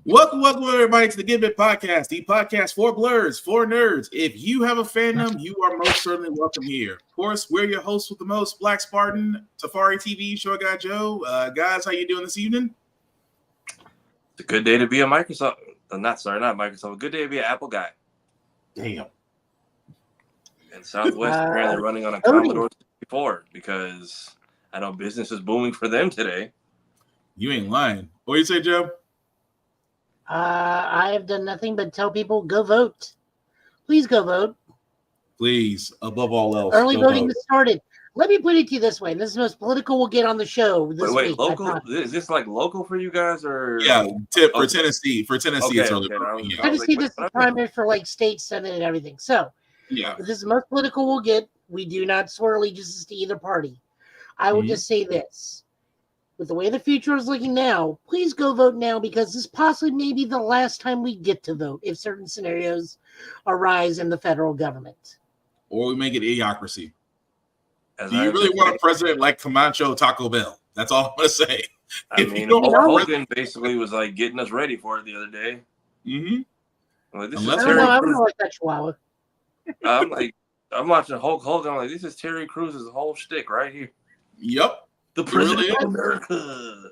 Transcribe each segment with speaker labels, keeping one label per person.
Speaker 1: Welcome, everybody, to the Give It Podcast, the podcast for blurs, for nerds. If you have a fandom, you are most certainly welcome here. Of course, we're your hosts with the most, Black Spartan, Safari TV, Show Guy Joe. Guys, how you doing this evening?
Speaker 2: It's a good day to be a Microsoft. Not Microsoft. A good day to be an Apple guy.
Speaker 1: Damn.
Speaker 2: And Southwest apparently running on a Commodore 64 because I know business is booming for them today.
Speaker 1: You ain't lying. What do you say, Joe?
Speaker 3: I have done nothing but tell people, go vote. Please go vote.
Speaker 1: Please, above all else.
Speaker 3: Early voting has started. Let me put it to you this way. This is the most political we'll get on the show this week.
Speaker 2: Local? Is this like local for you guys? Or
Speaker 1: yeah, for Tennessee. For Tennessee, it's early voting. Yeah.
Speaker 3: Tennessee, this is the primary for like state, senate, and everything. So,
Speaker 1: yeah,
Speaker 3: this is the most political we'll get. We do not swear allegiance to either party. I will just say this. With the way the future is looking now, please go vote now because this possibly may be the last time we get to vote if certain scenarios arise in the federal government.
Speaker 1: Or we make it idiocracy. Do you really want a president like Camacho Taco Bell? That's all I'm going to say.
Speaker 2: I mean, Hogan basically was like getting us ready for it the other day.
Speaker 1: Mm-hmm.
Speaker 2: Like,
Speaker 3: I don't know like that Chihuahua.
Speaker 2: I'm watching Hulk Hogan. I'm like, this is Terry Cruz's whole shtick right here.
Speaker 1: Yep.
Speaker 2: The president of America.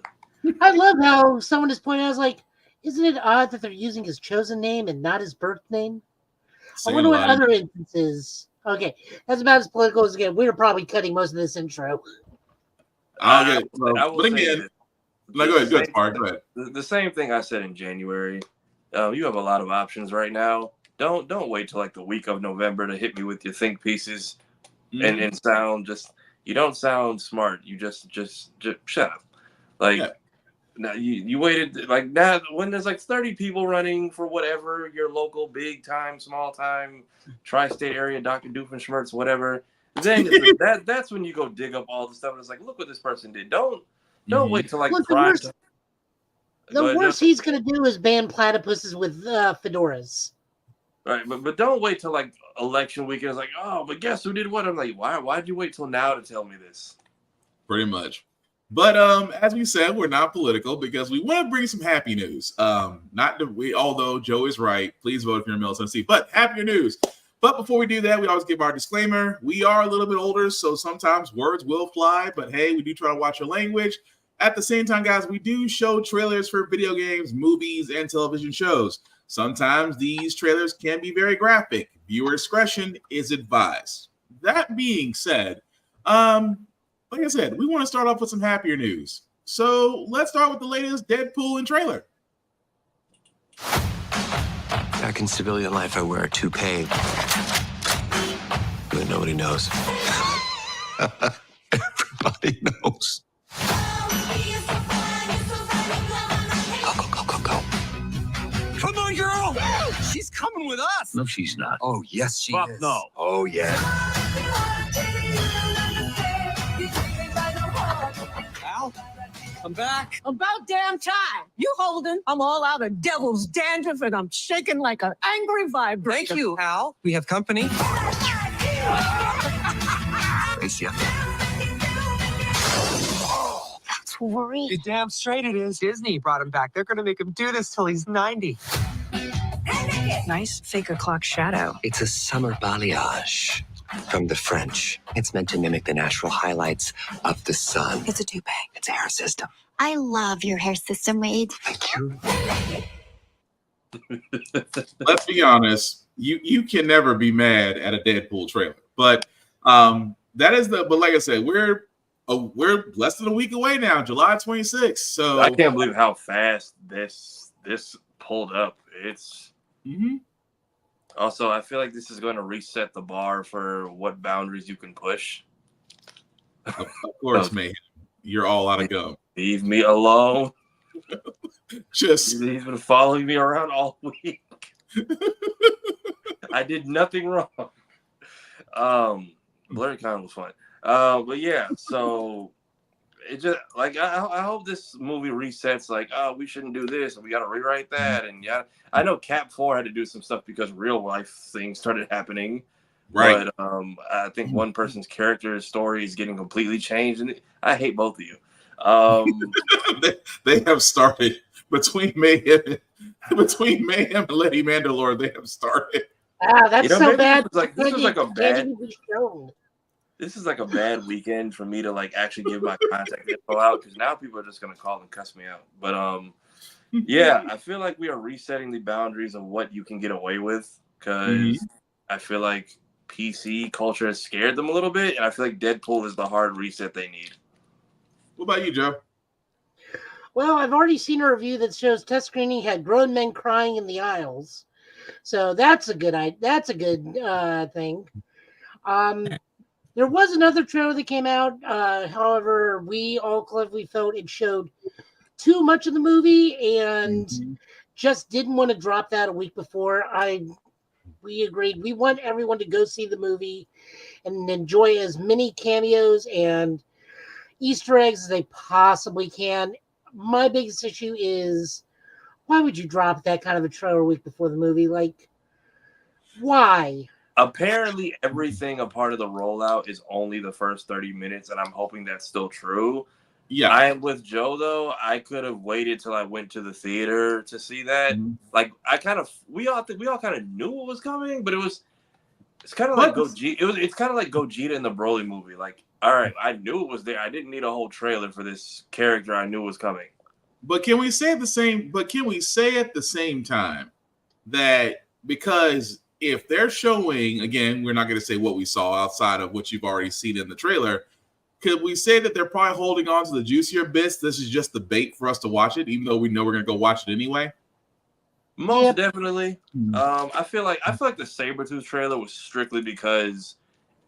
Speaker 3: I love how someone just pointed out, I was like, isn't it odd that they're using his chosen name and not his birth name? I wonder what other instances. Okay, that's about as political as again. We're probably cutting most of this intro.
Speaker 1: Okay, but again, go ahead.
Speaker 2: The same thing I said in January. You have a lot of options right now. Don't wait till like the week of November to hit me with your think pieces and sound just. You don't sound smart. You just shut up. Now you waited like now when there's like 30 people running for whatever your local big time, small time, tri-state area, Dr. Doofenshmirtz, whatever. Then that's when you go dig up all the stuff. And it's like, look what this person did. Don't wait till like
Speaker 3: the worst he's gonna do is ban platypuses with fedoras.
Speaker 2: Right, but don't wait till like election weekend. It's like, oh, but guess who did what? I'm like, why'd you wait till now to tell me this?
Speaker 1: Pretty much. But as we said, we're not political because we want to bring some happy news. Although Joe is right, please vote if you're in Middle Tennessee. But happier news. But before we do that, we always give our disclaimer. We are a little bit older, so sometimes words will fly. But hey, we do try to watch your language. At the same time, guys, we do show trailers for video games, movies, and television shows. Sometimes these trailers can be very graphic. Viewer discretion is advised. That being said, like I said, we want to start off with some happier news. So let's start with the latest Deadpool and trailer.
Speaker 4: Back in civilian life, I wear a toupee. But nobody knows. Everybody knows. Go. Come on, girl! She's coming with us! No, she's not. Oh, yes, she is. No. Oh, yeah.
Speaker 5: Al, I'm back. About damn time. You holding? I'm all out of devil's dandruff and I'm shaking like an angry vibrator.
Speaker 4: Thank you, Al. We have company. Alicia.
Speaker 5: Worry.
Speaker 4: You're damn straight it is. Disney brought him back. They're going to make him do this till he's 90.
Speaker 5: Nice fake o'clock shadow.
Speaker 4: It's a summer balayage from the French. It's meant to mimic the natural highlights of the sun.
Speaker 5: It's a toupee.
Speaker 4: It's a hair system.
Speaker 6: I love your hair system, Wade.
Speaker 4: Thank you.
Speaker 1: Let's be honest. You can never be mad at a Deadpool trailer. But but like I said, we're less than a week away now, July 26th. So
Speaker 2: I can't believe how fast this pulled up. It's also, I feel like this is going to reset the bar for what boundaries you can push.
Speaker 1: Of course, man. You're all out of go.
Speaker 2: Leave me alone.
Speaker 1: He's
Speaker 2: been following me around all week. I did nothing wrong. BlurryCon was fun. But yeah, so it just like I hope this movie resets. Like, oh, we shouldn't do this, and we got to rewrite that. And yeah, I know Cap 4 had to do some stuff because real life things started happening.
Speaker 1: Right.
Speaker 2: But I think one person's character's story is getting completely changed, and I hate both of you.
Speaker 1: They have started between Mayhem between Mayhem and Lady Mandalore, they have started.
Speaker 3: Ah, that's so bad.
Speaker 2: This was like a bad.
Speaker 3: Shown.
Speaker 2: This is like a bad weekend for me to like actually give my contact info out because now people are just gonna call and cuss me out. But yeah, I feel like we are resetting the boundaries of what you can get away with because I feel like PC culture has scared them a little bit, and I feel like Deadpool is the hard reset they need.
Speaker 1: What about you, Joe?
Speaker 3: Well, I've already seen a review that shows test screening had grown men crying in the aisles, so that's a good thing. There was another trailer that came out. However, we all collectively felt it showed too much of the movie and just didn't want to drop that a week before. We agreed. We want everyone to go see the movie and enjoy as many cameos and Easter eggs as they possibly can. My biggest issue is, why would you drop that kind of a trailer a week before the movie? Like, why?
Speaker 2: Apparently, everything a part of the rollout is only the first 30 minutes, and I'm hoping that's still true. Yeah, I am with Joe though. I could have waited till I went to the theater to see that. Like, we all kind of knew what was coming, but it's kind of like Gogeta. It's kind of like Gogeta in the Broly movie. Like, all right, I knew it was there. I didn't need a whole trailer for this character I knew was coming.
Speaker 1: But can we say at the same time that because if they're showing, again, we're not going to say what we saw outside of what you've already seen in the trailer, could we say that they're probably holding on to the juicier bits? This is just the bait for us to watch it, even though we know we're going to go watch it anyway?
Speaker 2: Most definitely. I feel like the Sabretooth trailer was strictly because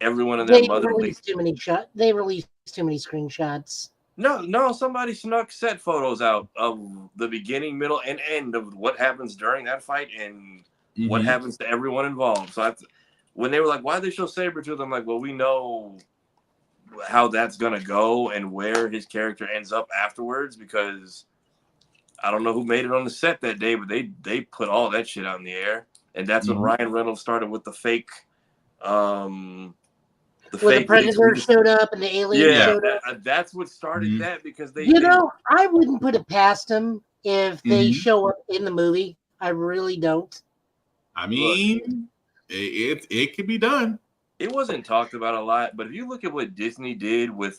Speaker 2: everyone in their mother
Speaker 3: released too many shots. They released too many screenshots.
Speaker 2: No, somebody snuck set photos out of the beginning, middle, and end of what happens during that fight and what happens to everyone involved. So when they were like, why'd they show Sabretooth? I'm like, well, we know how that's going to go and where his character ends up afterwards because I don't know who made it on the set that day, but they put all that shit out in the air. And that's when Ryan Reynolds started with the fake
Speaker 3: the Predator showed up and the alien showed up.
Speaker 2: That's what started that because
Speaker 3: I wouldn't put it past them if they show up in the movie. I really don't.
Speaker 1: I mean, it could be done.
Speaker 2: It wasn't talked about a lot, but if you look at what Disney did with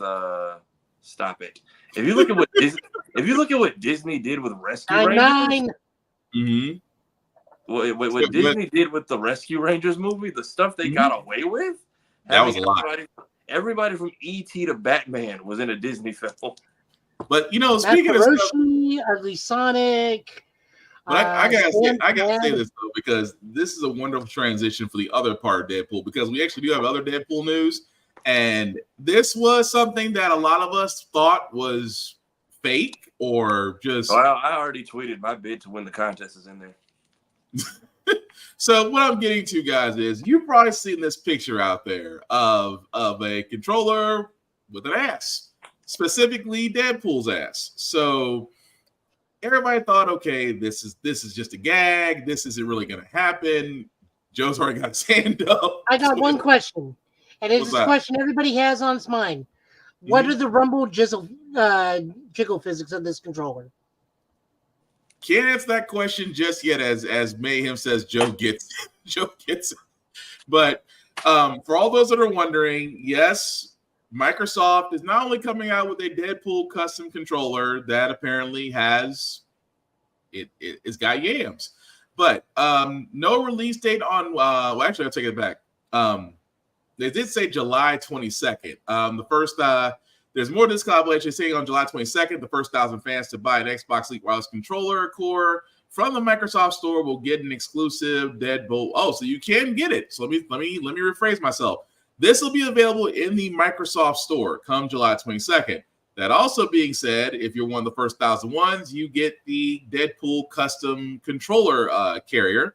Speaker 2: stop it. If you look at what Disney did with Rescue Rangers, what Disney did with the Rescue Rangers movie, the stuff they got away with,
Speaker 1: that was a lot.
Speaker 2: Everybody from E.T. to Batman was in a Disney film.
Speaker 1: But speaking of stuff,
Speaker 3: Ugly Sonic.
Speaker 1: But I gotta say this though, because this is a wonderful transition for the other part of Deadpool, because we actually do have other Deadpool news, and this was something that a lot of us thought was fake or just.
Speaker 2: Well, I already tweeted my bid to win the contest is in there.
Speaker 1: So what I'm getting to, guys, is you've probably seen this picture out there of a controller with an ass, specifically Deadpool's ass. So everybody thought, okay, this is just a gag. This isn't really going to happen. Joe's already got his hand up.
Speaker 3: I got one question, and it's a question everybody has on its mind. What are the rumble jiggle physics of this controller?
Speaker 1: Can't answer that question just yet, as Mayhem says Joe gets it. But for all those that are wondering, yes, Microsoft is not only coming out with a Deadpool custom controller that apparently has it's got yams, but no release date on. Well, actually, I'll take it back. They did say July 22nd. The first. There's more to this collaboration saying on July 22nd, the first 1,000 fans to buy an Xbox Elite Wireless Controller Core from the Microsoft Store will get an exclusive Deadpool. Oh, so you can get it. So let me rephrase myself. This will be available in the Microsoft Store come July 22nd. That also being said, if you're one of the first 1,000 ones, you get the Deadpool custom controller carrier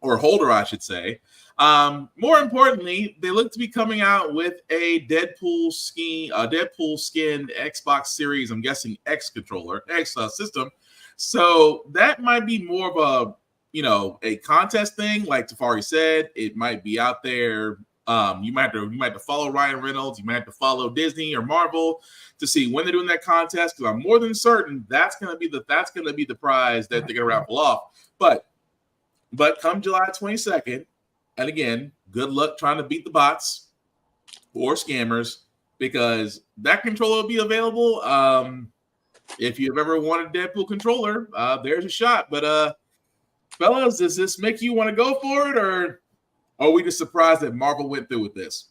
Speaker 1: or holder, I should say. More importantly, they look to be coming out with a Deadpool skin Xbox Series, I'm guessing X controller, X system. So that might be more of a contest thing. Like Tafari said, it might be out there You might have to follow Ryan Reynolds. You might have to follow Disney or Marvel to see when they're doing that contest. Because I'm more than certain that's gonna be the prize that they're gonna raffle off. But come July 22nd, and again, good luck trying to beat the bots or scammers, because that controller will be available. If you've ever wanted a Deadpool controller, there's a shot. But fellas, does this make you want to go for it, or are we just surprised that Marvel went through with this?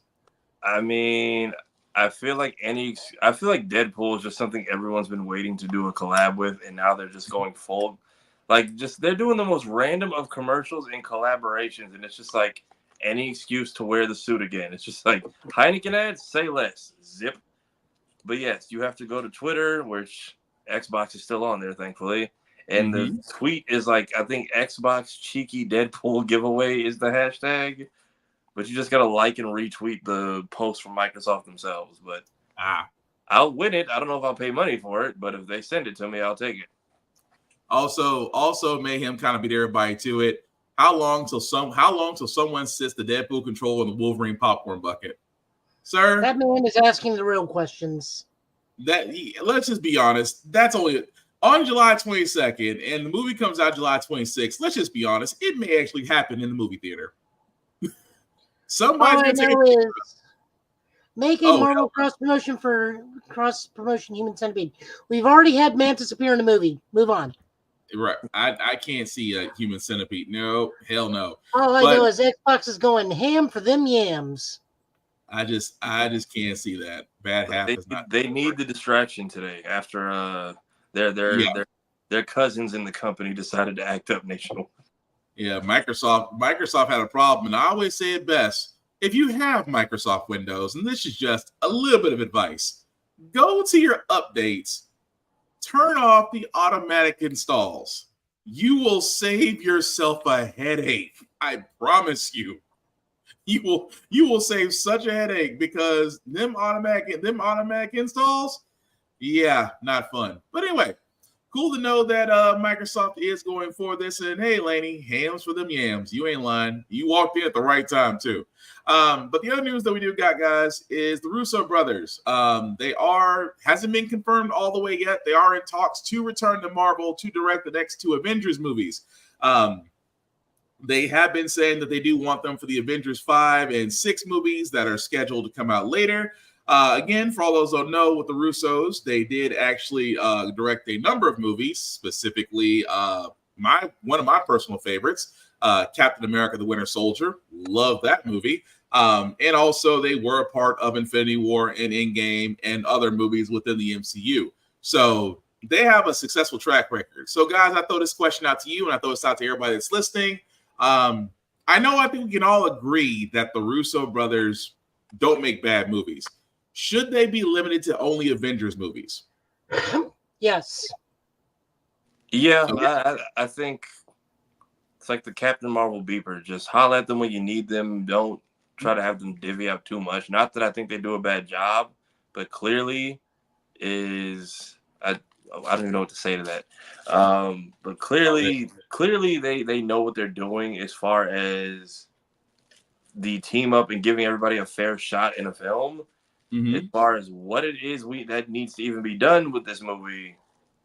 Speaker 2: I mean, I feel like Deadpool is just something everyone's been waiting to do a collab with, and now they're just going full. Like, just they're doing the most random of commercials and collaborations, and it's just like any excuse to wear the suit again. It's just like Heineken ads, say less, zip. But yes, you have to go to Twitter, which Xbox is still on there, thankfully. And the tweet is like, I think Xbox cheeky Deadpool giveaway is the hashtag. But you just got to like and retweet the post from Microsoft themselves. But I'll win it. I don't know if I'll pay money for it, but if they send it to me, I'll take it.
Speaker 1: Also Mayhem kind of beat everybody to it. How long till someone sits the Deadpool controller in the Wolverine popcorn bucket? Sir,
Speaker 3: that man is asking the real questions.
Speaker 1: Let's just be honest. That's only on July 22nd, and the movie comes out July 26th. Let's just be honest. It may actually happen in the movie theater. Somebody's going to take it.
Speaker 3: Make a Marvel cross promotion Human Centipede. We've already had Mantis appear in the movie. Move on.
Speaker 1: Right. I can't see a Human Centipede. No, hell no.
Speaker 3: All I know is Xbox is going ham for them yams.
Speaker 1: I just can't see that. Bad happens.
Speaker 2: They need the distraction today after their cousins in the company decided to act up nationwide.
Speaker 1: Yeah, Microsoft had a problem, and I always say it best. If you have Microsoft Windows, and this is just a little bit of advice, go to your updates, turn off the automatic installs. You will save yourself a headache. I promise you. You will save such a headache, because them automatic installs, yeah, not fun. But anyway, cool to know that Microsoft is going for this. And hey, Lainey, hams for them yams. You ain't lying. You walked in at the right time too. But the other news that we do got, guys, is the Russo brothers. Hasn't been confirmed all the way yet. They are in talks to return to Marvel to direct the next two Avengers movies. They have been saying that they do want them for the Avengers 5 and 6 movies that are scheduled to come out later. Again, for all those who don't know, with the Russos, they did actually direct a number of movies, specifically one of my personal favorites, Captain America: The Winter Soldier. Love that movie. And also they were a part of Infinity War and Endgame and other movies within the MCU. So they have a successful track record. So guys, I throw this question out to you, and I throw this out to everybody that's listening. I think we can all agree that the Russo brothers don't make bad movies. Should they be limited to only Avengers movies?
Speaker 3: Yes.
Speaker 2: Yeah, okay. I think it's like the Captain Marvel beeper. Just holler at them when you need them. Don't try to have them divvy up too much. Not that I think they do a bad job, but clearly I don't even know what to say to that. But clearly they know what they're doing as far as the team up and giving everybody a fair shot in a film. Mm-hmm. As far as what it is that needs to even be done with this movie,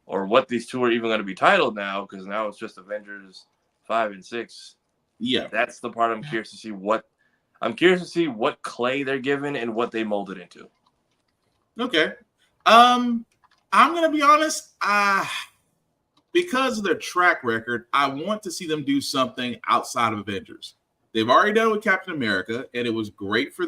Speaker 2: or what these two are even going to be titled now, because now it's just Avengers 5 and 6.
Speaker 1: Yeah,
Speaker 2: that's the part I'm curious to see. I'm curious to see what clay they're given and what they mold it into.
Speaker 1: Okay. I'm going to be honest. Because of their track record, I want to see them do something outside of Avengers. They've already done it with Captain America, and it was great for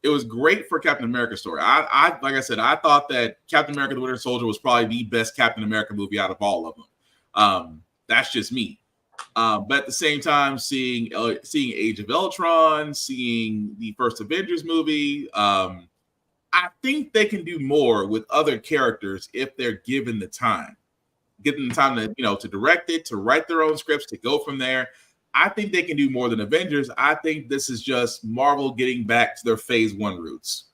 Speaker 1: it was great for Captain America's story. Like I said, I thought that Captain America: The Winter Soldier was probably the best Captain America movie out of all of them. That's just me. But at the same time, seeing Age of Ultron, seeing the first Avengers movie, I think they can do more with other characters if they're given the time. Given the time to direct it, to write their own scripts, to go from there. I think they can do more than Avengers. I think this is just Marvel getting back to their phase 1 roots,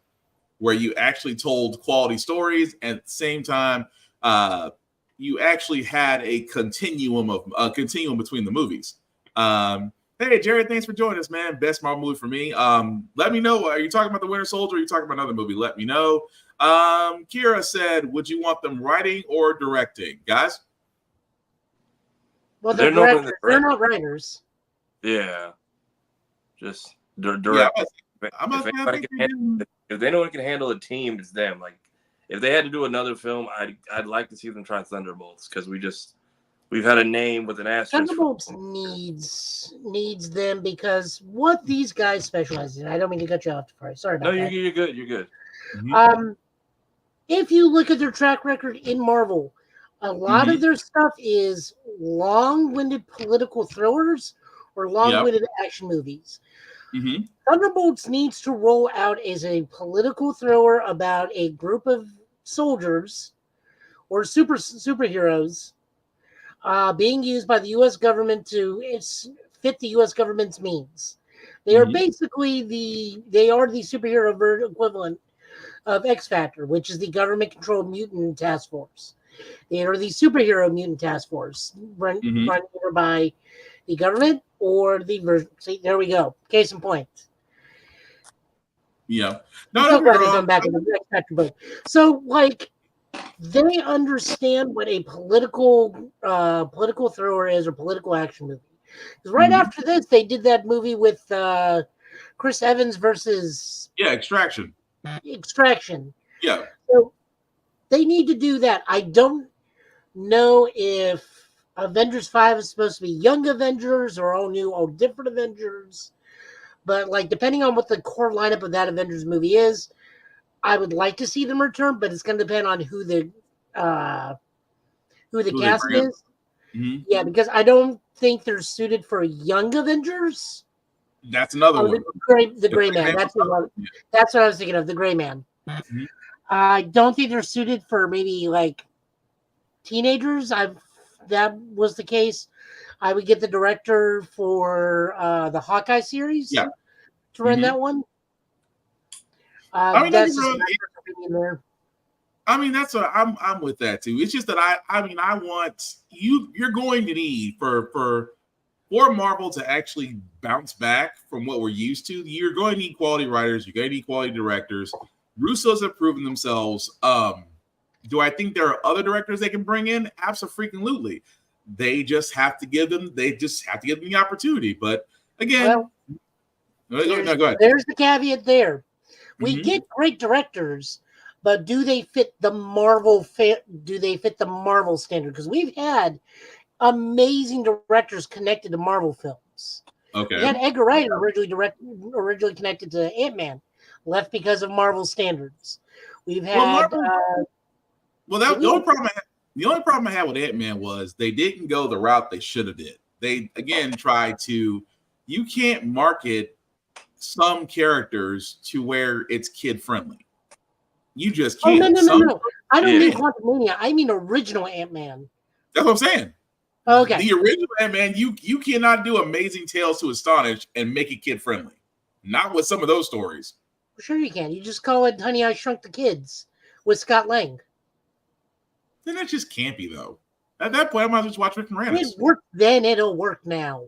Speaker 1: where you actually told quality stories, and at the same time, you actually had a continuum between the movies. Hey, Jared, thanks for joining us, man. Best Marvel movie for me. Let me know. Are you talking about The Winter Soldier or are you talking about another movie? Let me know. Kira said, would you want them writing or directing? Guys?
Speaker 3: Well, they're directors. They're not writers.
Speaker 2: Yeah. Just direct.
Speaker 1: Yeah,
Speaker 2: if anyone can handle a team, it's them. Like, if they had to do another film, I'd like to see them try Thunderbolts because we've had a name with an asterisk.
Speaker 3: Thunderbolts needs them because what these guys specialize in. I don't mean to cut you off. Sorry about that.
Speaker 2: No, you're good. You're good.
Speaker 3: Mm-hmm. If you look at their track record in Marvel, a lot of their stuff is long-winded political thrillers or long-winded action movies.
Speaker 1: Mm-hmm.
Speaker 3: Thunderbolts needs to roll out as a political thriller about a group of soldiers or superheroes being used by the U.S. government to fit the U.S. government's means. They are basically the superhero equivalent of X Factor, which is the government-controlled mutant task force. They are the superhero mutant task force run either by the government or the version. See, there we go. Case in point.
Speaker 1: Yeah.
Speaker 3: Back in the X Factor book. So, like, they understand what a political thriller is or political action movie. Because right after this, they did that movie with Chris Evans versus
Speaker 1: Extraction.
Speaker 3: Yeah. So they need to do that. I don't know if Avengers 5 is supposed to be Young Avengers or all new, all different Avengers. But like depending on what the core lineup of that Avengers movie is, I would like to see them return, but it's going to depend on who the cast is. Mm-hmm. Yeah, because I don't think they're suited for Young Avengers.
Speaker 1: That's another one.
Speaker 3: The Gray Man. That's what I was thinking of. The Gray Man. Mm-hmm. I don't think they're suited for maybe like teenagers. That was the case. I would get the director for the Hawkeye series to run that one. That's just there.
Speaker 1: I mean, that's what I'm with that too. It's just that I want you're going to need for Marvel to actually bounce back from what we're used to. You're going to need quality writers. You're going to need quality directors. Russo's have proven themselves. Do I think there are other directors they can bring in? Absolutely. They just have to give them. They just have to give them the opportunity. But again, go ahead.
Speaker 3: There's the caveat there. We get great directors, but do they fit the Marvel? Do they fit the Marvel standard? Because we've had amazing directors connected to Marvel films.
Speaker 1: Okay.
Speaker 3: We had Edgar Wright originally connected to Ant-Man, left because of Marvel standards. We've had.
Speaker 1: The only problem I had with Ant-Man was they didn't go the route they should have did. They again tried to. You can't market some characters to where it's kid friendly. You just can't.
Speaker 3: No. I don't mean Quantumania. I mean original Ant-Man.
Speaker 1: That's what I'm saying.
Speaker 3: Okay.
Speaker 1: The original Ant-Man, you cannot do Amazing Tales to Astonish and make it kid friendly. Not with some of those stories.
Speaker 3: Sure you can. You just call it Honey, I Shrunk the Kids with Scott Lang.
Speaker 1: Then that's just campy though. At that point, I might just watch Rick Moranis.
Speaker 3: It worked then, it'll work now.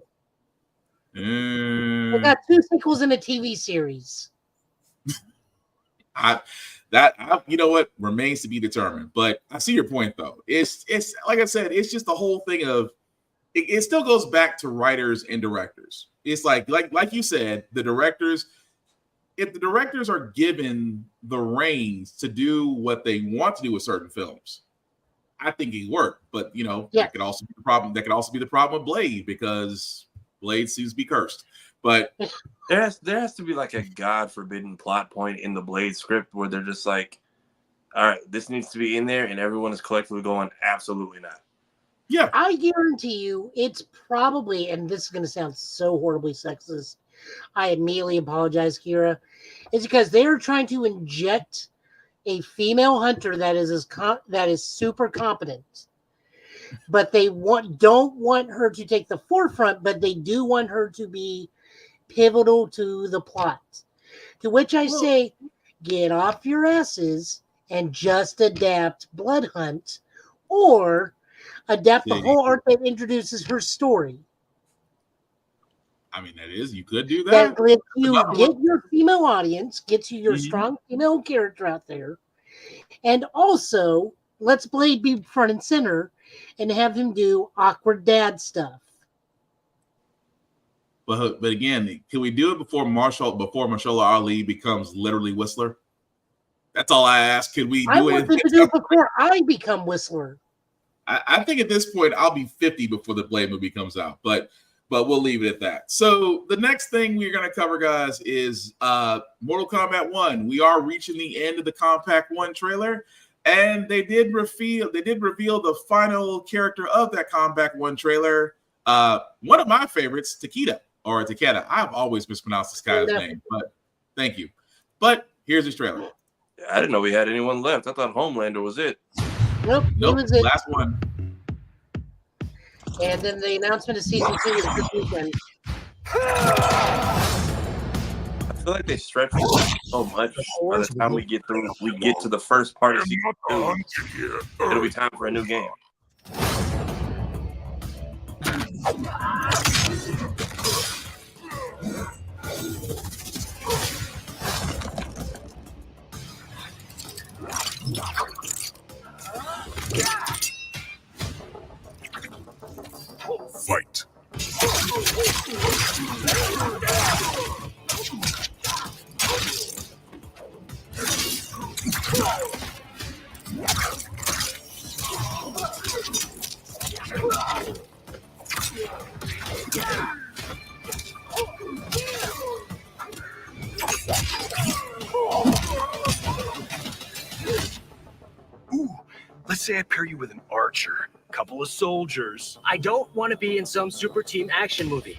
Speaker 3: We got 2 sequels in a TV series.
Speaker 1: You know what, remains to be determined. But I see your point though. It's like I said, it's just the whole thing of it still goes back to writers and directors. It's like you said, the directors, if the directors are given the reins to do what they want to do with certain films, I think it worked. But that could also be the problem. That could also be the problem with Blade because Blade seems to be cursed. But
Speaker 2: there has to be like a God forbidden plot point in the Blade script where they're just like, all right, this needs to be in there, and everyone is collectively going, absolutely not.
Speaker 1: Yeah.
Speaker 3: I guarantee you it's probably, and this is going to sound so horribly sexist, I immediately apologize, Kira, it's because they are trying to inject a female hunter that is super competent. But they don't want her to take the forefront, but they do want her to be pivotal to the plot. To which I say, get off your asses and just adapt Blood Hunt or adapt the whole arc that introduces her story.
Speaker 1: I mean, that is, you could do that.
Speaker 3: That lets you get your female audience, gets you your strong female character out there, and also lets Blade be front and center and have him do awkward dad stuff.
Speaker 1: But again, can we do it before Mahershala Ali becomes literally Whistler? That's all I ask. Can we do
Speaker 3: I want them to do it before I become Whistler.
Speaker 1: I think at this point I'll be 50 before the Blade movie comes out, but we'll leave it at that. So the next thing we're going to cover, guys, is Mortal Kombat 1. We are reaching the end of the Compact 1 trailer, and they did reveal the final character of that Compact 1 trailer. One of my favorites, Takeda. I've always mispronounced this guy's name, but thank you. But here's his trailer.
Speaker 2: I didn't know we had anyone left. I thought Homelander was it.
Speaker 3: Nope, he was it.
Speaker 1: Last one.
Speaker 3: And then the announcement of season 2 is this weekend.
Speaker 2: I feel like they stretch it so much. By the time we get to the first part of season 2, it'll be time for a new game.
Speaker 4: Fight. Ooh, let's say I pair you with an archer, couple of soldiers.
Speaker 7: I don't want to be in some super team action movie.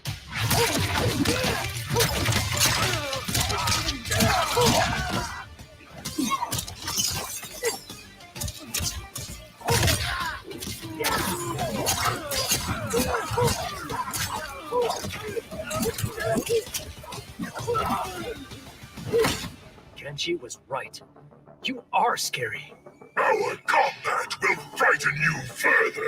Speaker 7: Kenji was right. You are scary.
Speaker 4: Our combat will frighten you further.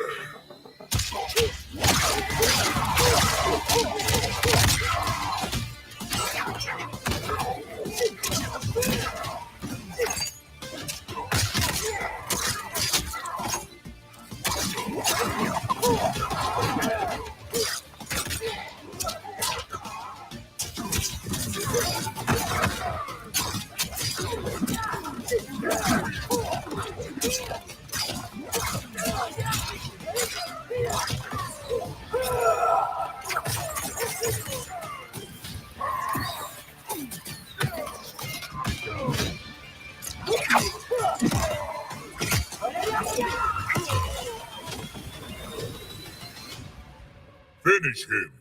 Speaker 4: Finish him.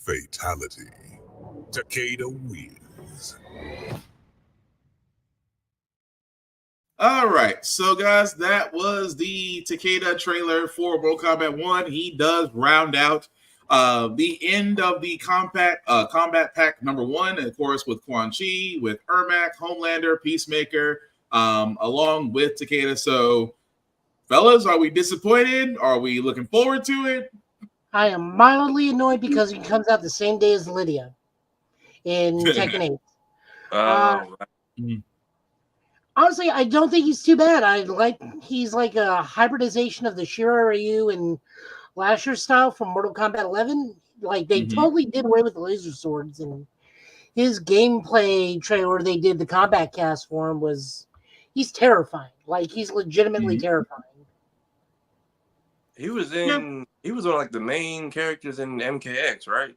Speaker 4: Fatality. Takeda wins.
Speaker 1: All right, so guys, that was the Takeda trailer for Mortal Kombat 1. He does round out the end of the combat pack number 1, and of course with Quan Chi, with Ermac, Homelander, Peacemaker, along with Takeda. So, fellas, are we disappointed? Are we looking forward to it?
Speaker 3: I am mildly annoyed because he comes out the same day as Lydia in Tekken 8. Honestly, I don't think he's too bad. He's like a hybridization of the Shira Ryu and Lasher style from Mortal Kombat 11. Like they totally did away with the laser swords, and his gameplay trailer they did the combat cast for him he's terrifying. Like he's legitimately terrifying.
Speaker 2: He was one of like the main characters in MKX, right?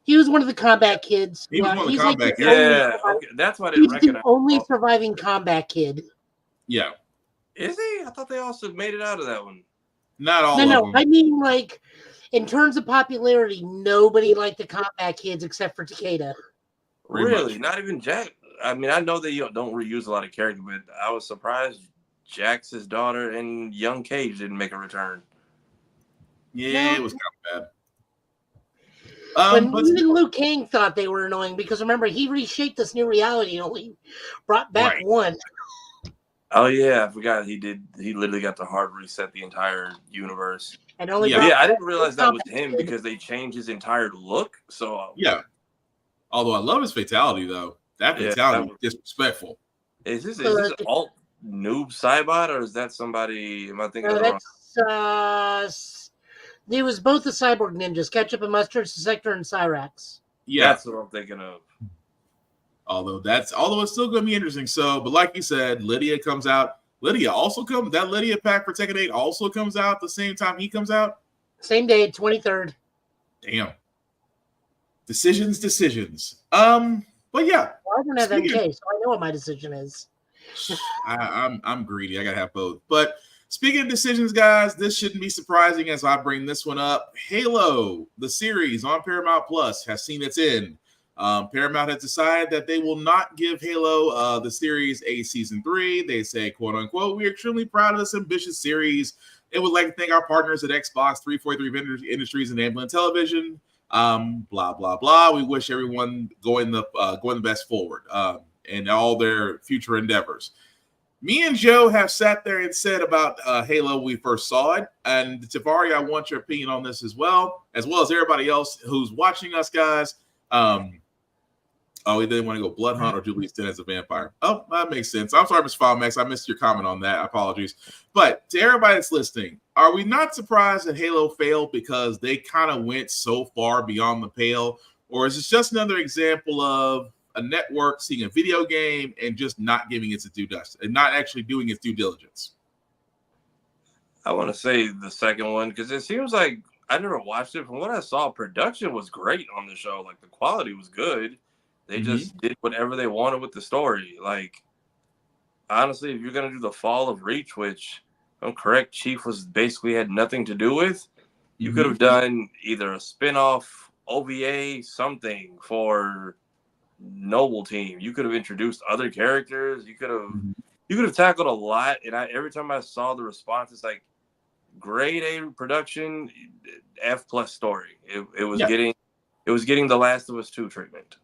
Speaker 3: He was one of the combat kids.
Speaker 1: He was one of the
Speaker 3: he's
Speaker 1: combat
Speaker 3: like
Speaker 1: kids.
Speaker 2: Yeah, okay. That's why I didn't
Speaker 3: he's the
Speaker 2: recognize.
Speaker 3: only surviving combat kid.
Speaker 1: Yeah.
Speaker 2: Is he? I thought they also made it out of that one.
Speaker 1: Not all of
Speaker 3: No.
Speaker 1: them.
Speaker 3: I mean, like, in terms of popularity, nobody liked the combat kids except for Takeda.
Speaker 2: Really? Not even Jack? I mean, I know that you don't reuse a lot of characters, but I was surprised Jax's daughter and young Cage didn't make a return.
Speaker 1: Yeah, it was kind of
Speaker 3: When
Speaker 1: bad.
Speaker 3: even Liu Kang thought they were annoying because remember he reshaped this new reality and only brought back one.
Speaker 2: Oh yeah, I forgot he did. He literally got to hard reset the entire universe.
Speaker 3: And only
Speaker 2: I didn't realize that was him because they changed his entire look. So
Speaker 1: yeah. Although I love his fatality though. That fatality was disrespectful.
Speaker 2: Is this alt noob Cybot or is that somebody? Am I thinking of the wrong?
Speaker 3: It was both the cyborg ninjas, Ketchup and Mustard, Sector and Cyrax.
Speaker 1: Yeah,
Speaker 2: that's what I'm thinking of.
Speaker 1: Although it's still going to be interesting. So, but like you said, Lydia comes out. That Lydia pack for Tekken 8 also comes out the same time he comes out.
Speaker 3: Same day, 23rd.
Speaker 1: Damn. Decisions. But yeah.
Speaker 3: Well, I don't have MK, so I know what my decision is.
Speaker 1: I'm greedy. I gotta have both. But speaking of decisions, guys, this shouldn't be surprising as I bring this one up. Halo, the series on Paramount Plus, has seen its end. Paramount has decided that they will not give Halo the series a season 3. They say, quote unquote, we are extremely proud of this ambitious series and would like to thank our partners at Xbox 343 Industries and Amblin Television. Blah blah blah. We wish everyone going the best forward in all their future endeavors. Me and Joe have sat there and said about Halo when we first saw it, and Tavari, I want your opinion on this as well as everybody else who's watching us, guys. We didn't want to go Blood Hunt or Julius Den as a vampire. Oh, that makes sense. I'm sorry, Mr. Filemax. I missed your comment on that. Apologies. But to everybody that's listening, are we not surprised that Halo failed because they kind of went so far beyond the pale? Or is this just another example of a network seeing a video game and just not giving its due dust and not actually doing its due diligence?
Speaker 2: I want to say the second one because it seems like I never watched it. From what I saw, production was great on the show. Like the quality was good. They just did whatever they wanted with the story. Like, honestly, if you're going to do the Fall of Reach, which, if I'm correct, Chief basically had nothing to do with, you could have done either a spin-off, OVA, something for Noble Team. You could have introduced other characters. You could have tackled a lot. And every time I saw the response, it's like, grade A production, F+ story. It was getting the Last of Us 2 treatment.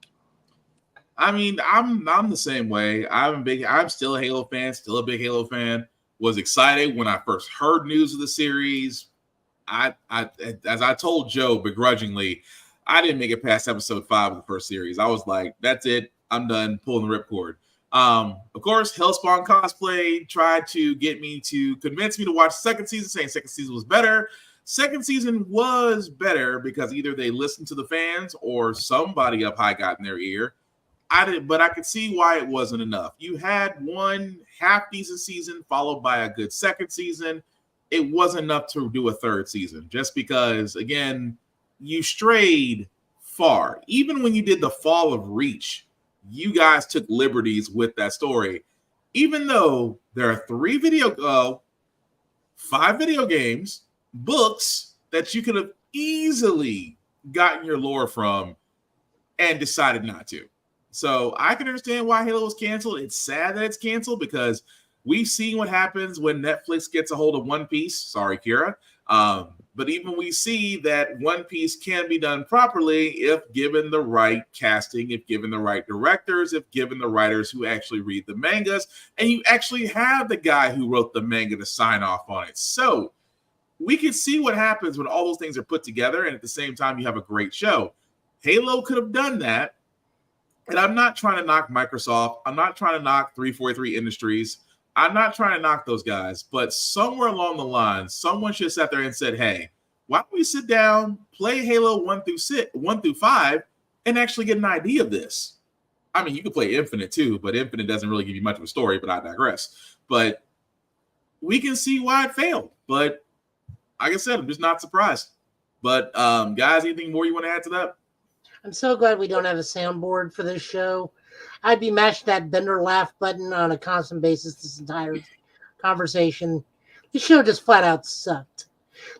Speaker 1: I mean, I'm the same way. I'm still a Halo fan, still a big Halo fan. Was excited when I first heard news of the series. As I told Joe begrudgingly, I didn't make it past episode 5 of the first series. I was like, that's it. I'm done pulling the ripcord. Of course, Hellspawn Cosplay tried to convince me to watch the second season, saying second season was better. Second season was better because either they listened to the fans or somebody up high got in their ear. But I could see why it wasn't enough. You had one half-decent season followed by a good second season. It wasn't enough to do a third season just because, again, you strayed far. Even when you did the Fall of Reach, you guys took liberties with that story. Even though there are 5 video games, books that you could have easily gotten your lore from and decided not to. So I can understand why Halo was canceled. It's sad that it's canceled because we've seen what happens when Netflix gets a hold of One Piece. Sorry, Kira. But even we see that One Piece can be done properly if given the right casting, if given the right directors, if given the writers who actually read the mangas, and you actually have the guy who wrote the manga to sign off on it. So we can see what happens when all those things are put together, and at the same time, you have a great show. Halo could have done that. And I'm not trying to knock Microsoft. I'm not trying to knock 343 Industries. I'm not trying to knock those guys. But somewhere along the line, someone should have sat there and said, hey, why don't we sit down, play Halo 1 through 5, and actually get an idea of this? I mean, you can play Infinite too, but Infinite doesn't really give you much of a story, but I digress. But we can see why it failed. But like I said, I'm just not surprised. But guys, anything more you want to add to that?
Speaker 3: I'm so glad we don't have a soundboard for this show. I'd be mashing that Bender laugh button on a constant basis this entire conversation. The show just flat out sucked.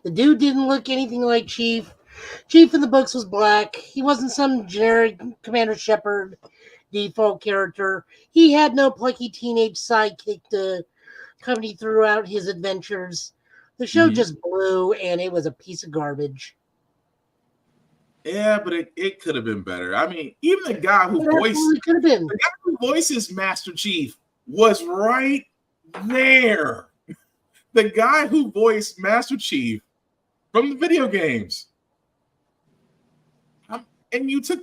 Speaker 3: The dude didn't look anything like Chief. Chief in the books was black. He wasn't some generic Commander Shepard default character. He had no plucky teenage sidekick to company throughout his adventures. The show just blew, and it was a piece of garbage.
Speaker 1: Yeah, but it could have been better. I mean, even the guy who voices Master Chief was right there. The guy who voiced Master Chief from the video games. And you took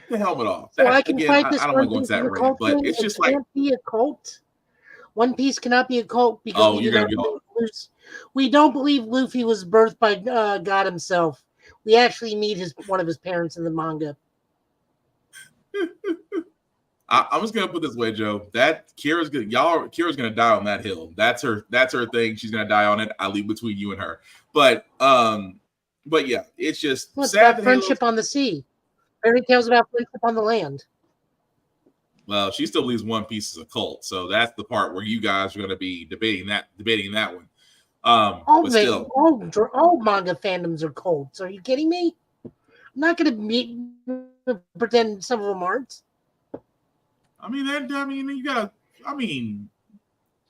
Speaker 1: the helmet off.
Speaker 3: So I can fight this.
Speaker 1: I don't want to go into that rant, but it's just like,
Speaker 3: can't be a cult. One Piece cannot be a cult because we don't believe Luffy was birthed by God himself. We actually meet one of his parents in the manga.
Speaker 1: I'm just gonna put it this way, Joe. That Kira's gonna die on that hill. That's her thing. She's gonna die on it. I leave between you and her. But yeah, it's just
Speaker 3: sad. About friendship on the sea. Fairy tales about friendship on the land.
Speaker 1: Well, she still believes One Piece is a cult, so that's the part where you guys are going to be debating that one.
Speaker 3: All manga fandoms are cults. Are you kidding me? I'm not going to pretend some of them aren't.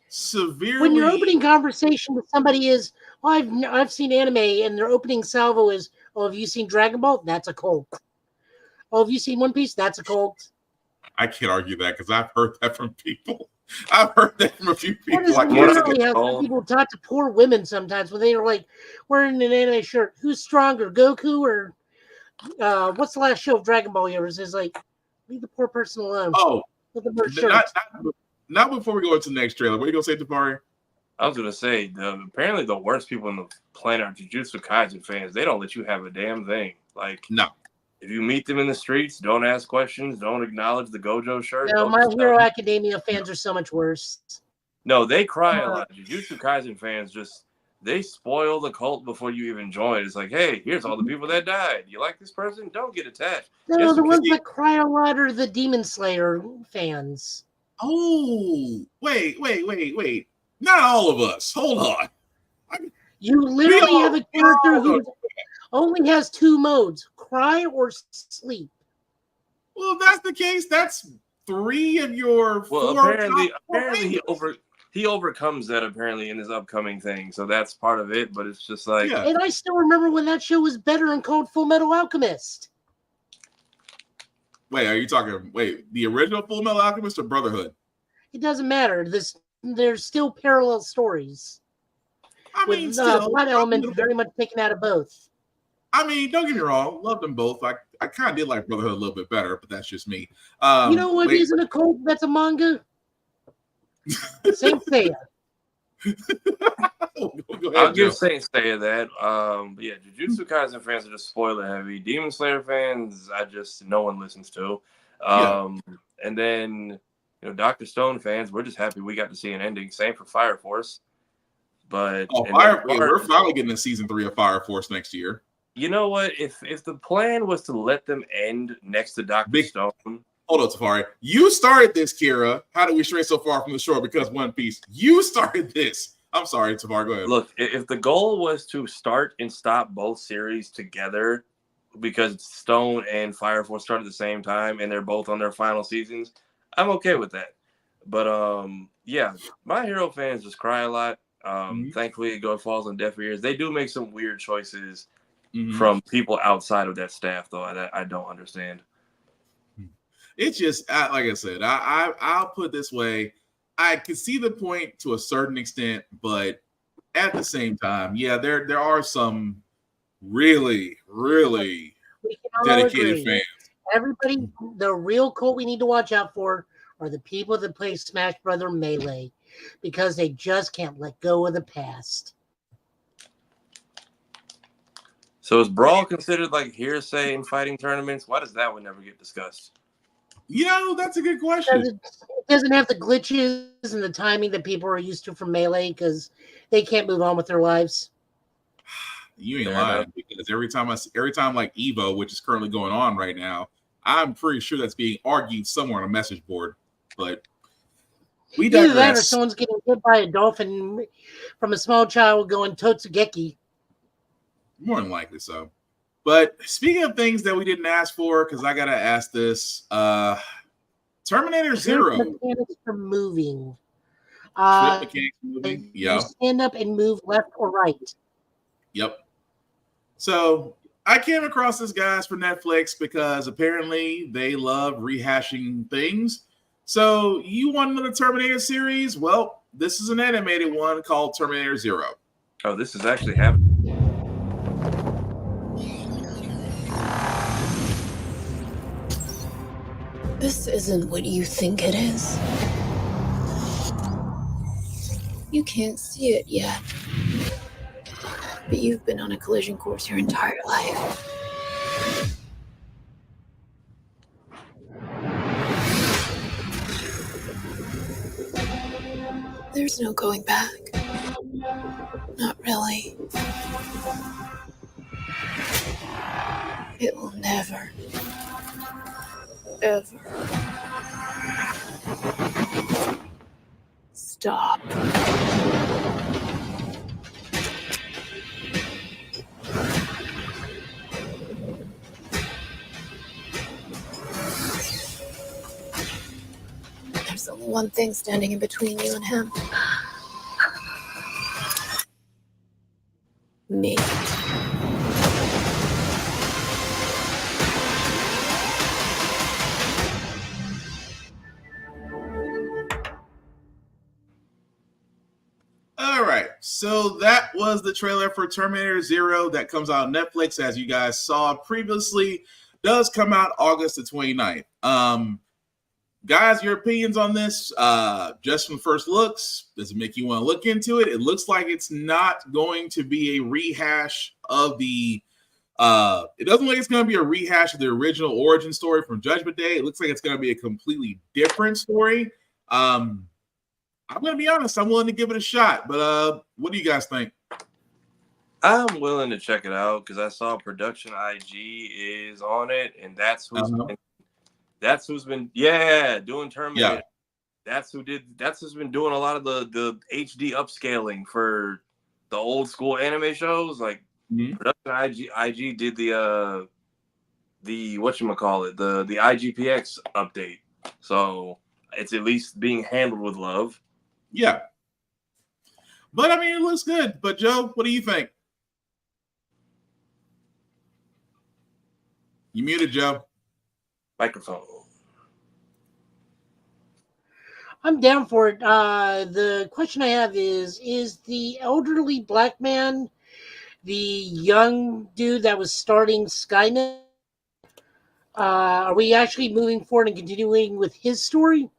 Speaker 3: Severely. When your opening conversation with somebody is, I've seen anime, and their opening salvo is, oh, have you seen Dragon Ball? That's a cult. Oh, have you seen One Piece? That's a cult.
Speaker 1: I can't argue that because I've heard that from people. I've heard that from a few people.
Speaker 3: People talk to poor women sometimes when they are like wearing an anime shirt. Who's stronger, Goku or what's the last show of Dragon Ball yours? Is like, leave the poor person alone.
Speaker 1: Oh, not before we go into the next trailer. What are you gonna say, Tafari?
Speaker 2: I was gonna say apparently the worst people on the planet are Jujutsu Kaisen fans. They don't let you have a damn thing. Like,
Speaker 1: no.
Speaker 2: If you meet them in the streets, don't ask questions, don't acknowledge the Gojo shirt.
Speaker 3: No, My Hero Academia fans are so much worse.
Speaker 2: No, they cry a lot. Jujutsu Kaisen fans they spoil the cult before you even join. It's like, hey, here's all the people that died. You like this person? Don't get attached.
Speaker 3: No, the ones that cry a lot are the Demon Slayer fans.
Speaker 1: Oh, wait. Not all of us. Hold on.
Speaker 3: You literally have a character who only has two modes: cry or sleep.
Speaker 1: Well, if that's the case, that's 3 of your 4.
Speaker 2: Apparently he overcomes that apparently in his upcoming thing, so that's part of it. But it's just like,
Speaker 3: And I still remember when that show was better and called Full Metal Alchemist.
Speaker 1: Wait, are you talking? The original Full Metal Alchemist or Brotherhood?
Speaker 3: It doesn't matter. There's still parallel stories. With one element very much taken out of both.
Speaker 1: I mean, don't get me wrong. Love them both. I kind of did like Brotherhood a little bit better, but that's just me.
Speaker 3: You know what isn't a cult? That's a manga. Saint Seiya.
Speaker 2: I'll give Saint Seiya that. But yeah, Jujutsu Kaisen fans are just spoiler heavy. Demon Slayer fans, no one listens to. And then Dr. Stone fans, we're just happy we got to see an ending. Same for Fire Force. But
Speaker 1: we're finally getting a season 3 of Fire Force next year.
Speaker 2: You know what? If the plan was to let them end next to Dr. Stone.
Speaker 1: Hold on, Tafari. You started this, Kira. How did we stray so far from the shore because One Piece? You started this. I'm sorry, Tafari. Go ahead.
Speaker 2: Look, if the goal was to start and stop both series together because Stone and Fire Force started at the same time and they're both on their final seasons, I'm okay with that. But yeah, My Hero fans just cry a lot. Thankfully, it falls on deaf ears. They do make some weird choices from people outside of that staff, though. I don't understand.
Speaker 1: It's just like I said. I'll put it this way: I can see the point to a certain extent, but at the same time, yeah, there are some really, really dedicated fans.
Speaker 3: Everybody, the real cult we need to watch out for are the people that play Smash Brother Melee, because they just can't let go of the past.
Speaker 2: So is Brawl considered like hearsay in fighting tournaments? Why does that one never get discussed?
Speaker 1: That's a good question.
Speaker 3: It doesn't have the glitches and the timing that people are used to from Melee because they can't move on with their lives.
Speaker 1: You ain't lying, because every time like Evo, which is currently going on right now, I'm pretty sure that's being argued somewhere on a message board. But we digress.
Speaker 3: Either that or someone's getting hit by a dolphin from a small child going Totsugeki.
Speaker 1: More than likely so. But speaking of things that we didn't ask for, because I gotta ask this, Terminator Zero.
Speaker 3: Mechanics for moving.
Speaker 1: Mechanics movie.
Speaker 3: You
Speaker 1: Yeah.
Speaker 3: stand up and move left or right.
Speaker 1: Yep. So I came across this, guys, for Netflix because apparently they love rehashing things. So you want another Terminator series? Well, this is an animated one called Terminator Zero.
Speaker 2: Oh, this is actually happening.
Speaker 8: This isn't what you think it is. You can't see it yet. But you've been on a collision course your entire life. There's no going back. Not really. It will never, ever stop. There's only one thing standing in between you and him. Me.
Speaker 1: All right, so that was the trailer for Terminator Zero that comes out on Netflix, as you guys saw previously. Does come out August the 29th. Guys, your opinions on this, just from first looks, does it make you want to look into it? It looks like it's not going to be a rehash of the it doesn't look like it's going to be a rehash of the original origin story from Judgment Day. It looks like it's going to be a completely different story. I'm going to be honest, I'm willing to give it a shot, but what do you guys think?
Speaker 2: I'm willing to check it out because I saw Production IG is on it, and that's who's been doing Terminator.
Speaker 1: Yeah.
Speaker 2: That's who's been doing a lot of the HD upscaling for the old school anime shows. Like Production IG did the whatchamacallit, the IGPX update. So it's at least being handled with love.
Speaker 1: Yeah. But I mean, it looks good. But Joe, what do you think? You muted, Joe.
Speaker 2: Microphone.
Speaker 3: I'm down for it. The question I have is the elderly black man the young dude that was starting Skynet? Are we actually moving forward and continuing with his story?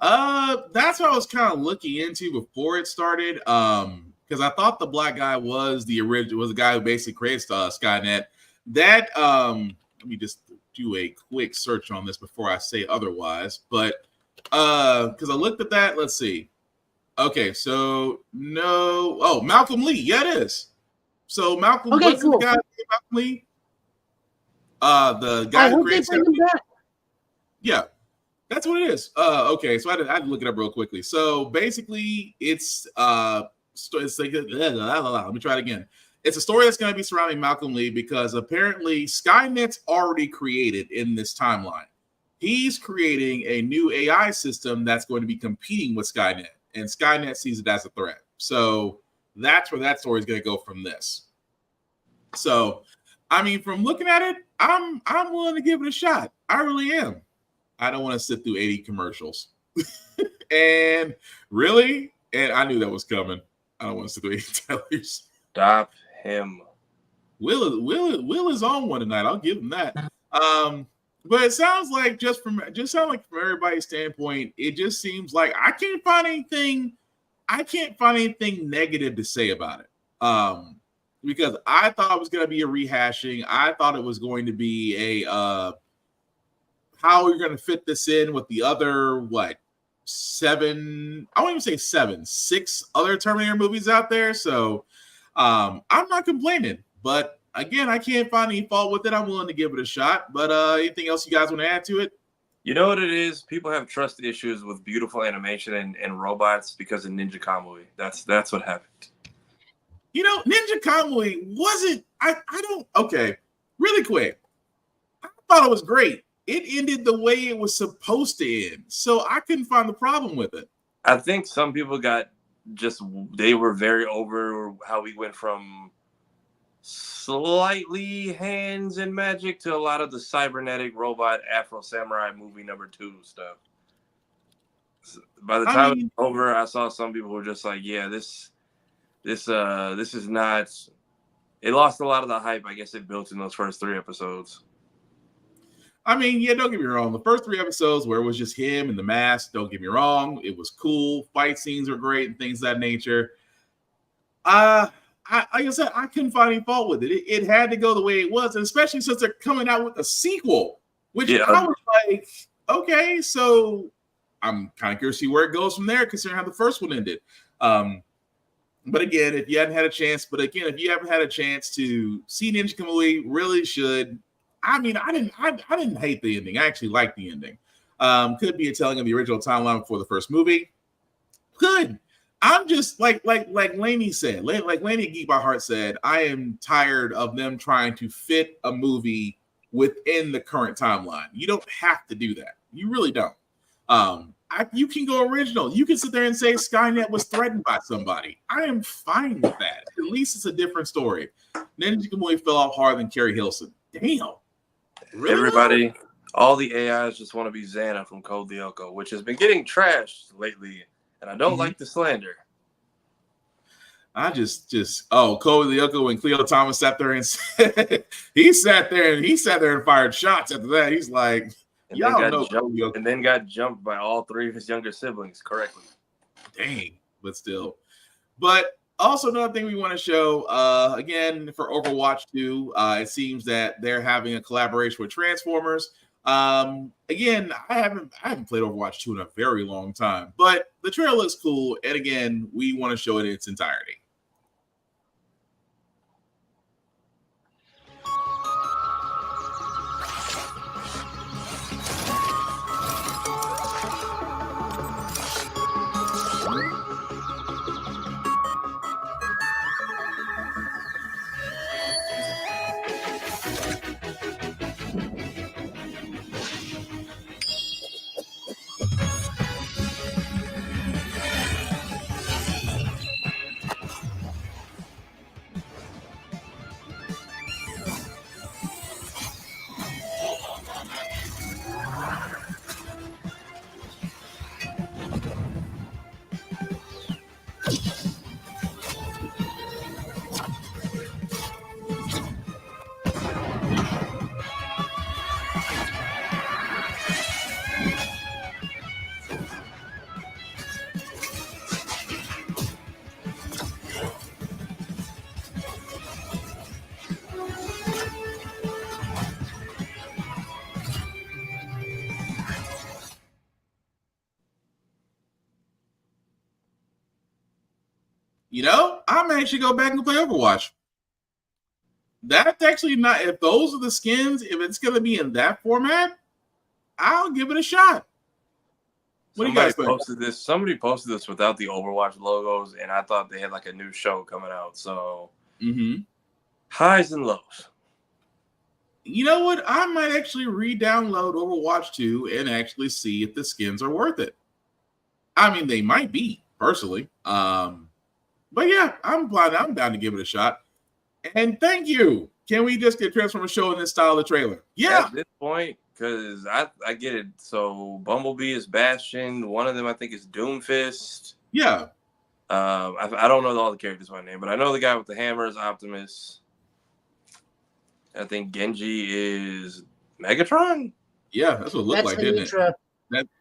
Speaker 1: That's what I was kind of looking into before it started. Because I thought the black guy was the guy who basically created Skynet. That let me just do a quick search on this before I say otherwise. But because I looked at that, let's see. Okay, so no. Oh, Malcolm Lee. Yeah, it is. So Malcolm,
Speaker 3: okay, cool.
Speaker 1: The guy Malcolm Lee? The guy who creates him back. Yeah, that's what it is. Okay, so I had to look it up real quickly. So basically, it's like let me try it again. It's a story that's going to be surrounding Malcolm Lee because apparently Skynet's already created in this timeline. He's creating a new AI system that's going to be competing with Skynet, and Skynet sees it as a threat. So that's where that story is going to go from this. So, I mean, from looking at it, I'm willing to give it a shot. I really am. I don't want to sit through 80 commercials. And really, and I knew that was coming. I don't want to sit through 80 trailers.
Speaker 2: Stop him.
Speaker 1: Will is on one tonight. I'll give him that. But it sounds like from everybody's standpoint, it just seems like I can't find anything negative to say about it. Because I thought it was going to be a rehashing. I thought it was going to be a how you're going to fit this in with the other seven, I won't even say seven, 6 other Terminator movies out there. So I'm not complaining, but again, I can't find any fault with it. I'm willing to give it a shot. But anything else you guys want to add to it?
Speaker 2: You know what it is? People have trust issues with beautiful animation and robots because of Ninja Kamui. That's what happened.
Speaker 1: You know, Ninja Kamui wasn't. Okay, really quick. I thought it was great. It ended the way it was supposed to end, so I couldn't find the problem with it.
Speaker 2: I think some people they were very over how we went from slightly hands and magic to a lot of the cybernetic robot Afro Samurai movie #2 stuff. By the time it's over, I saw some people were just like, yeah, this is not. It lost a lot of the hype, I guess, it built in those first 3 episodes.
Speaker 1: I mean, yeah, don't get me wrong. The first 3 episodes where it was just him and the mask, don't get me wrong. It was cool. Fight scenes were great and things of that nature. Like I said, I couldn't find any fault with it. It had to go the way it was, and especially since they're coming out with a sequel, which I was like, okay, so I'm kind of curious to see where it goes from there, considering how the first one ended. But again, if you haven't had a chance to see Ninja Kamui, really should. I mean, I didn't hate the ending. I actually liked the ending. Could be a telling of the original timeline before the first movie. Could. I'm just like Lainey said, like Lainey Geek by Heart said, I am tired of them trying to fit a movie within the current timeline. You don't have to do that. You really don't. You can go original. You can sit there and say Skynet was threatened by somebody. I am fine with that. At least it's a different story. Ninja Kamui fell off harder than Carrie Hilson. Damn. Really?
Speaker 2: Everybody, all the AIs just want to be Xana from Code Lyoko, which has been getting trashed lately, and I don't like the slander.
Speaker 1: I just Code Lyoko when Cleo Thomas sat there and said, he sat there and fired shots after that. He's like,
Speaker 2: and then got jumped by all 3 of his younger siblings correctly.
Speaker 1: Dang, but still. But also another thing we want to show, again, for Overwatch 2, it seems that they're having a collaboration with Transformers. Again, I haven't played Overwatch 2 in a very long time, but the trailer looks cool, and again, we want to show it in its entirety. You know, I may actually go back and play Overwatch. That's actually not, if those are the skins, if it's going to be in that format, I'll give it a shot. What do you guys think?
Speaker 2: Somebody posted this without the Overwatch logos, and I thought they had like a new show coming out. So, highs and lows.
Speaker 1: You know what? I might actually re-download Overwatch 2 and actually see if the skins are worth it. I mean, they might be, personally. But yeah, I'm down to give it a shot. And thank you. Can we just get Transformers show in this style of the trailer? Yeah.
Speaker 2: At this point, because I get it. So Bumblebee is Bastion. One of them, I think, is Doomfist.
Speaker 1: Yeah.
Speaker 2: I don't know all the characters by name, but I know the guy with the hammer is Optimus. I think Genji is Megatron.
Speaker 1: Yeah, that's what it looked like, didn't it?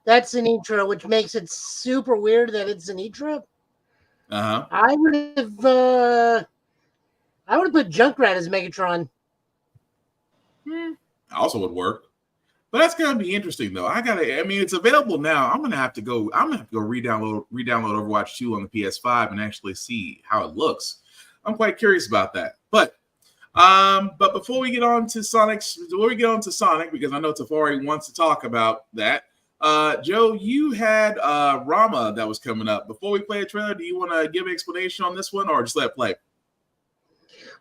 Speaker 3: That's an intro, which makes it super weird that it's an intro. I would have put Junkrat as Megatron.
Speaker 1: Also would work. But that's gonna be interesting though. It's available now. I'm gonna have to go re-download Overwatch 2 on the PS5 and actually see how it looks. I'm quite curious about that. But before we get on to Sonic, because I know Tafari wants to talk about that. Joe, you had Rama that was coming up. Before we play a trailer, do you want to give an explanation on this one or just let it play?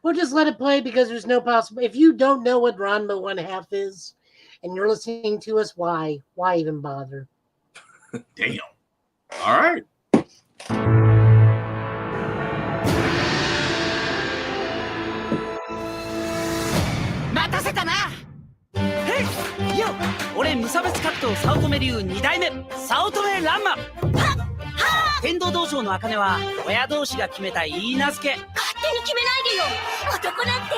Speaker 3: We'll just let it play because there's no possible. If you don't know what Ranma 1/2 is and you're listening to us, why even bother?
Speaker 1: Damn. All right.
Speaker 9: 俺無差別格闘早乙女流2代目早乙女ランマ天道道場の茜は親同士が決めたいい名付け。
Speaker 10: 勝手に決めないでよ。男なんて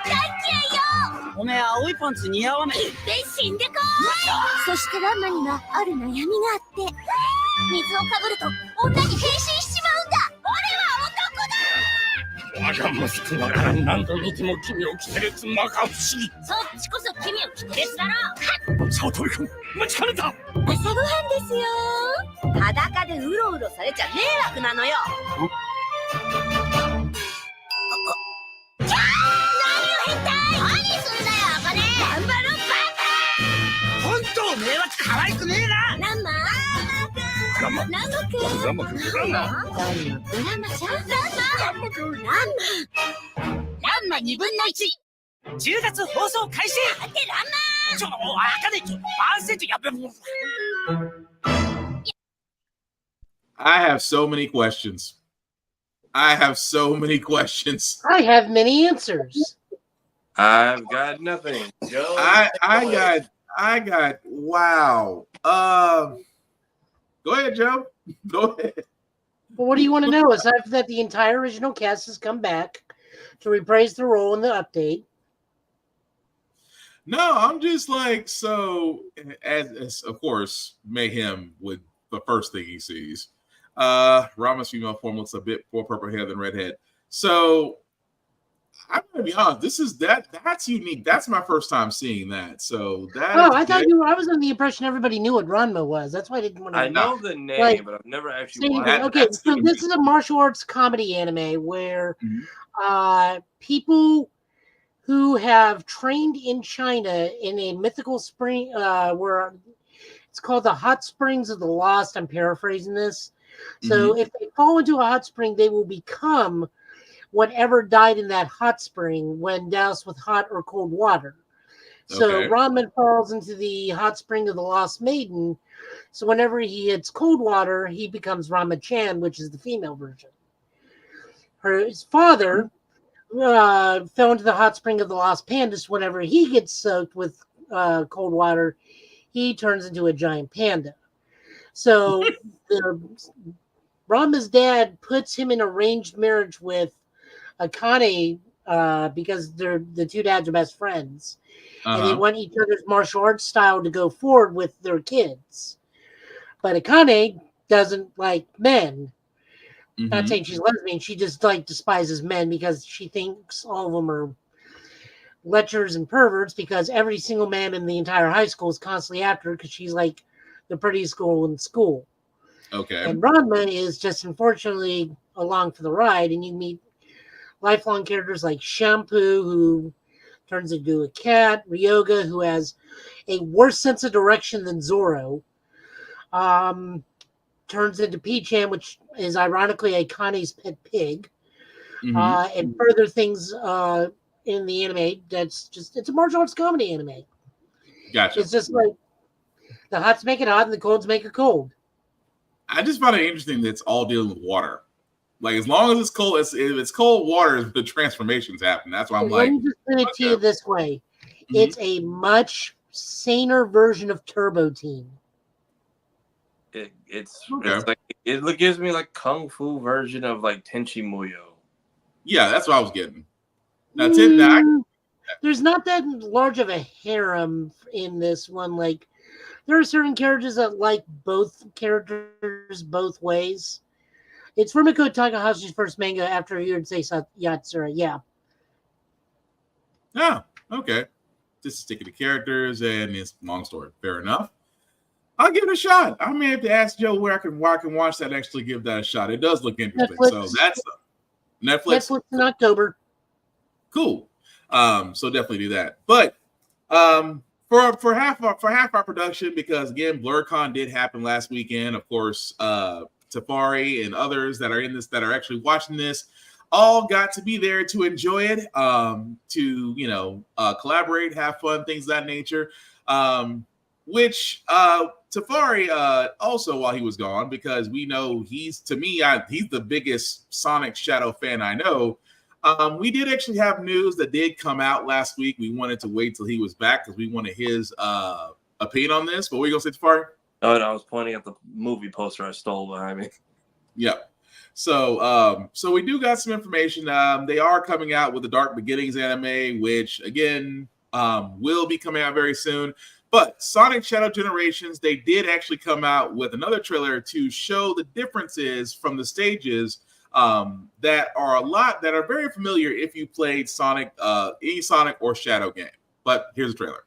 Speaker 10: 大嫌いよ。
Speaker 9: おめえ青いパンツ似合わねえ。
Speaker 10: いっぺん死んでこい。そしてランマにはある悩みがあって、水をかぶると女に変身しちまうんだ。俺は男だ。
Speaker 4: 我が息子ながら何度見ても君を着てるつまか不思議。
Speaker 10: そっちこそ君を着てるつだろ。
Speaker 4: 早乙女君待ちかねた。
Speaker 10: 朝ごはんですよ。裸でうろうろされちゃ迷惑なのよ。何を変態。何するんだよ茜。頑張ろうバカ。
Speaker 9: 本当おめえは可愛くねえな。
Speaker 10: ランマ
Speaker 4: ランマ
Speaker 10: ランマくん。
Speaker 4: ランマ君ランマ
Speaker 10: ランマちゃん。ランマ2分の1。
Speaker 9: 10月放送開始。
Speaker 10: 待ってランマ。
Speaker 9: ちょ茜番宣とやべ。
Speaker 1: I have so many questions. I have so many questions.
Speaker 3: I have many answers.
Speaker 2: I've got nothing. Joe.
Speaker 1: I got wow. Go ahead, Joe. Go ahead.
Speaker 3: But what do you want to know? Aside from that, the entire original cast has come back to reprise the role in the update.
Speaker 1: No, I'm just like, so as of course, Mayhem with the first thing he sees. Rama's female form looks a bit more purple hair than redhead. So I'm gonna be honest, that's unique. That's my first time seeing that. So that
Speaker 3: I thought I was under the impression everybody knew what Ranma was. That's why I didn't want to.
Speaker 2: I know the name, but I've never actually watched it.
Speaker 3: Okay, so this is a martial arts comedy anime where people who have trained in China in a mythical spring, where it's called the Hot Springs of the Lost. I'm paraphrasing this. So if they fall into a hot spring, they will become whatever died in that hot spring when doused with hot or cold water. So Ramen falls into the hot spring of the Lost Maiden. So whenever he hits cold water, he becomes Rama-chan, which is the female version. His father fell into the hot spring of the Lost Pandas. Whenever he gets soaked with cold water, he turns into a giant panda. So Rama's dad puts him in arranged marriage with Akane because the two dads are best friends. And they want each other's martial arts style to go forward with their kids. But Akane doesn't like men. Not saying she's lesbian, she just despises men because she thinks all of them are lechers and perverts because every single man in the entire high school is constantly after her because she's like the prettiest girl in school.
Speaker 1: Okay.
Speaker 3: And Ranma is just unfortunately along for the ride, and you meet lifelong characters like Shampoo, who turns into a cat, Ryoga, who has a worse sense of direction than Zoro, turns into P-chan, which is ironically Akane's pet pig, and further things in the anime. It's a martial arts comedy anime.
Speaker 1: Gotcha.
Speaker 3: It's just like the hots make it hot and the colds make it cold.
Speaker 1: I just find it interesting that it's all dealing with water. Like, as long as it's cold, if it's cold water, the transformations happen. That's why I'm like.
Speaker 3: Let me just put it to you this way. It's a much saner version of Turbo Team.
Speaker 2: It's like it gives me like kung fu version of like Tenchi Muyo.
Speaker 1: Yeah, that's what I was getting. Now,
Speaker 3: there's not that large of a harem in this one. Like, there are certain characters that like both characters both ways. It's Rumiko Takahashi's first manga after Urusei Yatsura. Yeah.
Speaker 1: Oh, okay. Just sticking to characters and it's long story. Fair enough. I'll give it a shot. I may have to ask Joe where I can watch that. Actually, give that a shot. It does look interesting. Netflix. So that's Netflix.
Speaker 3: Netflix in October.
Speaker 1: Cool. So definitely do that. But for half our production, because again, BlurCon did happen last weekend. Of course, Tafari and others that are in this, that are actually watching this, all got to be there to enjoy it, to collaborate, have fun, things of that nature. Which Tafari also, while he was gone, because we know he's the biggest Sonic Shadow fan I know. We did actually have news that did come out last week. We wanted to wait till he was back because we wanted his opinion on this, but what are you gonna say, Tafari?
Speaker 2: Oh, no, I was pointing at the movie poster I stole behind me.
Speaker 1: Yep. So we do got some information. They are coming out with the Dark Beginnings anime, which again will be coming out very soon. But Sonic Shadow Generations, they did actually come out with another trailer to show the differences from the stages that are very familiar if you played Sonic, any Sonic or Shadow game. But here's the trailer.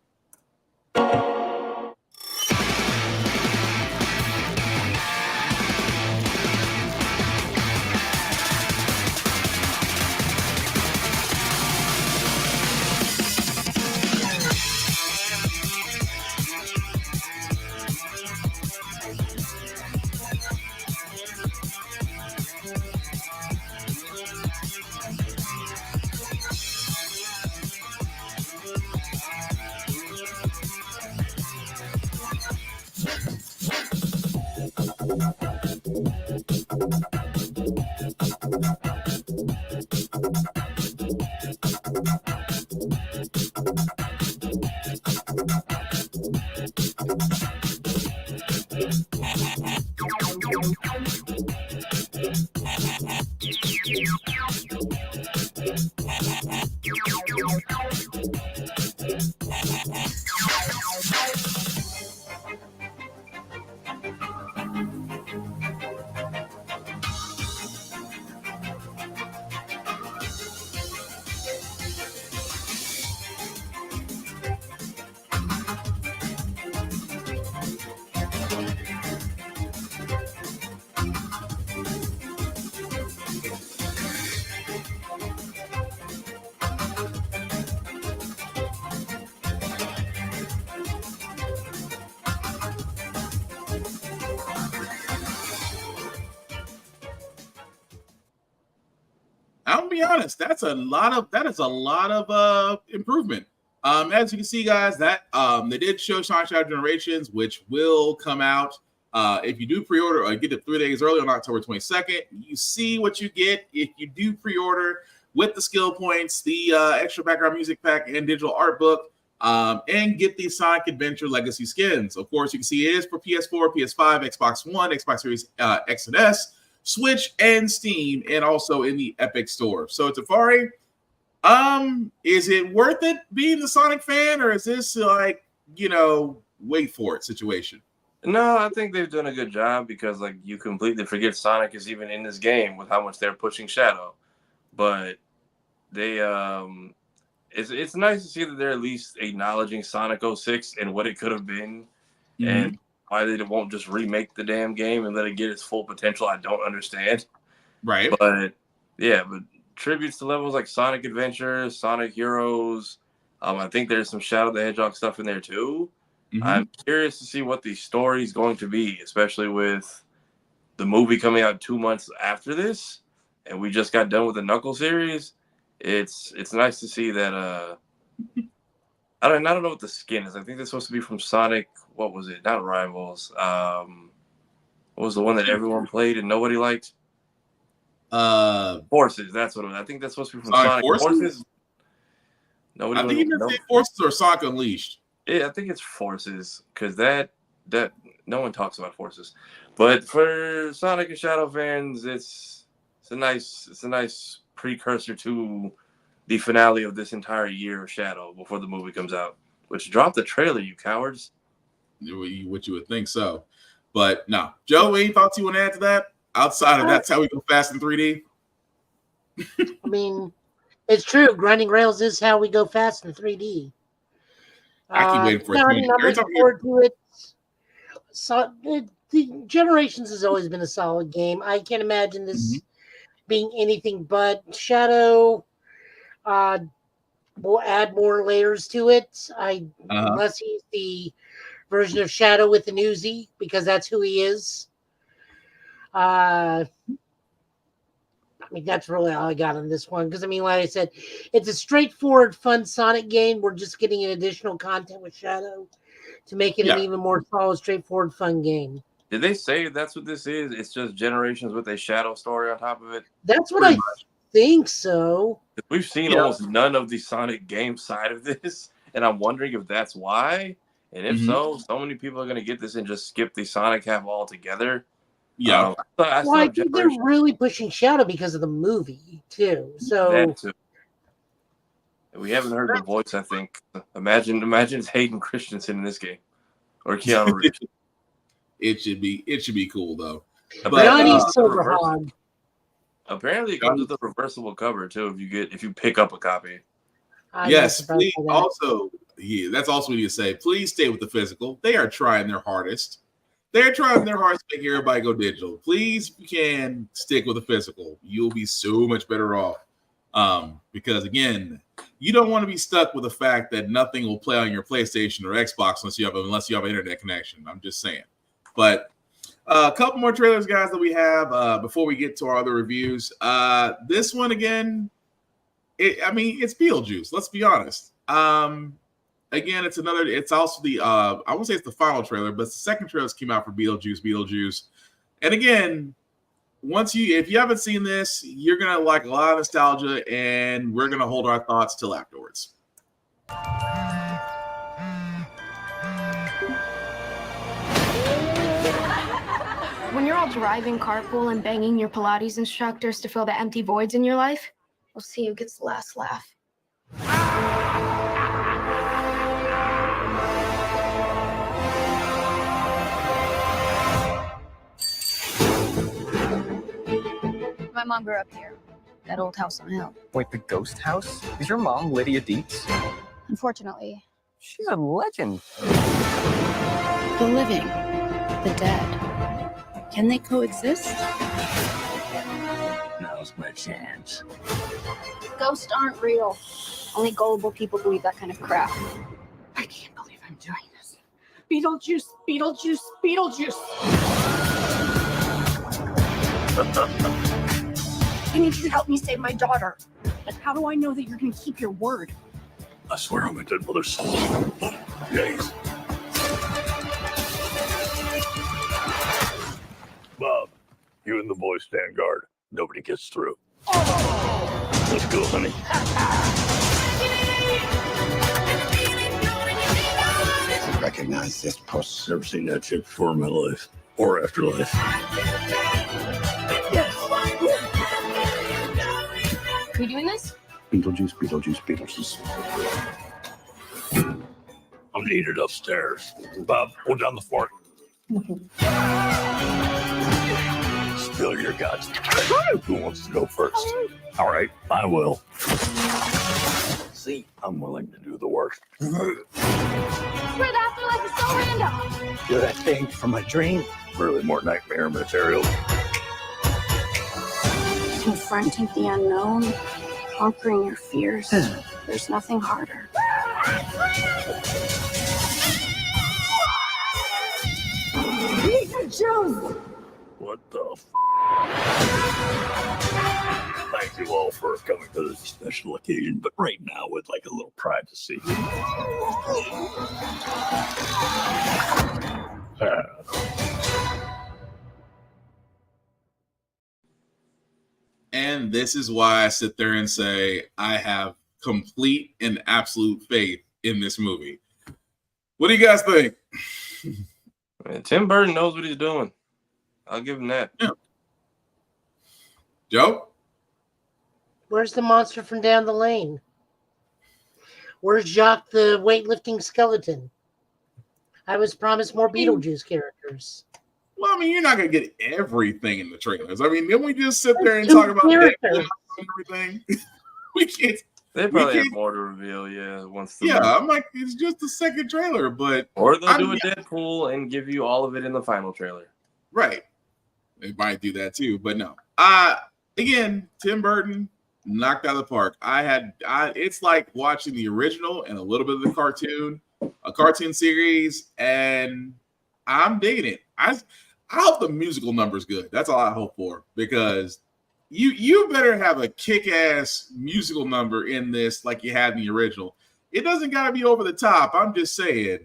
Speaker 1: I'll be honest, that is a lot of improvement. As you can see, guys, that they did show Sonic Shadow Generations, which will come out if you do pre-order or get it 3 days early on October 22nd. You see what you get if you do pre-order with the skill points, the extra background music pack, and digital art book, and get the Sonic Adventure Legacy skins. Of course, you can see it is for PS4, PS5, Xbox One, Xbox Series X and S, Switch, and Steam, and also in the Epic Store. So, Tafari, is it worth it being the Sonic fan, or is this like, wait for it situation?
Speaker 2: No, I think they've done a good job because you completely forget Sonic is even in this game with how much they're pushing Shadow. But they it's nice to see that they're at least acknowledging Sonic 06 and what it could have been, and why they won't just remake the damn game and let it get its full potential. I don't understand.
Speaker 1: Right.
Speaker 2: But tributes to levels like Sonic Adventure, Sonic Heroes. I think there's some Shadow the Hedgehog stuff in there too. I'm curious to see what the story is going to be, especially with the movie coming out 2 months after this, and we just got done with the Knuckles series. It's nice to see that. I don't know what the skin is. I think it's supposed to be from Sonic. What was it? Not Rivals. What was the one that everyone played and nobody liked? Forces. That's what it was. I think that's supposed to be from Sonic Forces. Nobody.
Speaker 1: I think you can say Forces or Sonic Unleashed.
Speaker 2: Yeah, I think it's Forces because that no one talks about Forces, but for Sonic and Shadow fans, it's a nice precursor to the finale of this entire year of Shadow before the movie comes out. Which dropped the trailer, you cowards.
Speaker 1: What you would think so, but no. Joe, any thoughts you want to add to that? Outside of that's how we go fast in 3D.
Speaker 3: I mean, it's true. Grinding rails is how we go fast in 3D.
Speaker 1: I keep waiting for it.
Speaker 3: I'm looking forward to it. So, the Generations has always been a solid game. I can't imagine this being anything but. Shadow will add more layers to it. Unless he's the version of Shadow with an Uzi, because that's who he is. I mean, that's really all I got on this one. Because, I mean, like I said, it's a straightforward, fun Sonic game. We're just getting an additional content with Shadow to make it an even more solid, straightforward, fun game.
Speaker 2: Did they say that's what this is? It's just Generations with a Shadow story on top of it?
Speaker 3: That's what I think so.
Speaker 2: We've seen almost none of the Sonic game side of this, and I'm wondering if that's why. And if so many people are going to get this and just skip the Sonic half altogether.
Speaker 1: Yeah.
Speaker 3: I think they're really pushing Shadow because of the movie, too. So
Speaker 2: that too. We haven't heard the voice, I think. Imagine it's Hayden Christensen in this game. Or Keanu Reeves.
Speaker 1: It should be cool, though.
Speaker 3: Johnny Silverhog.
Speaker 2: Apparently, it comes with a reversible cover too. If you pick up a copy.
Speaker 1: Yes. Please, also, that's also what you say. Please stay with the physical. They are trying their hardest. They're trying their hardest to make everybody go digital. Please, if you can, stick with the physical. You'll be so much better off. Because again, you don't want to be stuck with the fact that nothing will play on your PlayStation or Xbox unless you have an internet connection. I'm just saying. But a couple more trailers, guys, that we have before we get to our other reviews. This one again, it's Beetlejuice. Let's be honest. Again, it's also the I won't say it's the final trailer, but it's the second trailer that came out for Beetlejuice. And again, if you haven't seen this, you're gonna like a lot of nostalgia, and we're gonna hold our thoughts till afterwards.
Speaker 8: When you're all driving carpool and banging your Pilates instructors to fill the empty voids in your life, we'll see who gets the last laugh. My mom grew up here, that old house on the hill.
Speaker 11: Wait, the ghost house? Is your mom Lydia Dietz?
Speaker 8: Unfortunately.
Speaker 11: She's a legend.
Speaker 8: The living, the dead. Can they coexist?
Speaker 11: Now's my chance.
Speaker 8: Ghosts aren't real. Only gullible people believe that kind of crap.
Speaker 5: I can't believe I'm doing this. Beetlejuice, Beetlejuice, Beetlejuice. I need you to help me save my daughter. But how do I know that you're going to keep your word?
Speaker 4: I swear on my dead mother's soul. Yes. Bob, you and the boys stand guard. Nobody gets through. Let's go, honey. Recognize this post. Never seen that chick before in my life or afterlife.
Speaker 8: Are we doing this?
Speaker 4: Beetlejuice, Beetlejuice, Beetlejuice. I'm needed upstairs. Bob, hold down the fort. Spill your guts. Who wants to go first? All right, I will. See, I'm willing to do the work.
Speaker 10: Spread afterlife is so random.
Speaker 4: Good, I think, for my dream. Really more nightmare material.
Speaker 8: Confronting the unknown, conquering your fears. There's nothing harder.
Speaker 10: Beetlejuice!
Speaker 4: What the Thank you all for coming to this special occasion, but right now we'd like a little privacy.
Speaker 1: And this is why I sit there and say I have complete and absolute faith in this movie. What do you guys think?
Speaker 2: Man, Tim Burton knows what he's doing. I'll give him that.
Speaker 1: Yeah. Joe?
Speaker 3: Where's the monster from down the lane? Where's Jacques the weightlifting skeleton? I was promised more Beetlejuice characters.
Speaker 1: Well, I mean, you're not going to get everything in the trailers. I mean, didn't we just sit there and talk about Deadpool and everything? We can't.
Speaker 2: They probably have more to reveal, once.
Speaker 1: I'm like, it's just the second trailer, but
Speaker 2: or they'll do a Deadpool and give you all of it in the final trailer.
Speaker 1: Right. They might do that too, but no. Again, Tim Burton knocked out of the park. It's like watching the original and a little bit of the cartoon, a cartoon series, and I'm digging it. I hope the musical number's good. That's all I hope for, because you better have a kick-ass musical number in this like you had in the original. It doesn't got to be over the top. I'm just saying.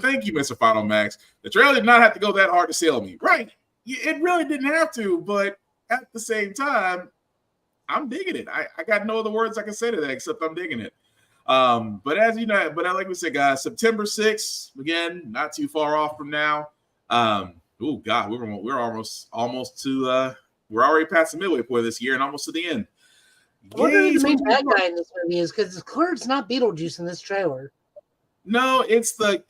Speaker 1: Thank you, Mr. Final Max. The trailer did not have to go that hard to sell me. Right. It really didn't have to, but at the same time, I'm digging it. I got no other words I can say to that except I'm digging it. But as you know, like we said, guys, September 6th, again, not too far off from now. Oh God, we're almost to we're already past the midway point of this year and almost to the end.
Speaker 3: I wonder who the main bad guy in this movie is, because it's clear it's not Beetlejuice in this trailer.
Speaker 1: No, it's the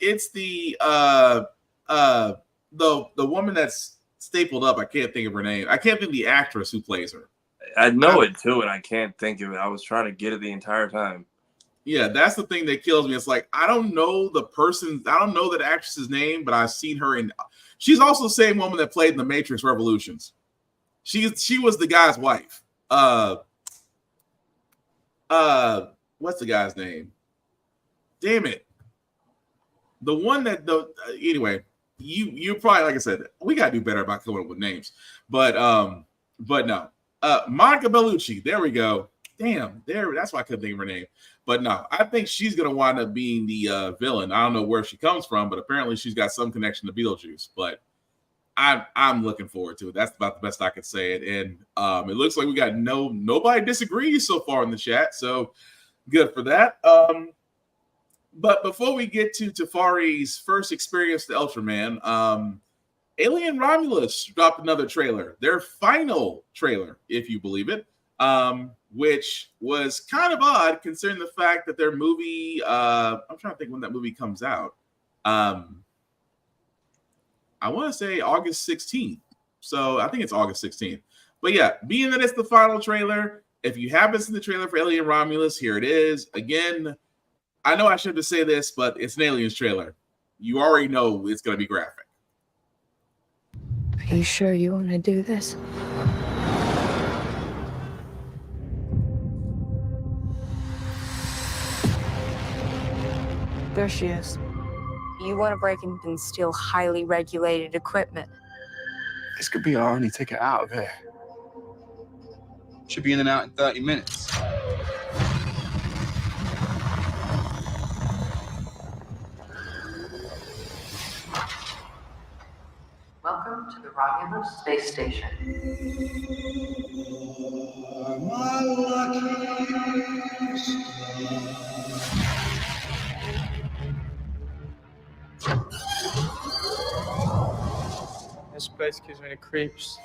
Speaker 1: woman that's stapled up. I can't think of her name. I can't think of the actress who plays her.
Speaker 2: I know it too, and I can't think of it. I was trying to get it the entire time.
Speaker 1: Yeah, that's the thing that kills me. It's like I don't know that actress's name, but I've seen her in. She's also the same woman that played in the Matrix Revolutions. She was the guy's wife. What's the guy's name? Damn it. The one that anyway, you probably, like I said, we gotta do better about coming up with names. But no. Monica Bellucci, there we go. Damn, that's why I couldn't think of her name. But no, I think she's gonna wind up being the villain. I don't know where she comes from, but apparently she's got some connection to Beetlejuice. But I'm looking forward to it. That's about the best I could say it. And it looks like we got nobody disagrees so far in the chat. So good for that. But before we get to Tafari's first experience to Ultraman, Alien Romulus dropped another trailer, their final trailer, if you believe it, which was kind of odd considering the fact that their movie, I'm trying to think when that movie comes out. I want to say August 16th. So I think it's August 16th. But yeah, being that it's the final trailer, if you haven't seen the trailer for Alien Romulus, here it is. Again, I know I should have say this, but it's an Aliens trailer. You already know it's going to be graphic.
Speaker 8: Are you sure you want to do this?
Speaker 5: There she is.
Speaker 12: You want to break in and steal highly regulated equipment.
Speaker 4: This could be our only ticket out of here. Should be in and out in 30 minutes.
Speaker 13: Welcome to the Romulus Space Station.
Speaker 14: This place gives me the creeps.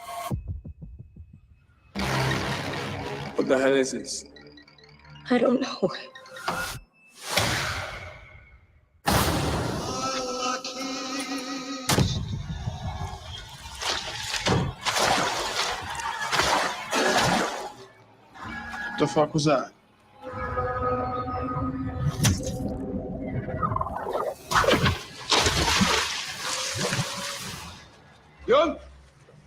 Speaker 4: What the hell is this?
Speaker 8: I don't know.
Speaker 4: What the fuck was that? Young?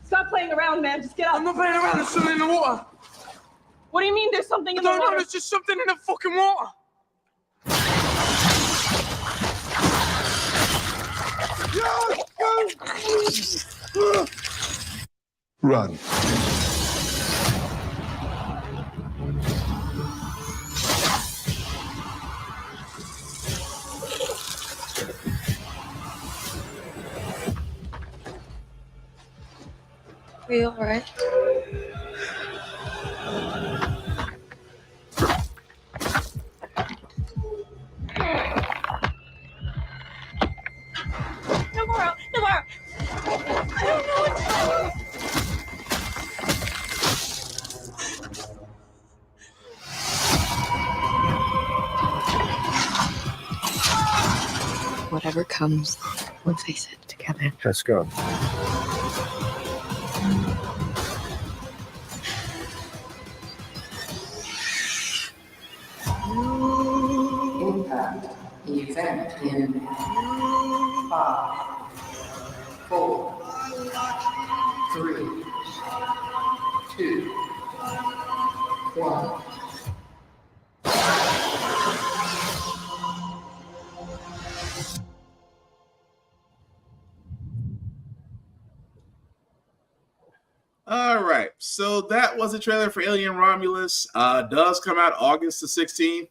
Speaker 5: Stop playing around, man. Just get out.
Speaker 4: I'm not playing around. There's something in the water.
Speaker 5: What do you mean there's something in the water?
Speaker 4: No, there's just something in the fucking water. Run.
Speaker 8: Are you alright?
Speaker 5: Navarro! I don't know what to do.
Speaker 8: Whatever comes, we'll face it together.
Speaker 11: Let's go.
Speaker 13: Impact event in 5, 4, 3, 2, 1.
Speaker 1: All right, so that was a trailer for Alien Romulus. Does come out August the 16th.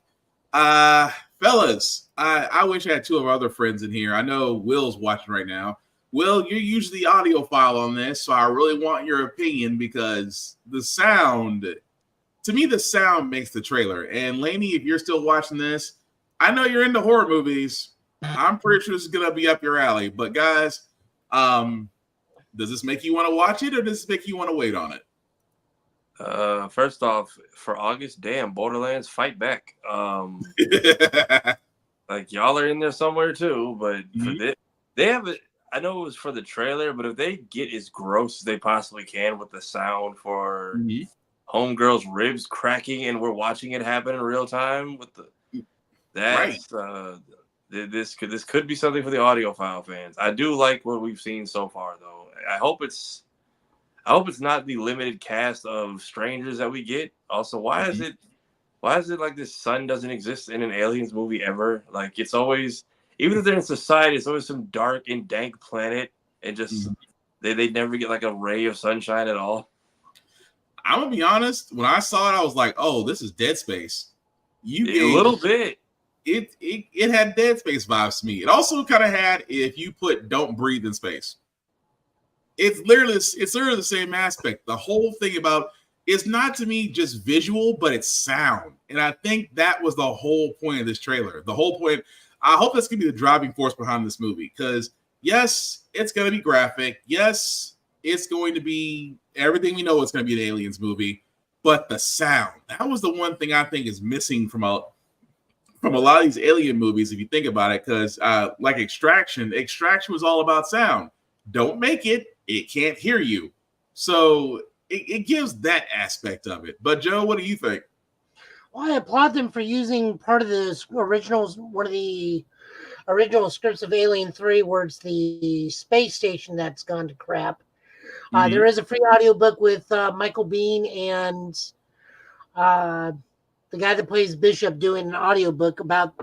Speaker 1: Fellas, I wish I had two of our other friends in here. I know Will's watching right now. Will, you're usually the audiophile on this, so I really want your opinion because the sound, to me, the sound makes the trailer. And Lainey, if you're still watching this, I know you're into horror movies. I'm pretty sure this is gonna be up your alley. But guys, does this make you want to watch it, or does this make you want to wait on it?
Speaker 2: First off, for August, damn, Borderlands, fight back. Like y'all are in there somewhere too, but for this, they have it. I know it was for the trailer, but if they get as gross as they possibly can with the sound for Homegirl's ribs cracking, and we're watching it happen in real time with this could be something for the audiophile fans. I do like what we've seen so far, though. I hope it's not the limited cast of strangers that we get. Also, why is it like this sun doesn't exist in an Aliens movie ever? Like, it's always, even if they're in society, it's always some dark and dank planet, and just they never get like a ray of sunshine at all.
Speaker 1: I'm gonna be honest. When I saw it, I was like, "Oh, this is Dead Space."
Speaker 2: A little bit.
Speaker 1: It had Dead Space vibes to me. It also kind of had, if you put "Don't Breathe" in space. It's literally the same aspect. The whole thing about it's not, to me, just visual, but it's sound. And I think that was the whole point of this trailer. The whole point, I hope that's going to be the driving force behind this movie. Because, yes, it's going to be graphic. Yes, it's going to be everything we know it's going to be an Aliens movie. But the sound, that was the one thing I think is missing from a lot of these alien movies, if you think about it. Because, like Extraction was all about sound. Don't make it. It can't hear you. So it gives that aspect of it. But Joe, what do you think?
Speaker 3: Well, I applaud them for using part of the one of the original scripts of Alien 3, where it's the space station that's gone to crap. There is a free audiobook with Michael Biehn and the guy that plays Bishop doing an audiobook about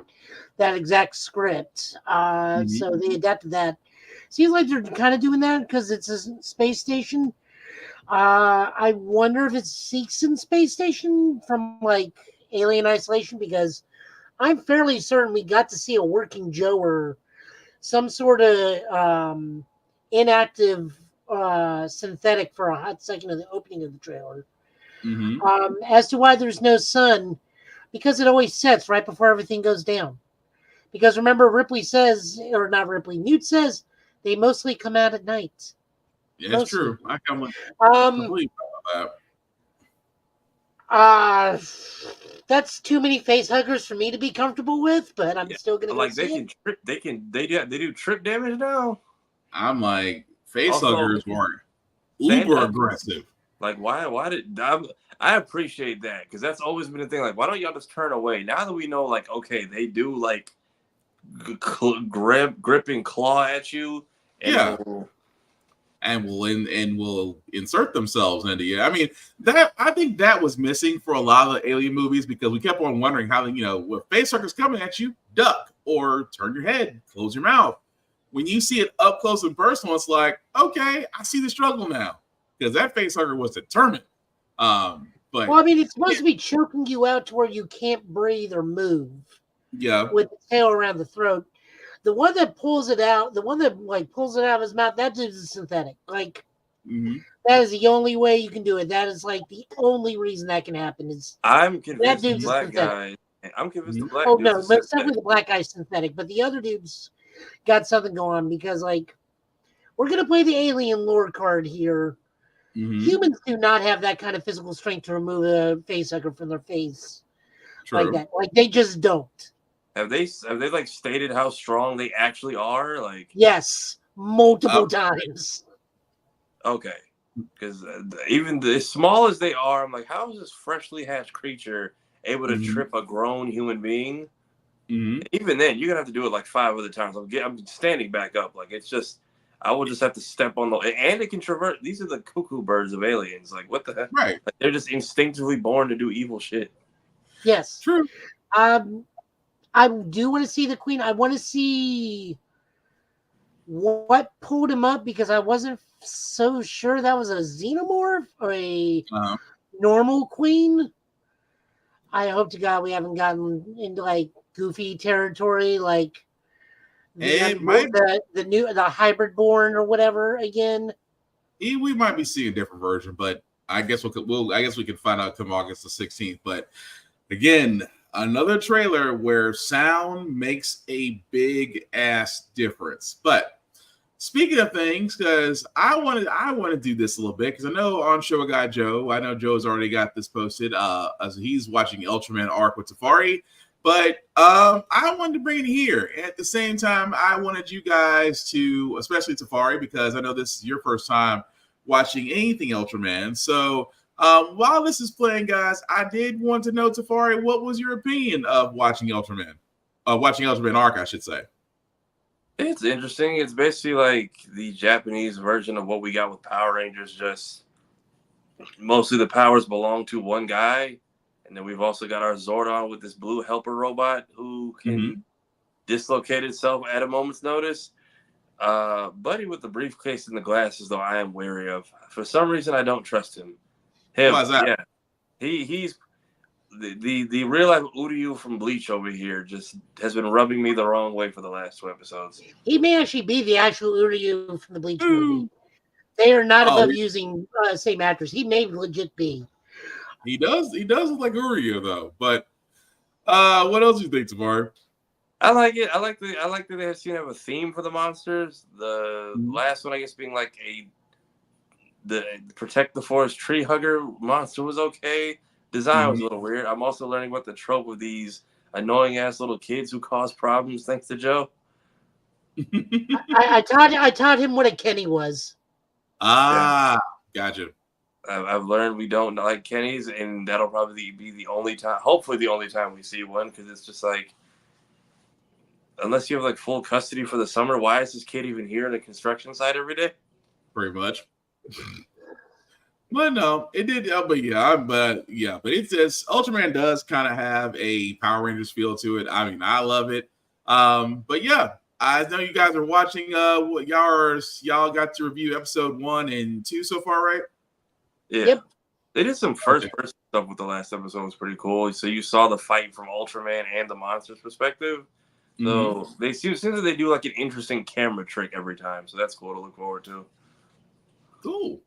Speaker 3: that exact script. So they adapted that. Seems like they're kind of doing that because it's a space station. I wonder if it's Seegson space station from like Alien Isolation, because I'm fairly certain we got to see a working Joe or some sort of inactive synthetic for a hot second of the opening of the trailer. As to why there's no sun, because it always sets right before everything goes down. Because remember, Newt says, they mostly come out at night.
Speaker 1: Yeah, it's true. I completely about
Speaker 2: that.
Speaker 3: That's too many face huggers for me to be comfortable with, but I'm still gonna
Speaker 2: like they do trip damage now.
Speaker 1: I'm like, face huggers weren't uber aggressive.
Speaker 2: Like, why did I appreciate that, because that's always been a thing. Like, why don't y'all just turn away? Now that we know, like, okay, they do like grip and claw at you.
Speaker 1: And will insert themselves into you. I mean, I think that was missing for a lot of the Alien movies, because we kept on wondering how, with facehuggers coming at you, duck or turn your head, close your mouth. When you see it up close and personal, it's like, okay, I see the struggle now, because that facehugger was determined. But
Speaker 3: well, I mean, it's supposed to be choking you out to where you can't breathe or move.
Speaker 1: Yeah,
Speaker 3: with the tail around the throat. The one that pulls it out, pulls it out of his mouth, that dude's a synthetic. Like, that is the only way you can do it. That is like the only reason that can happen.
Speaker 2: I'm convinced the black guy. I'm convinced the black.
Speaker 3: Oh no, but it's definitely the black guy's synthetic. But the other dude's got something going on, because like, we're gonna play the alien lore card here. Humans do not have that kind of physical strength to remove a facehugger from their face.
Speaker 1: True.
Speaker 3: Like that. Like, they just don't.
Speaker 2: Have they like stated how strong they actually are? Like,
Speaker 3: yes, multiple times.
Speaker 2: Okay, because even as small as they are, I'm like, how is this freshly hatched creature able to trip a grown human being? Even then, you're gonna have to do it like 5 other times. I'm standing back up. Like, it's just, I will just have to step on and it can traverse. These are the cuckoo birds of aliens. Like, what the heck?
Speaker 1: Right.
Speaker 2: Like, they're just instinctively born to do evil shit.
Speaker 3: Yes.
Speaker 1: True.
Speaker 3: I do want to see the Queen. I want to see what pulled him up, because I wasn't so sure that was a xenomorph or a normal Queen. I hope to God we haven't gotten into like goofy territory, like the hybrid born or whatever again.
Speaker 1: We might be seeing a different version, but I guess we can find out come August the 16th. But again, another trailer where sound makes a big ass difference. But speaking of things, because I want to do this a little bit, because I know on Show a Guy Joe, I know Joe's already got this posted as he's watching Ultraman Arc with Safari. But I wanted to bring it here. At the same time, I wanted you guys to, especially Safari, because I know this is your first time watching anything Ultraman. So while this is playing, guys, I did want to know, Safari, what was your opinion of watching Ultraman? Watching Ultraman Arc, I should say.
Speaker 2: It's interesting. It's basically like the Japanese version of what we got with Power Rangers, just mostly the powers belong to one guy. And then we've also got our Zordon with this blue helper robot who can dislocate itself at a moment's notice. Buddy with the briefcase and the glasses, though, I am wary of. For some reason, I don't trust him.
Speaker 1: Why is that?
Speaker 2: Yeah. He's the real life Uryu from Bleach over here just has been rubbing me the wrong way for the last 2 episodes.
Speaker 3: He may actually be the actual Uryu from the Bleach movie. They are not above using same actors. He may legit be.
Speaker 1: He does look like Uryu though. But what else do you think, Safari?
Speaker 2: I like it. I like that they seem to have a theme for the monsters. The last one, I guess, being like the protect the forest tree hugger monster was okay. Design was a little weird. I'm also learning about the trope of these annoying ass little kids who cause problems, thanks to Joe.
Speaker 3: I taught him what a Kenny was.
Speaker 1: Gotcha.
Speaker 2: I've learned we don't like Kennys, and that'll probably be the only time, hopefully the only time we see one, because it's just like, unless you have like full custody for the summer, why is this kid even here in a construction site every day?
Speaker 1: Pretty much. But no, it did. But it's just Ultraman does kind of have a Power Rangers feel to it. I mean, I love it. But yeah, I know you guys are watching. Y'all got to review episode 1 and 2 so far, right?
Speaker 2: Yeah. Yep. They did some first person stuff with the last episode. It was pretty cool. So you saw the fight from Ultraman and the monster's perspective. So they seems that they do like an interesting camera trick every time. So that's cool to look forward to.
Speaker 1: Cool.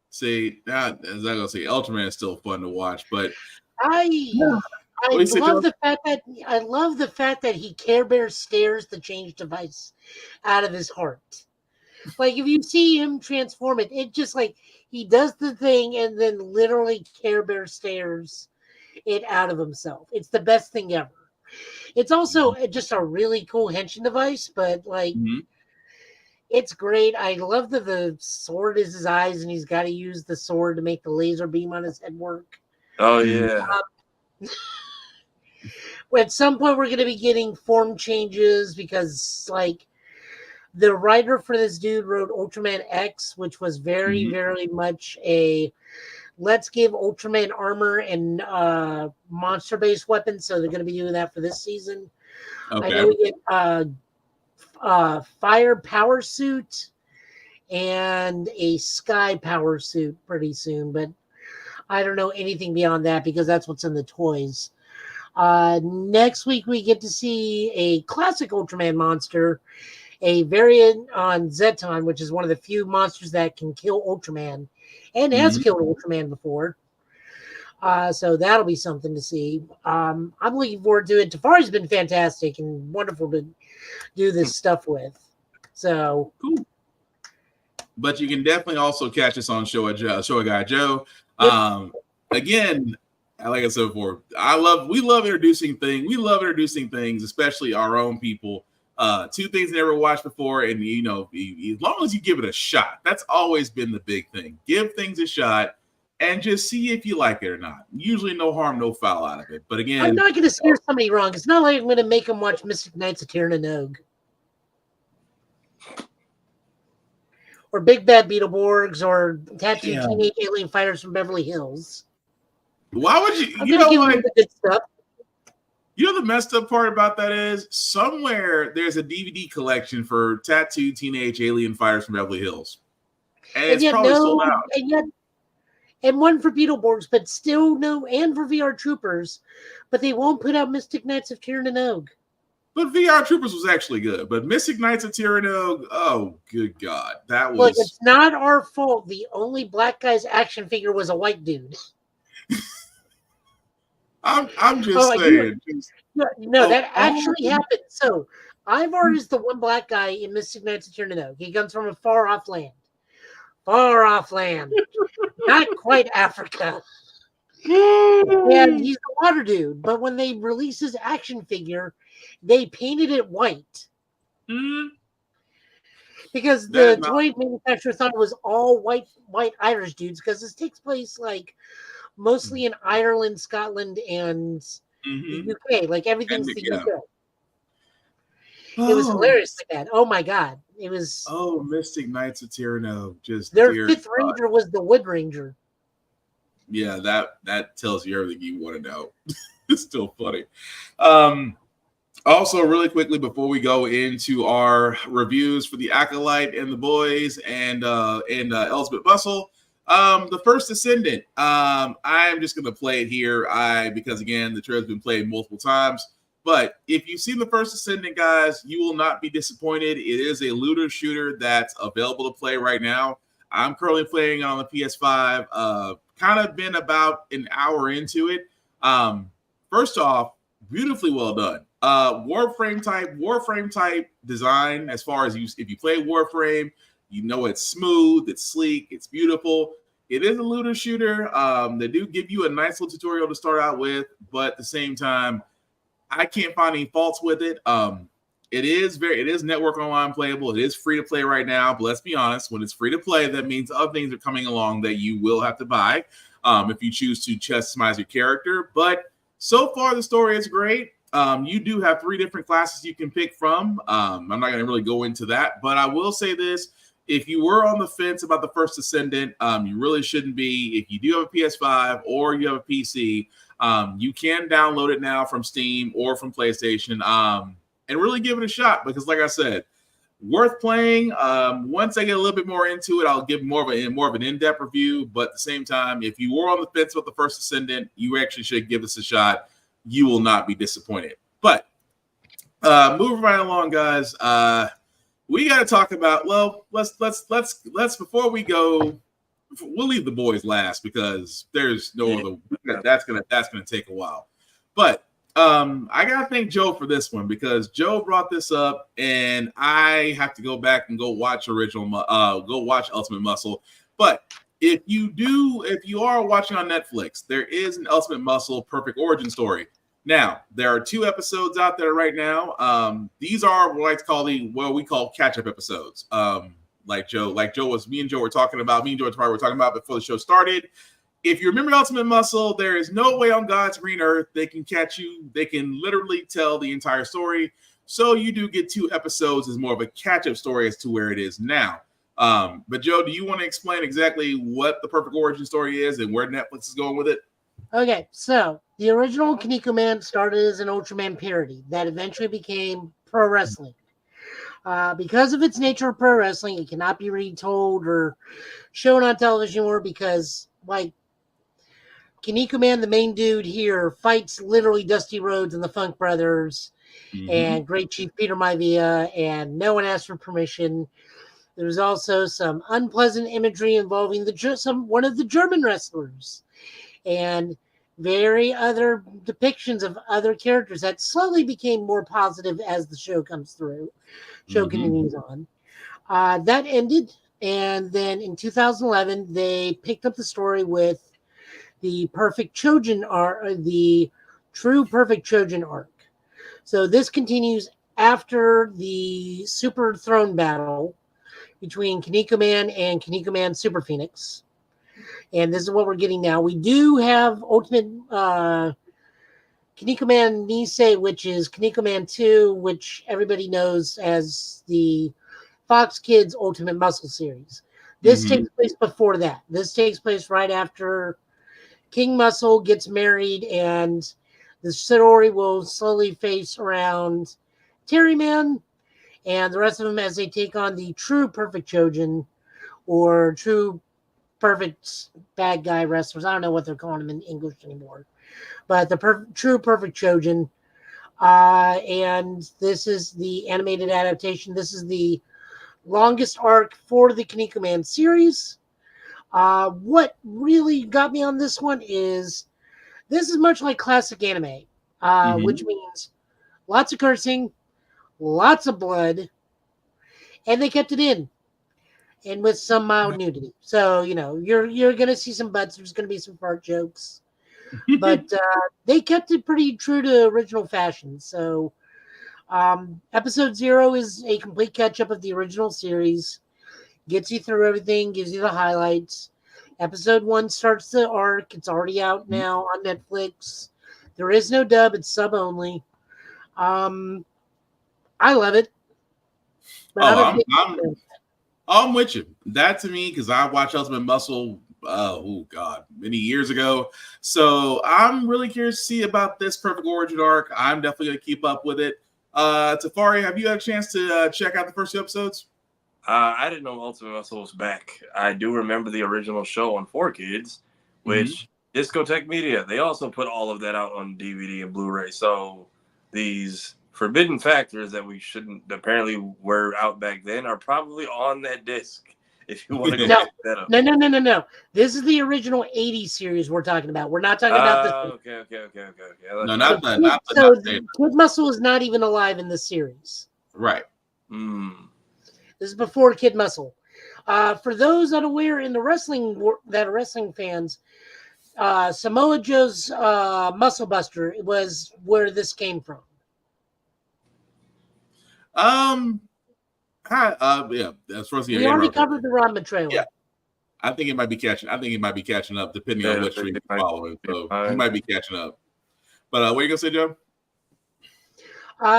Speaker 1: See, now as I gonna say, Ultraman is still fun to watch, but
Speaker 3: I love the fact that he Care Bear stares the change device out of his heart. Like if you see him transform it just like he does the thing and then literally Care Bear stares it out of himself. It's the best thing ever. It's also just a really cool henshin device, but like it's great. I love that the sword is his eyes and he's got to use the sword to make the laser beam on his head work.
Speaker 2: Oh yeah.
Speaker 3: At some point we're going to be getting form changes because like the writer for this dude wrote Ultraman X, which was very, very much a let's give Ultraman armor and monster-based weapons. So they're going to be doing that for this season. Okay. I know we get fire power suit and a sky power suit pretty soon, but I don't know anything beyond that because that's what's in the toys. Next week we get to see a classic Ultraman monster, a variant on Zeton, which is one of the few monsters that can kill Ultraman and has killed Ultraman before. So that'll be something to see. I'm looking forward to it. Tafari's been fantastic and wonderful to do this stuff with. So
Speaker 1: cool. But you can definitely also catch us on Show a Guy Joe. Again, like I said before, we love introducing things. We love introducing things, especially our own people. 2 things they never watched before, and as long as you give it a shot, that's always been the big thing. Give things a shot and just see if you like it or not. Usually no harm, no foul out of it. But again,
Speaker 3: I'm not going to steer somebody wrong. It's not like I'm going to make them watch Mystic Knights of Tyrann and Og. Or Big Bad Beetleborgs or Tattooed Teenage Alien Fighters from Beverly Hills.
Speaker 1: Why would you?
Speaker 3: I'm going to give them the good stuff.
Speaker 1: You know the messed up part about that is somewhere there's a DVD collection for Tattooed Teenage Alien Fighters from Beverly Hills. And it's probably sold out.
Speaker 3: And one for Beetleborgs, but still no, and for VR Troopers, but they won't put out Mystic Knights of Tyrann and Og.
Speaker 1: But VR Troopers was actually good. But Mystic Knights of Tyrann and Og, oh, good God. That was...
Speaker 3: Look, it's not our fault. The only black guy's action figure was a white dude.
Speaker 1: I'm just saying.
Speaker 3: No, that actually happened. So Ivar is the one black guy in Mystic Knights of Tyranno. He comes from a far off land. Not quite Africa. And he's the water dude. But when they released his action figure, they painted it white. Because the toy manufacturer thought it was all white Irish dudes, because this takes place like mostly in Ireland, Scotland, and the UK. Like everything's the UK. It was hilarious like that. Oh my god. It was
Speaker 1: Mystic Knights of Tyranno. Just
Speaker 3: their fifth ranger was the Wood Ranger.
Speaker 1: Yeah, that tells you everything you want to know. It's still funny. Also, really quickly before we go into our reviews for the Acolyte and the Boys and Elspeth Bustle, the First Descendant. I'm just going to play it here. Because again, the trailer's been played multiple times. But if you've seen the First Descendant, guys, you will not be disappointed. It is a looter shooter that's available to play right now. I'm currently playing on the PS5. Kind of been about an hour into it. First off, beautifully well done. Warframe type design. As far as if you play Warframe, you know it's smooth, it's sleek, it's beautiful. It is a looter shooter. They do give you a nice little tutorial to start out with, but at the same time, I can't find any faults with it. It is network online playable. It is free to play right now, but let's be honest, when it's free to play, that means other things are coming along that you will have to buy if you choose to customize your character. But so far, the story is great. You do have 3 different classes you can pick from. I'm not going to really go into that, but I will say this. If you were on the fence about the First Descendant, you really shouldn't be. If you do have a PS5 or you have a PC, you can download it now from Steam or from PlayStation and really give it a shot because, like I said, worth playing. Once I get a little bit more into it, I'll give more of an in-depth review. But at the same time, if you were on the fence with the First Descendant, you actually should give this a shot. You will not be disappointed. But moving right along, guys, we got to talk about. Well, let's before we go. We'll leave the boys last because there's no other. That's gonna take a while. But I gotta thank Joe for this one because Joe brought this up, and I have to go back and go watch Ultimate Muscle. But if you are watching on Netflix, there is an Ultimate Muscle Perfect Origin Story. Now there are 2 episodes out there right now. These are what we call catch-up episodes. Me and Joe were talking about before the show started. If you remember Ultimate Muscle, there is no way on God's green earth they can catch you. They can literally tell the entire story. So you do get 2 episodes as more of a catch-up story as to where it is now. But Joe, do you want to explain exactly what the Perfect Origin Story is and where Netflix is going with it?
Speaker 3: Okay, so the original Kaneko Man started as an Ultraman parody that eventually became pro wrestling. Because of its nature of pro wrestling, it cannot be retold or shown on television anymore because, like, Kaneko Man, the main dude here, fights literally Dusty Rhodes and the Funk Brothers and Great Chief Peter Maivia, and no one asked for permission. There's also some unpleasant imagery involving one of the German wrestlers and other depictions of other characters that slowly became more positive as the show continues on. That ended, and then in 2011 they picked up the story with the Perfect Chojin arc, the True Perfect Chojin arc. So this continues after the Super Throne battle between Kaneko Man and Kaneko Man Super Phoenix. And this is what we're getting now. We do have Ultimate Kaneko Man Nisei, which is Kaneko Man 2, which everybody knows as the Fox Kids Ultimate Muscle series. This takes place before that. This takes place right after King Muscle gets married, and the story will slowly face around Terry Man and the rest of them as they take on the True Perfect Chojin or True Perfect Bad Guy Wrestlers. I don't know what they're calling them in English anymore. But the True Perfect Chojin. And this is the animated adaptation. This is the longest arc for the Kaneko Man series. What really got me on this one is This is much like classic anime, which means lots of cursing, lots of blood, and they kept it in, and with some mild nudity. So you're gonna see some butts. There's gonna be some fart jokes, but they kept it pretty true to original fashion. So episode 0 is a complete catch up of the original series, gets you through everything, gives you the highlights. Episode 1 starts the arc. It's already out now on Netflix. There is no dub; it's sub only. I love it. But
Speaker 1: I'm with you. That to me, because I watched Ultimate Muscle, many years ago. So I'm really curious to see about this Perfect Origin arc. I'm definitely going to keep up with it. Tafari, have you had a chance to check out the first 2 episodes?
Speaker 2: I didn't know Ultimate Muscle was back. I do remember the original show on 4Kids, which Discotheque Media, they also put all of that out on DVD and Blu-ray. So these forbidden factors that we shouldn't apparently were out back then are probably on that disc. If you want to go pick that up.
Speaker 3: No. This is the original 80s series we're talking about. We're not talking about this.
Speaker 2: Okay.
Speaker 1: No, not that.
Speaker 3: Kid Muscle is not even alive in this series.
Speaker 1: Right.
Speaker 3: This is before Kid Muscle. For those unaware in the wrestling that are wrestling fans, Samoa Joe's Muscle Buster was where this came from.
Speaker 1: As far as
Speaker 3: we already covered the Rodman trailer.
Speaker 1: Yeah, I think it might be catching up depending on which stream you're following. So he might be catching up. But what are you gonna say, Joe?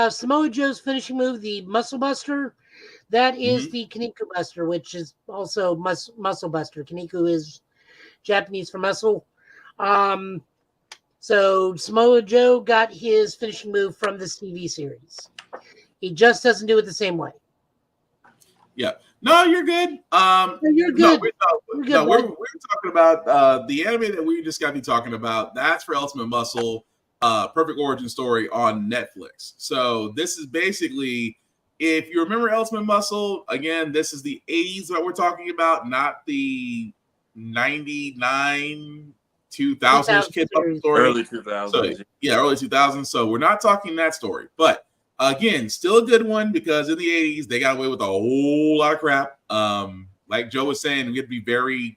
Speaker 3: Samoa Joe's finishing move, the Muscle Buster, that is the Kaniku Buster, which is also Muscle Buster. Kaniku is Japanese for muscle. So Samoa Joe got his finishing move from this TV series. He just doesn't do it the same way.
Speaker 1: Yeah. No, you're good.
Speaker 3: You're good.
Speaker 1: We're talking about the anime that we just got to be talking about. That's for Ultimate Muscle, Perfect Origin Story on Netflix. So this is basically, if you remember Ultimate Muscle, again, this is the 80s that we're talking about, not the 99, 2000s Kid Muscle story.
Speaker 2: Early 2000s.
Speaker 1: So, early 2000s. So we're not talking that story, but again, still a good one because in the 80s, they got away with a whole lot of crap. Like Joe was saying, we have to be very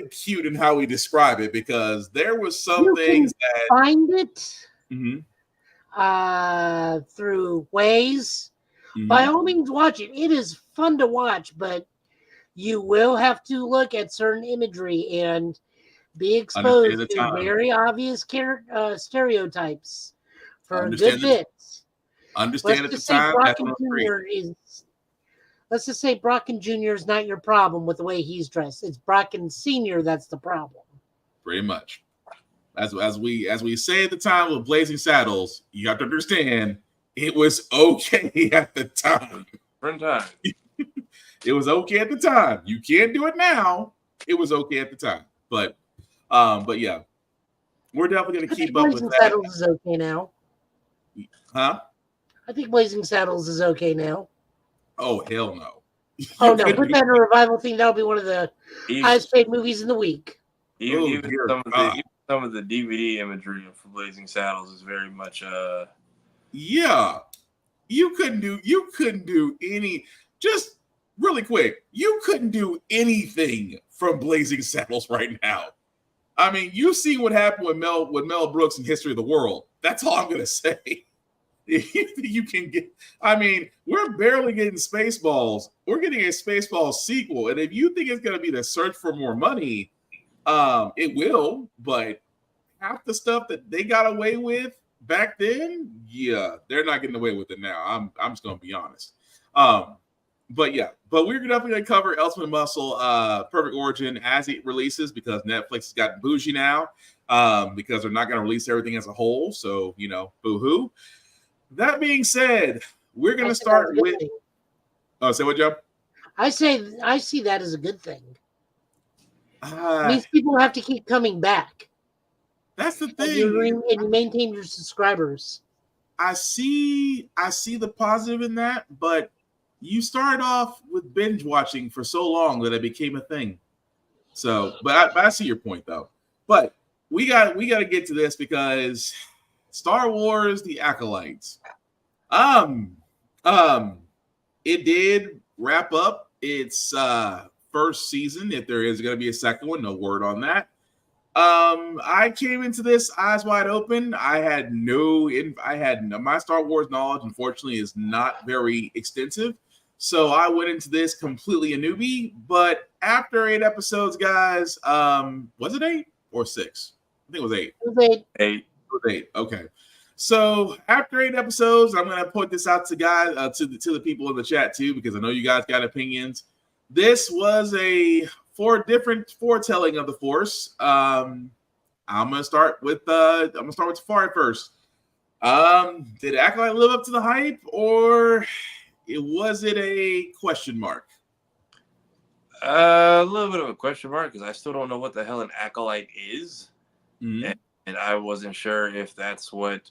Speaker 1: cute in how we describe it because there was some things that
Speaker 3: find it through ways. By all means, watch it. It is fun to watch, but you will have to look at certain imagery and be exposed to very obvious stereotypes. For good bits.
Speaker 1: Understand at the time.
Speaker 3: Let's just say Brocken Jr. is not your problem with the way he's dressed. It's Brocken Sr. that's the problem.
Speaker 1: Pretty much. As we say at the time with Blazing Saddles, you have to understand it was okay at the time. It was okay at the time. You can't do it now. It was okay at the time. But yeah. We're definitely gonna keep up with that.
Speaker 3: Saddles is okay now.
Speaker 1: Huh?
Speaker 3: I think Blazing Saddles is okay now.
Speaker 1: Oh, hell no.
Speaker 3: Oh, no. Put that in a revival thing. That'll be one of the highest paid movies in the week.
Speaker 2: Even some of the DVD imagery for Blazing Saddles is very much
Speaker 1: yeah. You couldn't do any, just really quick, you couldn't do anything from Blazing Saddles right now. I mean, you see what happened with Mel Brooks in History of the World. That's all I'm gonna say. You can get, I mean, we're barely getting Spaceballs. We're getting a Spaceballs sequel. And if you think it's gonna be the search for more money, it will, but half the stuff that they got away with back then, yeah, they're not getting away with it now. I'm just gonna be honest. But we're definitely gonna cover Ultimate Muscle Perfect Origin as it releases because Netflix has gotten bougie now, because they're not gonna release everything as a whole. So boo-hoo. That being said, we're gonna start with say what, Joe?
Speaker 3: I see that as a good thing. It means people have to keep coming back.
Speaker 1: That's the thing.
Speaker 3: And you maintain your subscribers.
Speaker 1: I see the positive in that, but you started off with binge watching for so long that it became a thing. So, but I see your point though. But we got to get to this because Star Wars: The Acolytes. It did wrap up its first season. If there is going to be a second one, no word on that. I came into this eyes wide open. My Star Wars knowledge, unfortunately, is not very extensive. So I went into this completely a newbie. But after 8 episodes, guys, was it 8 or 6? I think it was 8.
Speaker 3: It was 8.
Speaker 2: 8.
Speaker 1: It was 8. Okay. So after 8 episodes, I'm going to put this out to guys, to the people in the chat too, because I know you guys got opinions. This was a foretelling of the Force. I'm gonna start with Safari first. Did Acolyte live up to the hype, or was it a question mark?
Speaker 2: A little bit of a question mark because I still don't know what the hell an Acolyte is, and I wasn't sure if that's what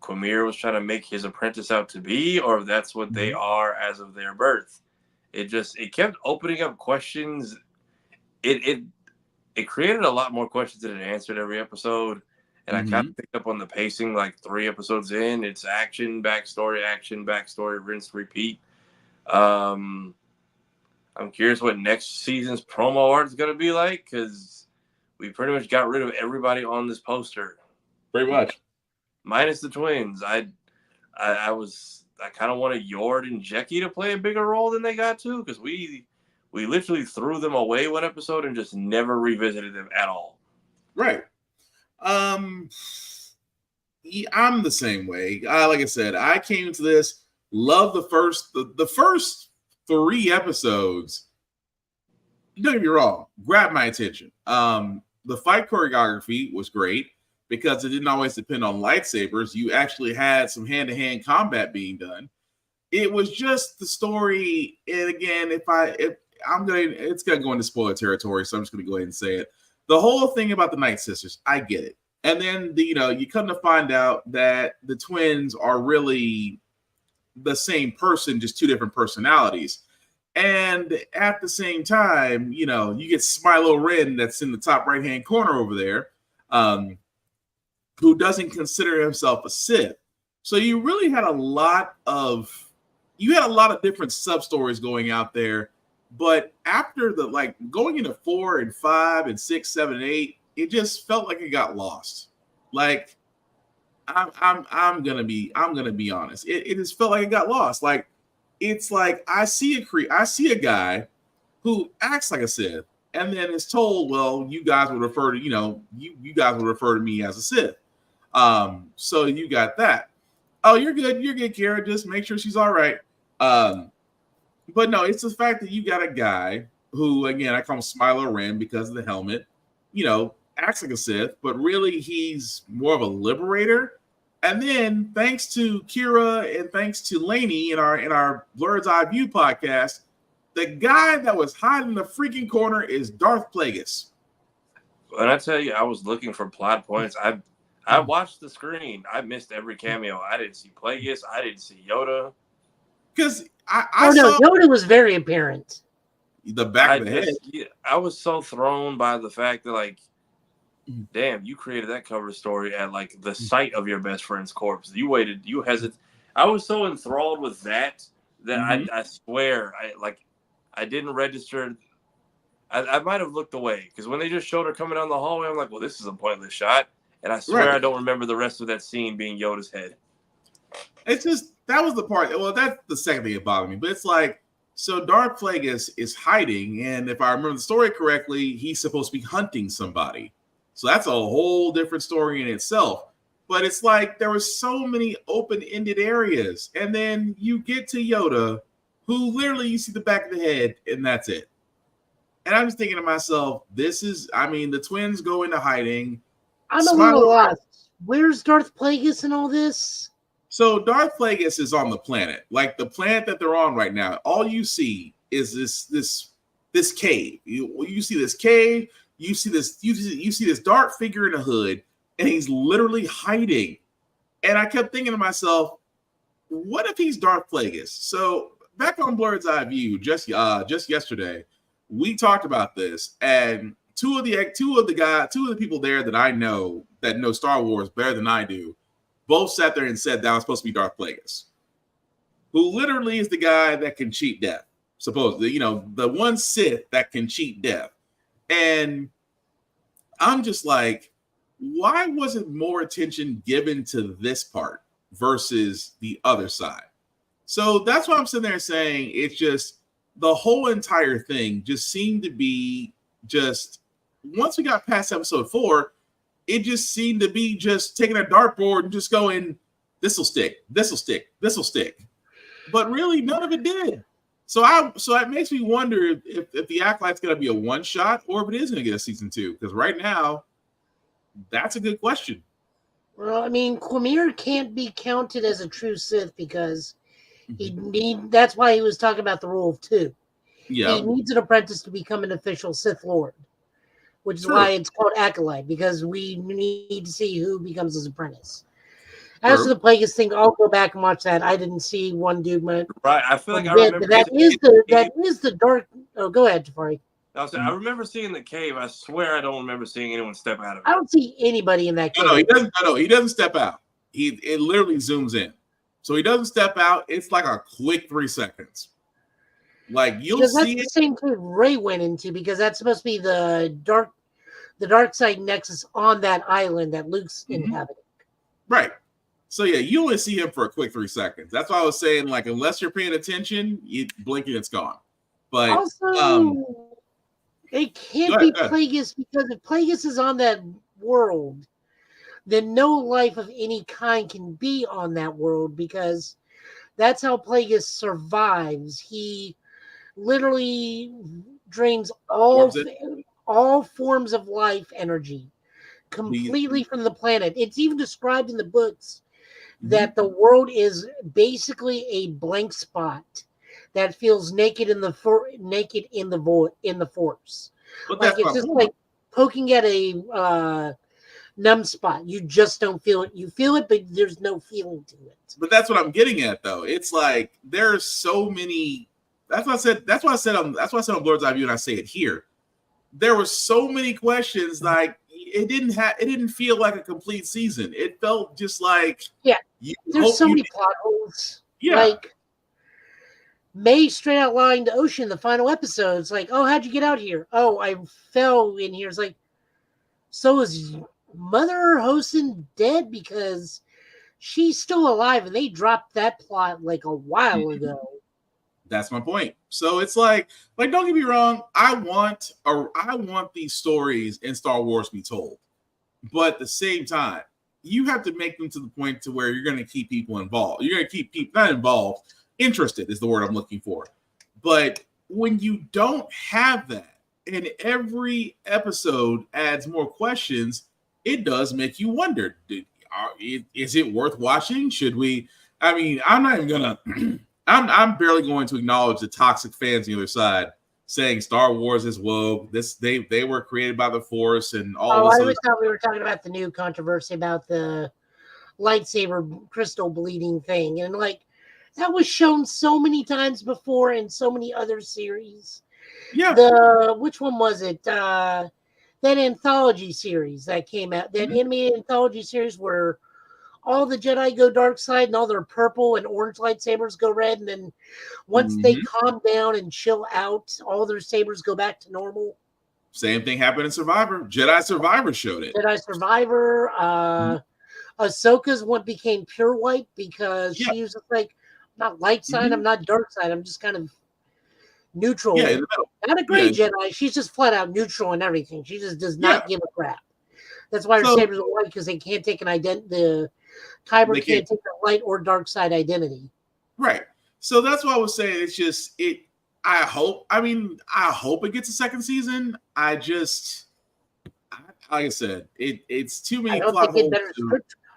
Speaker 2: Quamir was trying to make his apprentice out to be, or if that's what they are as of their birth. It kept opening up questions. It created a lot more questions than it answered every episode. And I kind of picked up on the pacing like 3 episodes in. It's action, backstory, rinse, repeat. I'm curious what next season's promo art is going to be like, because we pretty much got rid of everybody on this poster.
Speaker 1: Pretty much.
Speaker 2: Minus the twins. I kind of wanted Yord and Jecki to play a bigger role than they got to, because we literally threw them away one episode and just never revisited them at all.
Speaker 1: Right. I'm the same way. Like I said, I came into this, loved the first 3 episodes. Don't get me wrong, grabbed my attention. The fight choreography was great because it didn't always depend on lightsabers. You actually had some hand-to-hand combat being done. It was just the story. And again, it's gonna go into spoiler territory, so I'm just gonna go ahead and say it. The whole thing about the Night Sisters, I get it. And then you come to find out that the twins are really the same person, just 2 different personalities. And at the same time, you get Smilo Ren that's in the top right-hand corner over there, who doesn't consider himself a Sith. So you really had a lot of different sub-stories going out there. But after going into 4 and 5 and 6, 7, and 8, it just felt like it got lost. Like I'm gonna be honest. It just felt like it got lost. Like it's like I see a guy who acts like a Sith, and then is told, well, you guys would refer to you guys would refer to me as a Sith. So you got that. Oh, you're good, Kira. Just make sure she's all right. But no, it's the fact that you got a guy who, again, I call him Smilo Ren because of the helmet, acts like a Sith, but really he's more of a liberator. And then thanks to Kira and thanks to Lainey in our Blurred's Eye View podcast, the guy that was hiding in the freaking corner is Darth Plagueis.
Speaker 2: When I tell you, I was looking for plot points. I watched the screen. I missed every cameo. I didn't see Plagueis. I didn't see Yoda.
Speaker 1: Because
Speaker 3: Yoda was very apparent.
Speaker 1: The back of the head.
Speaker 2: I was so thrown by the fact that, damn, you created that cover story at the site of your best friend's corpse. You waited. You hesitated. I was so enthralled with that I swear I didn't register. I might have looked away because when they just showed her coming down the hallway, I'm like, well, this is a pointless shot. And I swear I don't remember the rest of that scene being Yoda's head.
Speaker 1: It's just, that was the part. Well, that's the second thing that bothered me. But it's so Darth Plagueis is hiding. And if I remember the story correctly, he's supposed to be hunting somebody. So that's a whole different story in itself. But it's there were so many open-ended areas. And then you get to Yoda, who literally you see the back of the head, and that's it. And I'm just thinking to myself, the twins go into hiding.
Speaker 3: I'm a little lost. Where's Darth Plagueis in all this?
Speaker 1: So Darth Plagueis is on the planet, the planet that they're on right now. All you see is this cave. You see this cave. You see this dark figure in a hood, and he's literally hiding. And I kept thinking to myself, what if he's Darth Plagueis? So back on Blurred's Eye View, just yesterday, we talked about this, and two of the people there that I know that know Star Wars better than I do, both sat there and said that was supposed to be Darth Plagueis, who literally is the guy that can cheat death. Supposedly, the one Sith that can cheat death. And I'm just like, why wasn't more attention given to this part versus the other side? So that's why I'm sitting there saying it's just the whole entire thing just seemed to be just, once we got past episode 4, it just seemed to be just taking a dartboard and just going, this will stick, this will stick, this will stick. But really, none of it did. So it makes me wonder if the Acolyte's going to be a one shot or if it is going to get a season 2. Because right now, that's a good question.
Speaker 3: Well, I mean, Quamir can't be counted as a true Sith because that's why he was talking about the rule of 2.
Speaker 1: Yeah.
Speaker 3: He needs an apprentice to become an official Sith Lord, which is why it's called Acolyte, because we need to see who becomes his apprentice. As for the Plagueis thing, I'll go back and watch that. I didn't see one dude.
Speaker 2: Right, I feel like I remember
Speaker 3: that is the dark. Oh, go ahead, Tafari.
Speaker 2: I remember seeing the cave. I swear I don't remember seeing anyone step out of it.
Speaker 3: I don't see anybody in that cave.
Speaker 1: No, he doesn't. No, he doesn't step out. It literally zooms in, so he doesn't step out. It's like a quick 3 seconds. Like you'll see
Speaker 3: that's the same cave Ray went into, because that's supposed to be the dark side nexus on that island that Luke's inhabiting.
Speaker 1: Right. So yeah, you only see him for a quick 3 seconds. That's why I was saying, like, unless you're paying attention, you blink and it's gone. But
Speaker 3: also, it can't be Plagueis, because if Plagueis is on that world, then no life of any kind can be on that world, because that's how Plagueis survives. He literally drains all forms of life energy completely from the planet. It's even described in the books that the world is basically a blank spot that feels naked in the Force. Like it's just like poking at a numb spot. You just don't feel it. You feel it, but there's no feeling to it.
Speaker 1: But that's what I'm getting at, though. It's like there's so many. That's why I said on Blurred's Eye View, and I say it here. There were so many questions. Like it didn't feel like a complete season. It felt just like
Speaker 3: there's so many plot holes.
Speaker 1: Yeah.
Speaker 3: Like May straight out lying to Ocean in the final episode. It's like, oh, how'd you get out here? Oh, I fell in here. It's like, so is Mother Hosen dead? Because she's still alive, and they dropped that plot like a while ago.
Speaker 1: That's my point. So it's like don't get me wrong. I want these stories in Star Wars to be told, but at the same time, you have to make them to the point to where you're going to keep people involved. You're going to keep people not involved, interested is the word I'm looking for. But when you don't have that, and every episode adds more questions, it does make you wonder: is it worth watching? Should we? I mean, I'm not even gonna. I'm barely going to acknowledge the toxic fans on the other side saying Star Wars is woke. They were created by the Force and all this.
Speaker 3: I always thought we were talking about the new controversy about the lightsaber crystal bleeding thing, and like that was shown so many times before in so many other series.
Speaker 1: Yeah.
Speaker 3: Which one was it? That anthology series that came out, that animated anthology series where all the Jedi go dark side and all their purple and orange lightsabers go red. And then once they calm down and chill out, all their sabers go back to normal.
Speaker 1: Same thing happened in Survivor. Jedi Survivor showed it.
Speaker 3: Jedi Survivor. Ahsoka's one became pure white because she was like, I'm not light side, I'm not dark side. I'm just kind of neutral.
Speaker 1: Yeah,
Speaker 3: not a gray Jedi. She's just flat out neutral in everything. She just does not give a crap. That's why her sabers are white, because they can't take an the Kyber can't take a light or dark side identity.
Speaker 1: Right. So that's why I was saying it's just it. I hope it gets a second season. Like I said, it's too many.
Speaker 3: I don't think it better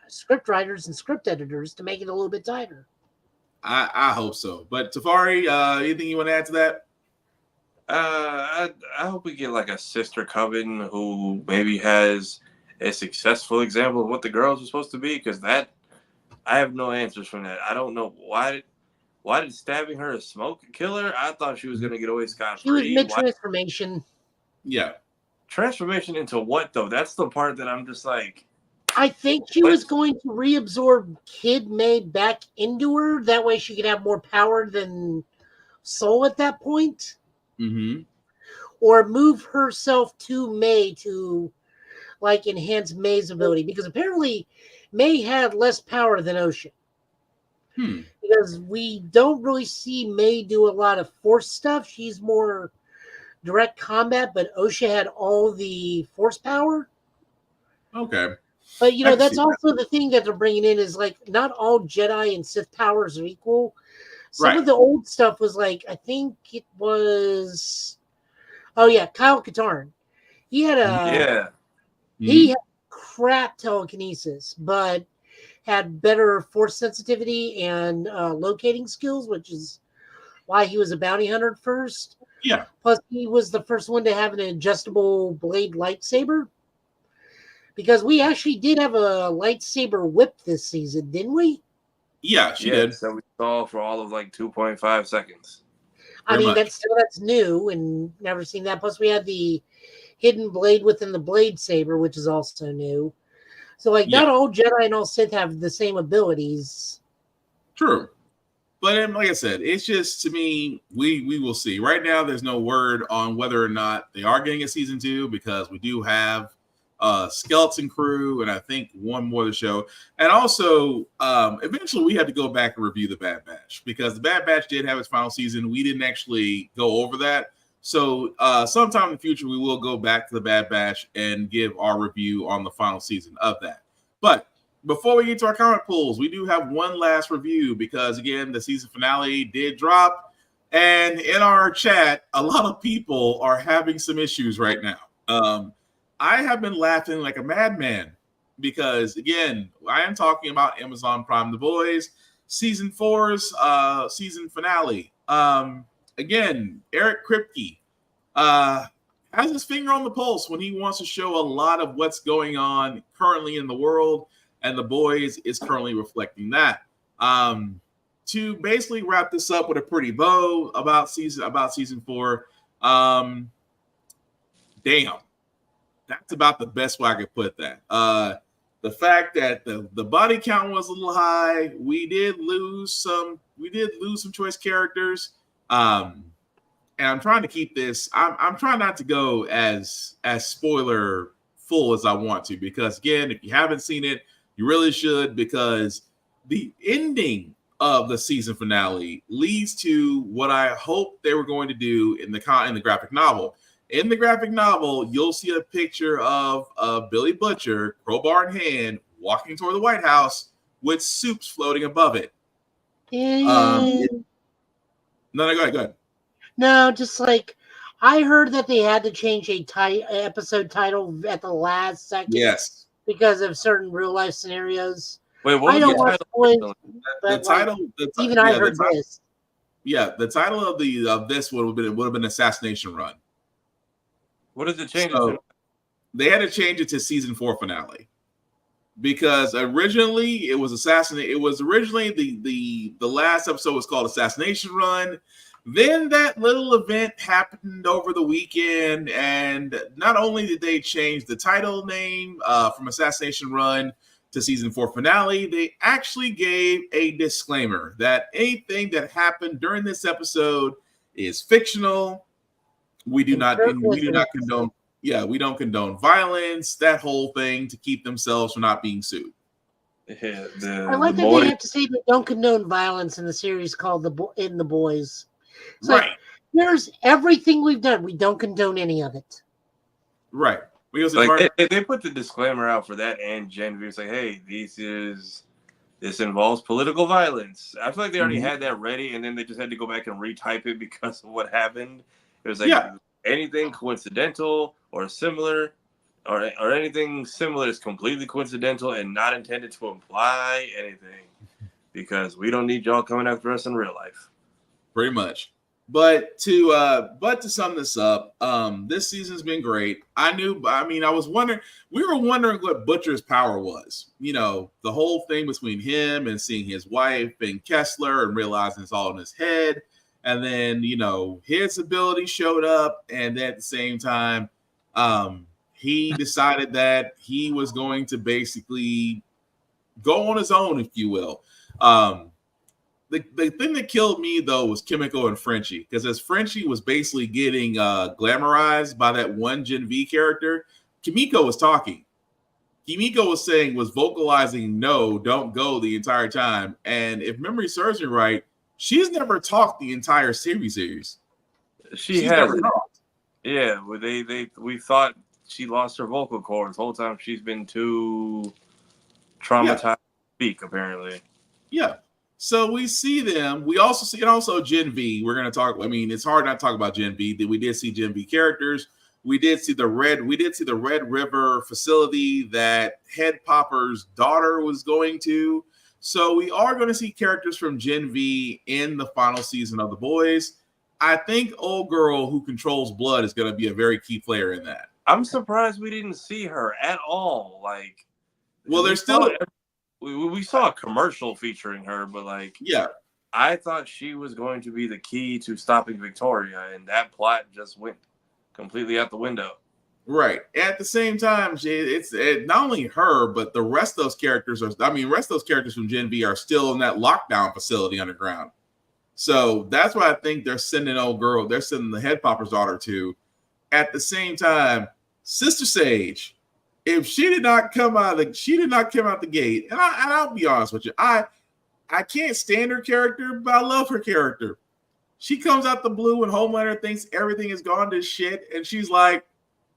Speaker 3: script writers and script editors to make it a little bit tighter.
Speaker 1: I hope so. But Tafari, anything you want to add to that?
Speaker 2: I hope we get like a sister coven who maybe has a successful example of what the girls are supposed to be, because that I have no answers from that. I don't know why did stabbing her a smoke kill her? I thought she was gonna get away scot-free.
Speaker 3: She was mid-transformation.
Speaker 1: Yeah.
Speaker 2: Transformation into what though? That's the part that I'm just like.
Speaker 3: I think she was going to reabsorb Kid May back into her. That way she could have more power than Soul at that point.
Speaker 1: Mm-hmm.
Speaker 3: Or move herself to May to like enhance May's ability. Because apparently May had less power than Ocean. Because we don't really see May do a lot of force stuff. She's more direct combat, but Osha had all the force power.
Speaker 1: Okay.
Speaker 3: But, you know, that's also the thing that they're bringing in is, like, not all Jedi and Sith powers are equal. Some of the old stuff was, like, I think it was... Oh, yeah, Kyle Katarn. He had He had crap telekinesis, but had better force sensitivity and locating skills, which is why he was a bounty hunter first.
Speaker 1: Yeah.
Speaker 3: Plus, he was the first one to have an adjustable blade lightsaber. Because we actually did have a lightsaber whip this season, didn't we?
Speaker 1: Yeah, she did.
Speaker 2: So we saw for all of like 2.5 seconds.
Speaker 3: I mean, that's new and never seen that. Plus, we had the hidden blade within the blade saber, which is also new. So, like, not all Jedi and all Sith have the same abilities.
Speaker 1: True. But like I said, it's just, to me, we will see. Right now, there's no word on whether or not they are getting a season 2 because we do have Skeleton Crew and I think one more to show. And also, eventually we had to go back and review The Bad Batch because The Bad Batch did have its final season. We didn't actually go over that. So sometime in the future, we will go back to The Bad Batch and give our review on the final season of that. But before we get to our comic pools, we do have one last review because, again, the season finale did drop. And in our chat, a lot of people are having some issues right now. I have been laughing like a madman because, again, I am talking about Amazon Prime The Boys, season 4's season finale. Again, Eric Kripke has his finger on the pulse when he wants to show a lot of what's going on currently in the world, and The Boys is currently reflecting that. To basically wrap this up with a pretty bow about season 4, damn. That's about the best way I could put that. The fact that the body count was a little high, we did lose some choice characters. And I'm trying to keep this. I'm trying not to go as spoiler full as I want to, because again, if you haven't seen it, you really should, because the ending of the season finale leads to what I hope they were going to do in the graphic novel. In the graphic novel, you'll see a picture of Billy Butcher, crowbar in hand, walking toward the White House with soups floating above it. No, go ahead.
Speaker 3: No, just like I heard that they had to change a episode title at the last second.
Speaker 1: Yes,
Speaker 3: because of certain real life scenarios.
Speaker 2: Wait, what was
Speaker 1: the title?
Speaker 3: Even I heard this.
Speaker 1: Yeah, the title of this would have been Assassination Run.
Speaker 2: What does it change?
Speaker 1: So, they had to change it to season 4 finale because originally it was It was originally the last episode was called Assassination Run. Then that little event happened over the weekend, and not only did they change the title name from Assassination Run to season 4 finale, they actually gave a disclaimer that anything that happened during this episode is fictional. We do not condone. Yeah, we don't condone violence. That whole thing to keep themselves from not being sued.
Speaker 2: Yeah,
Speaker 3: I like that they have to say they don't condone violence in the series called The Boys. It's right. Like, here's everything we've done. We don't condone any of it.
Speaker 1: Right.
Speaker 2: They put the disclaimer out for that, and Genevieve was like, "Hey, this involves political violence." I feel like they already had that ready, and then they just had to go back and retype it because of what happened. It was like anything coincidental or similar, or anything similar is completely coincidental and not intended to imply anything, because we don't need y'all coming after us in real life.
Speaker 1: Pretty much. But to sum this up, this season's been great. We were wondering what Butcher's power was. You know, the whole thing between him and seeing his wife and Kessler and realizing it's all in his head. And then, you know, his ability showed up. And then at the same time, He decided that he was going to basically go on his own, if you will. The thing that killed me, though, was Kimiko and Frenchie, because as Frenchie was basically getting glamorized by that one Gen V character, Kimiko was talking. Kimiko was vocalizing, no, don't go the entire time. And if memory serves me right, she's never talked the entire series.
Speaker 2: She's never talked. Yeah, well, we thought she lost her vocal cords the whole time. She's been too traumatized to speak, apparently.
Speaker 1: Yeah. So we see them. We also see, and also Gen V. We're going to talk. I mean, it's hard not to talk about Gen V. We did see Gen V characters. We did see the Red River facility that Head Popper's daughter was going to. So we are going to see characters from Gen V in the final season of The Boys. I think old girl who controls blood is going to be a very key player in that.
Speaker 2: I'm surprised we didn't see her at all. Like,
Speaker 1: well, there's still
Speaker 2: we saw a commercial featuring her, but like,
Speaker 1: yeah,
Speaker 2: I thought she was going to be the key to stopping Victoria, and that plot just went completely out the window.
Speaker 1: Right. At the same time, it's not only her, but the rest of those characters from Gen V are still in that lockdown facility underground. So that's why I think they're sending the Head Popper's daughter to. At the same time, Sister Sage, if she did not come out the gate, and I'll be honest with you, I can't stand her character, but I love her character. She comes out the blue and Homelander thinks everything has gone to shit, and she's like,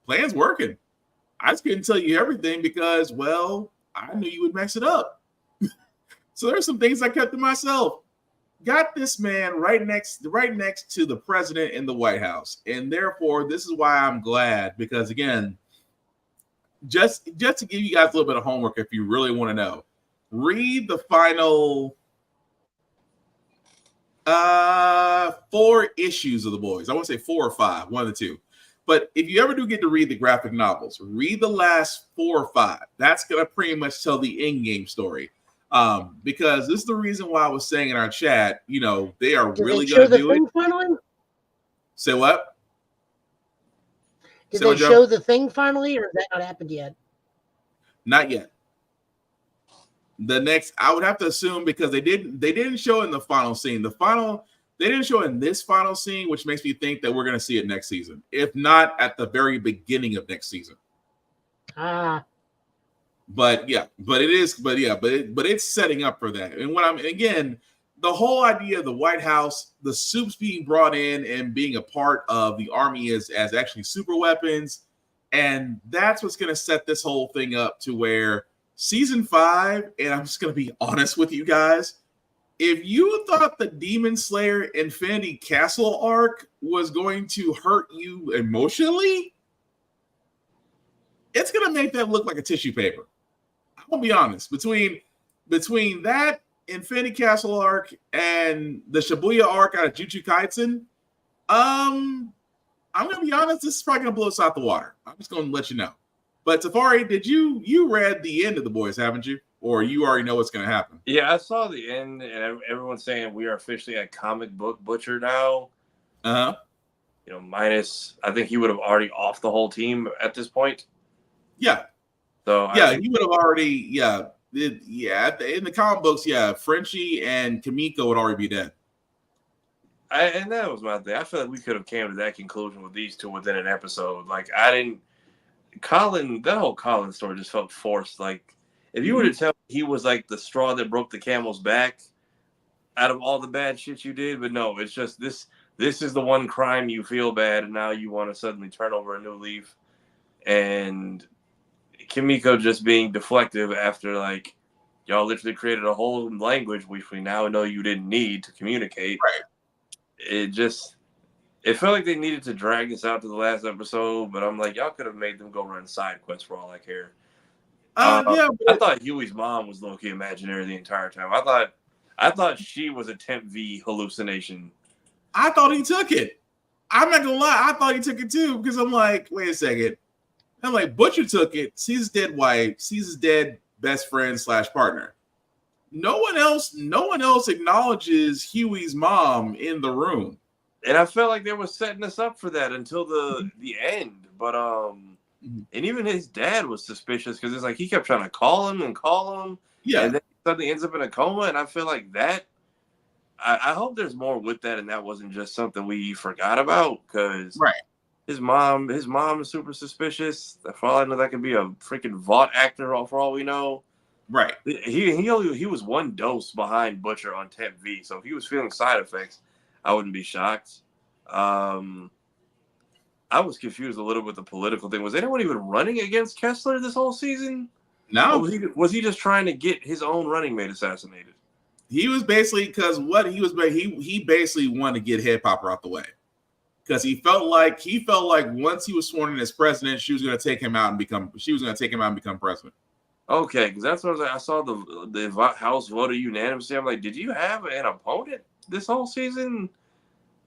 Speaker 1: plan's working. I just couldn't tell you everything because, well, I knew you would mess it up. So there's some things I kept to myself. Got this man right next to the president in the White House. And therefore, this is why I'm glad, because again, just to give you guys a little bit of homework if you really want to know, read the final 4 issues of The Boys. I want to say 4 or 5, one of the two. But if you ever do get to read the graphic novels, read the last 4 or 5. That's going to pretty much tell the in-game story. Because this is the reason why I was saying in our chat, they are really going to do it.
Speaker 3: Finally?
Speaker 1: Say what?
Speaker 3: Did they show the thing finally, or has that not happened yet?
Speaker 1: Not yet. I would have to assume, because they didn't show it in the final scene. They didn't show it in this final scene, which makes me think that we're going to see it next season, if not at the very beginning of next season. But it's setting up for that. And again, the whole idea of the White House, the soups being brought in and being a part of the army as actually super weapons, and that's what's going to set this whole thing up to where season 5, and I'm just going to be honest with you guys, if you thought the Demon Slayer Infinity Castle arc was going to hurt you emotionally, it's going to make that look like a tissue paper. I'm going to be honest. Between that Infinity Castle arc and the Shibuya arc out of Jujutsu Kaisen, I'm going to be honest, this is probably going to blow us out the water. I'm just going to let you know. But Tafari, did you read the end of The Boys, haven't you? Or you already know what's going to happen?
Speaker 2: Yeah, I saw the end, and everyone's saying we are officially at Comic Book Butcher now. Minus, I think he would have already off the whole team at this point.
Speaker 1: Yeah.
Speaker 2: So
Speaker 1: he would have already, in the comic books, Frenchie and Kimiko would already be dead.
Speaker 2: And that was my thing. I feel like we could have came to that conclusion with these two within an episode. Like, that whole Colin story just felt forced. Like, if you were to tell me he was like the straw that broke the camel's back out of all the bad shit you did, but no, it's just this is the one crime you feel bad, and now you want to suddenly turn over a new leaf. And Kimiko just being deflective after, like, y'all literally created a whole language which we now know you didn't need to communicate.
Speaker 1: Right.
Speaker 2: It felt like they needed to drag this out to the last episode, but I'm like, y'all could have made them go run side quests for all I care. I thought Huey's mom was low-key imaginary the entire time. I thought she was a Temp V hallucination.
Speaker 1: I thought he took it. I'm not gonna lie, I thought he took it too, because I'm like, wait a second. I'm like, Butcher took it, sees his dead wife, sees his dead best friend / partner. No one else acknowledges Huey's mom in the room.
Speaker 2: And I felt like they were setting us up for that until the end. But and even his dad was suspicious because it's like he kept trying to call him,
Speaker 1: Yeah.
Speaker 2: and then suddenly ends up in a coma. And I feel like that. I hope there's more with that, and that wasn't just something we forgot about because his mom is super suspicious. For all I know, that could be a freaking Vought actor, for all we know.
Speaker 1: Right.
Speaker 2: He was one dose behind Butcher on Temp V, so if he was feeling side effects, I wouldn't be shocked. I was confused a little with the political thing. Was anyone even running against Kessler this whole season?
Speaker 1: No.
Speaker 2: Or was he just trying to get his own running mate assassinated?
Speaker 1: He was basically because what he was he basically wanted to get Head Popper out the way because he felt like once he was sworn in as president, she was going to take him out and become president.
Speaker 2: Okay, because that's what I was like. I saw the House voted unanimously. I'm like, did you have an opponent this whole season?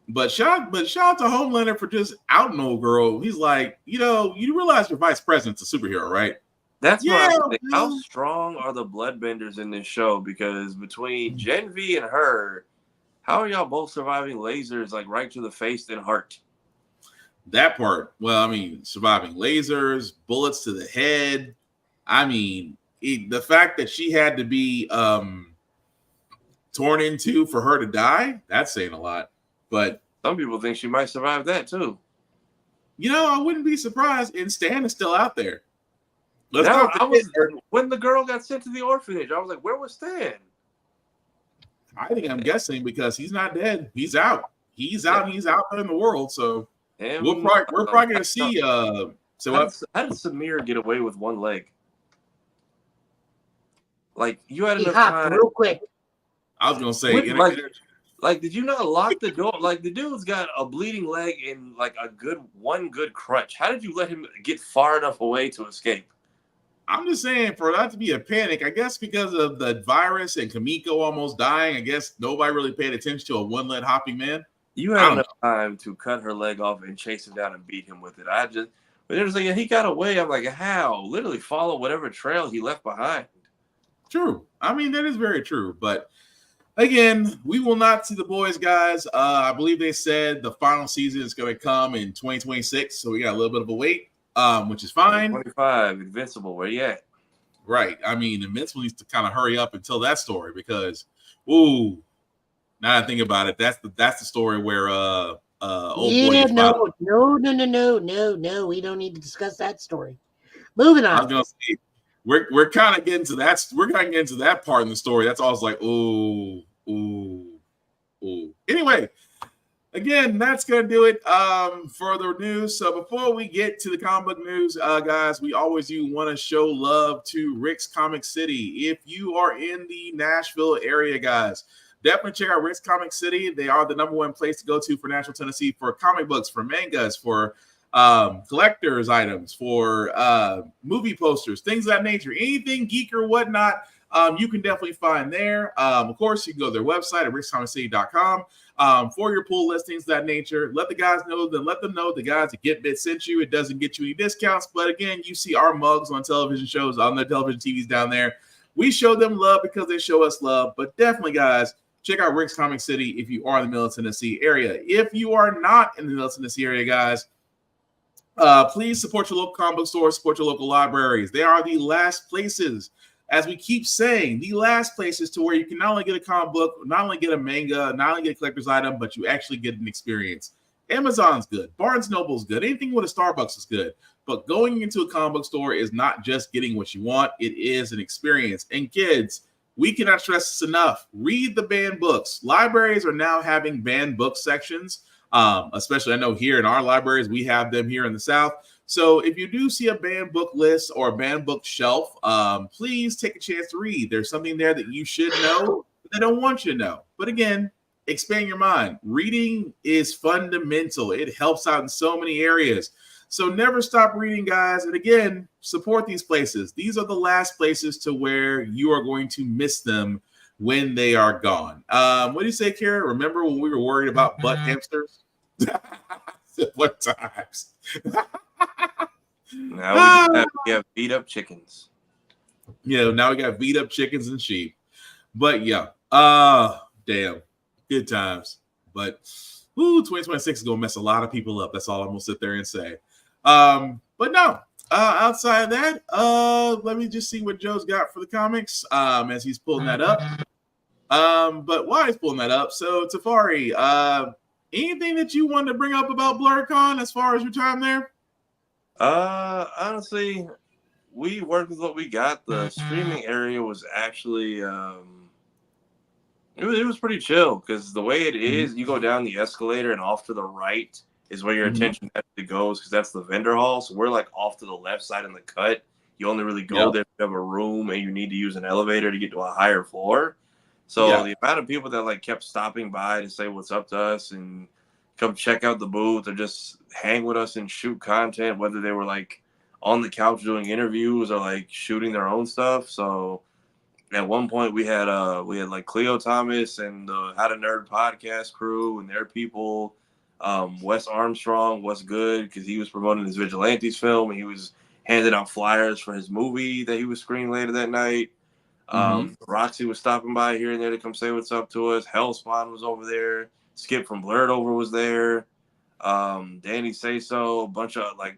Speaker 1: But shout out to Homelander for just outing old girl. He's like, you realize your vice president's a superhero, right?
Speaker 2: That's what I think. How strong are the bloodbenders in this show? Because between Gen V and her, how are y'all both surviving lasers like right to the face and heart?
Speaker 1: That part. Well, I mean, surviving lasers, bullets to the head. I mean, the fact that she had to be torn into for her to die, that's saying a lot. But
Speaker 2: some people think she might survive that too.
Speaker 1: I wouldn't be surprised. And Stan is still out there.
Speaker 2: When the girl got sent to the orphanage, I was like, where was Stan?
Speaker 1: I think I'm guessing because he's not dead. He's out. He's out. He's out there in the world. So we're probably going to see. How
Speaker 2: did Samir get away with one leg? Like you had enough time.
Speaker 3: Real quick.
Speaker 1: I was gonna say,
Speaker 2: did you not lock the door? Like the dude's got a bleeding leg and like one good crutch. How did you let him get far enough away to escape?
Speaker 1: I'm just saying, for that to be a panic, I guess because of the virus and Kamiko almost dying, I guess nobody really paid attention to a one-leg hopping man.
Speaker 2: You had enough time to cut her leg off and chase him down and beat him with it. But it was like, he got away. I'm like, how? Literally follow whatever trail he left behind.
Speaker 1: True. I mean, that is very true. But again, we will not see the boys, guys. I believe they said the final season is going to come in 2026. So we got a little bit of a wait, which is fine.
Speaker 2: 25, Invincible, where you at?
Speaker 1: Right. I mean, Invincible needs to kind of hurry up and tell that story because, now I think about it, that's the story where old boy gets
Speaker 3: no, we don't need to discuss that story. Moving on.
Speaker 1: I was gonna say, we're kind of getting to that. We're kind of getting to that part in the story. That's always like, ooh. Anyway, again, that's gonna do it for the news. So before we get to the comic book news, guys, we always do want to show love to Rick's Comic City. If you are in the Nashville area, guys, definitely check out Rick's Comic City. They are the #1 place to go to for Nashville, Tennessee, for comic books, for mangas, for collectors items, for movie posters, things of that nature. Anything geek or whatnot, you can definitely find there. Of course, you can go to their website at rickscomiccity.com for your pull listings of that nature. Let the guys know, let them know the guys at GetBit sent you. It doesn't get you any discounts, but again, you see our mugs on television shows, on the television TVs down there. We show them love because they show us love. But definitely, guys, check out Rick's Comic City if you are in the Middle Tennessee area. If you are not in the Middle Tennessee area, guys, please support your local comic book stores, support your local libraries. They are the last places, as we keep saying, the last places to where you can not only get a comic book, not only get a manga, not only get a collector's item, but you actually get an experience. Amazon's good. Barnes & Noble's good. Anything with a Starbucks is good. But going into a comic book store is not just getting what you want. It is an experience. And kids, we cannot stress this enough. Read the banned books. Libraries are now having banned book sections. Especially, I know here in our libraries, we have them here in the South. So if you do see a banned book list or a banned book shelf, please take a chance to read. There's something there that you should know, but they don't want you to know. But again, expand your mind. Reading is fundamental. It helps out in so many areas. So never stop reading, guys. And again, support these places. These are the last places to where you are going to miss them when they are gone. What do you say, Kara? Remember when we were worried about butt hamsters? Simpler times.
Speaker 2: Now we have beat up chickens.
Speaker 1: Yeah, now we got beat up chickens and sheep. But yeah, damn, good times. But 2026 is gonna mess a lot of people up. That's all I'm gonna sit there and say. But no, outside of that, let me just see what Joe's got for the comics as he's pulling that up. But while he's pulling that up, so Tafari, anything that you wanted to bring up about BlurCon as far as your time there?
Speaker 2: Honestly, we worked with what we got. The streaming area was actually it was pretty chill because the way it is, you go down the escalator and off to the right is where your attention actually goes because that's the vendor hall. So we're like off to the left side in the cut. You only really go there if you have a room and you need to use an elevator to get to a higher floor. So the amount of people that like kept stopping by to say what's up to us and come check out the booth or just hang with us and shoot content, whether they were like on the couch doing interviews or like shooting their own stuff. So at one point we had like Cleo Thomas and the How to Nerd podcast crew and their people. Wes Armstrong was good because he was promoting his Vigilantes film and he was handing out flyers for his movie that he was screening later that night. Roxy was stopping by here and there to come say what's up to us. Hellspawn was over there. Skip from Blurred Over was there. Danny Say So, a bunch of like,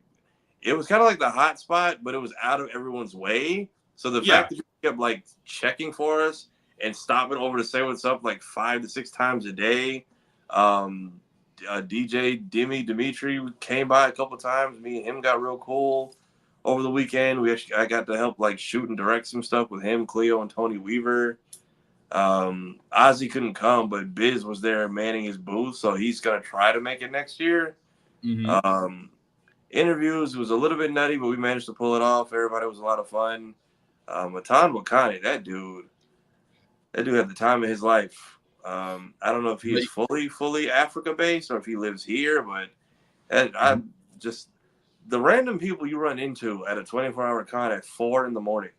Speaker 2: it was kind of like the hot spot, but it was out of everyone's way. So the fact that you kept like checking for us and stopping over to say what's up like 5 to 6 times a day. DJ Dimitri came by a couple times. Me and him got real cool over the weekend. I got to help like shoot and direct some stuff with him, Cleo, and Tony Weaver. Ozzy couldn't come, but Biz was there manning his booth, so he's gonna try to make it next year. Interviews was a little bit nutty, but we managed to pull it off. Everybody was a lot of fun. Matan Wakani, that dude had the time of his life. I don't know if he is fully Africa based or if he lives here, but I just the random people you run into at a 24-hour con at 4 a.m.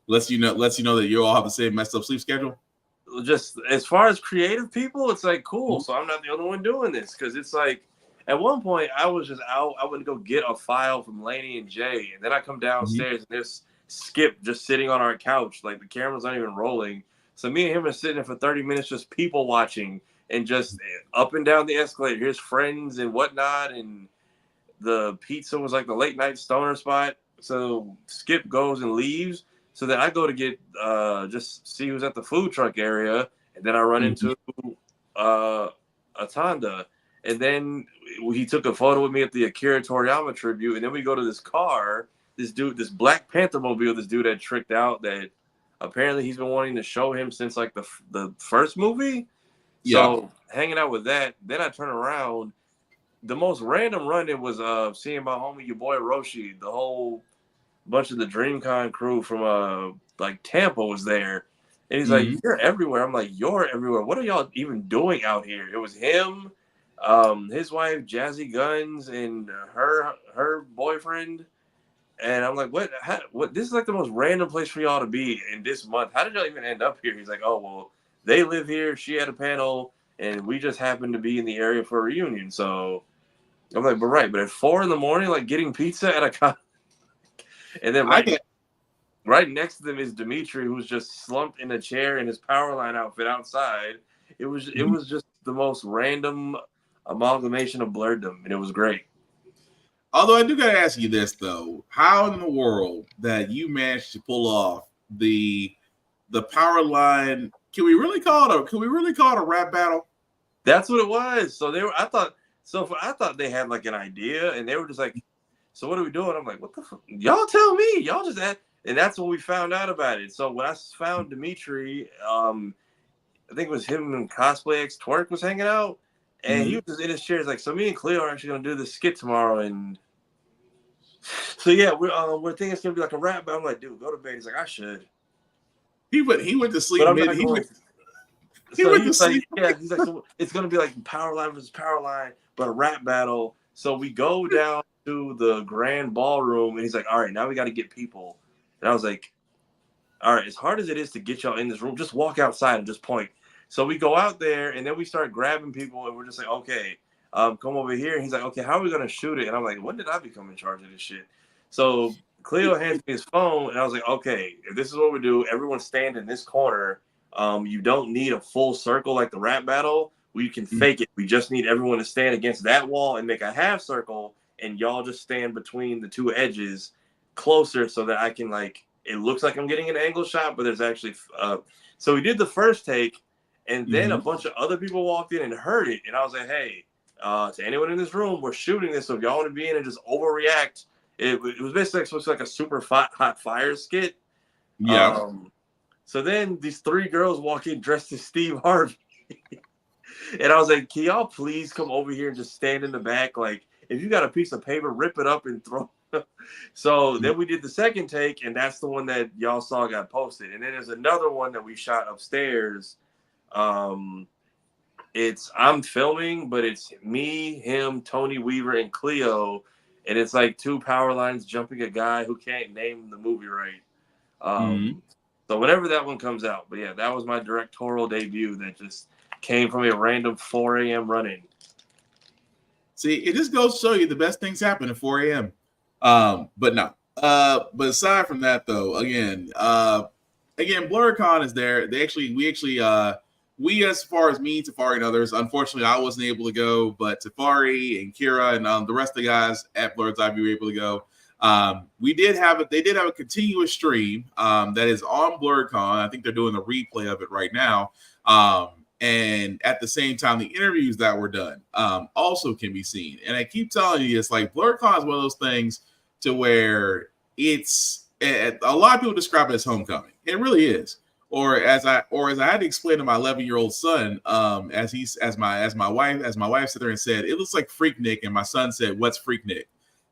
Speaker 1: lets you know that you all have the same messed up sleep schedule.
Speaker 2: Just as far as creative people, it's like cool. So I'm not the only one doing this because it's like at one point I was just out. I went to go get a file from Lainey and Jay, and then I come downstairs and there's Skip just sitting on our couch, like the camera's not even rolling. So me and him are sitting there for 30 minutes, just people watching and just up and down the escalator. Here's friends and whatnot, and the pizza was like the late night stoner spot. So Skip goes and leaves. So then I go to get just see who's at the food truck area, and then I run into Atanda, and then he took a photo with me at the Akira Toriyama tribute, and then we go to this car, this Black Panther mobile, this dude had tricked out that apparently he's been wanting to show him since like the first movie. So hanging out with that, then I turn around. The most random run-in was seeing my homie, your boy Roshi. The whole bunch of the DreamCon crew from like Tampa was there. And he's like, "You're everywhere." I'm like, "You're everywhere. What are y'all even doing out here?" It was him, his wife, Jazzy Guns, and her boyfriend. And I'm like, what? This is like the most random place for y'all to be in this month. How did y'all even end up here? He's like, "Oh, well, they live here. She had a panel, and we just happened to be in the area for a reunion." So I'm like, but at 4 a.m, like getting pizza at a con. And then right next to them is Dimitri, who's just slumped in a chair in his Powerline outfit outside. It was just the most random amalgamation of blurredom, and it was great.
Speaker 1: Although I do gotta ask you this though, how in the world that you managed to pull off the Powerline? Can we really call it a rap battle?
Speaker 2: That's what it was. So I thought they had like an idea, and they were just like, "So what are we doing?" I'm like, "What the fuck? Y'all tell me. Y'all just add." And that's when we found out about it. So when I found Dimitri, I think it was him and Cosplay X Twerk was hanging out, and he was just in his chair. He's like, "So me and Cleo are actually gonna do this skit tomorrow," and so yeah, we're thinking it's gonna be like a rap. But I'm like, "Dude, go to bed." He's like, "I should." He went to sleep. He's like, so it's gonna be like Powerline versus Powerline, but a rap battle. So we go down to the grand ballroom, and he's like, "All right, now we got to get people." And I was like, "All right, as hard as it is to get y'all in this room, just walk outside and just point." So we go out there, and then we start grabbing people, and we're just like, "Okay, come over here." And he's like, "Okay, how are we gonna shoot it?" And I'm like, "When did I become in charge of this shit?" So Cleo hands me his phone, and I was like, "Okay, if this is what we do, everyone stand in this corner. You don't need a full circle like the rap battle, We can fake it. We just need everyone to stand against that wall and make a half circle, and y'all just stand between the two edges closer so that I can, like, it looks like I'm getting an angle shot, but there's actually so we did the first take, and then a bunch of other people walked in and heard it, and I was like, hey, to anyone in this room, we're shooting this, so if y'all want to be in and just overreact, it was basically supposed to be like a super hot fire skit.
Speaker 1: Yeah.
Speaker 2: So then these three girls walk in dressed as Steve Harvey. And I was like, can y'all please come over here and just stand in the back? Like, if you got a piece of paper, rip it up and throw it. So then we did the second take, and that's the one that y'all saw got posted. And then there's another one that we shot upstairs. I'm filming, but it's me, him, Tony Weaver, and Cleo. And it's like two power lines jumping a guy who can't name the movie right. So whenever that one comes out. But yeah, that was my directorial debut that just came from a random 4 a.m. run-in.
Speaker 1: See, it just goes to show you the best things happen at 4 a.m. But no. But aside from that, though, again, BlurCon is there. We, as far as me, Tafari, and others, unfortunately, I wasn't able to go, but Tafari and Kira and the rest of the guys at Blur's Eye were able to go. They did have a continuous stream that is on BlurCon. I think they're doing a replay of it right now. And at the same time, the interviews that were done also can be seen. And I keep telling you, it's like BlurCon is one of those things to where it's a lot of people describe it as homecoming. It really is. Or as I had to explain to my 11-year-old son, as my wife sat there and said, it looks like Freaknik, and my son said, "What's Freaknik?"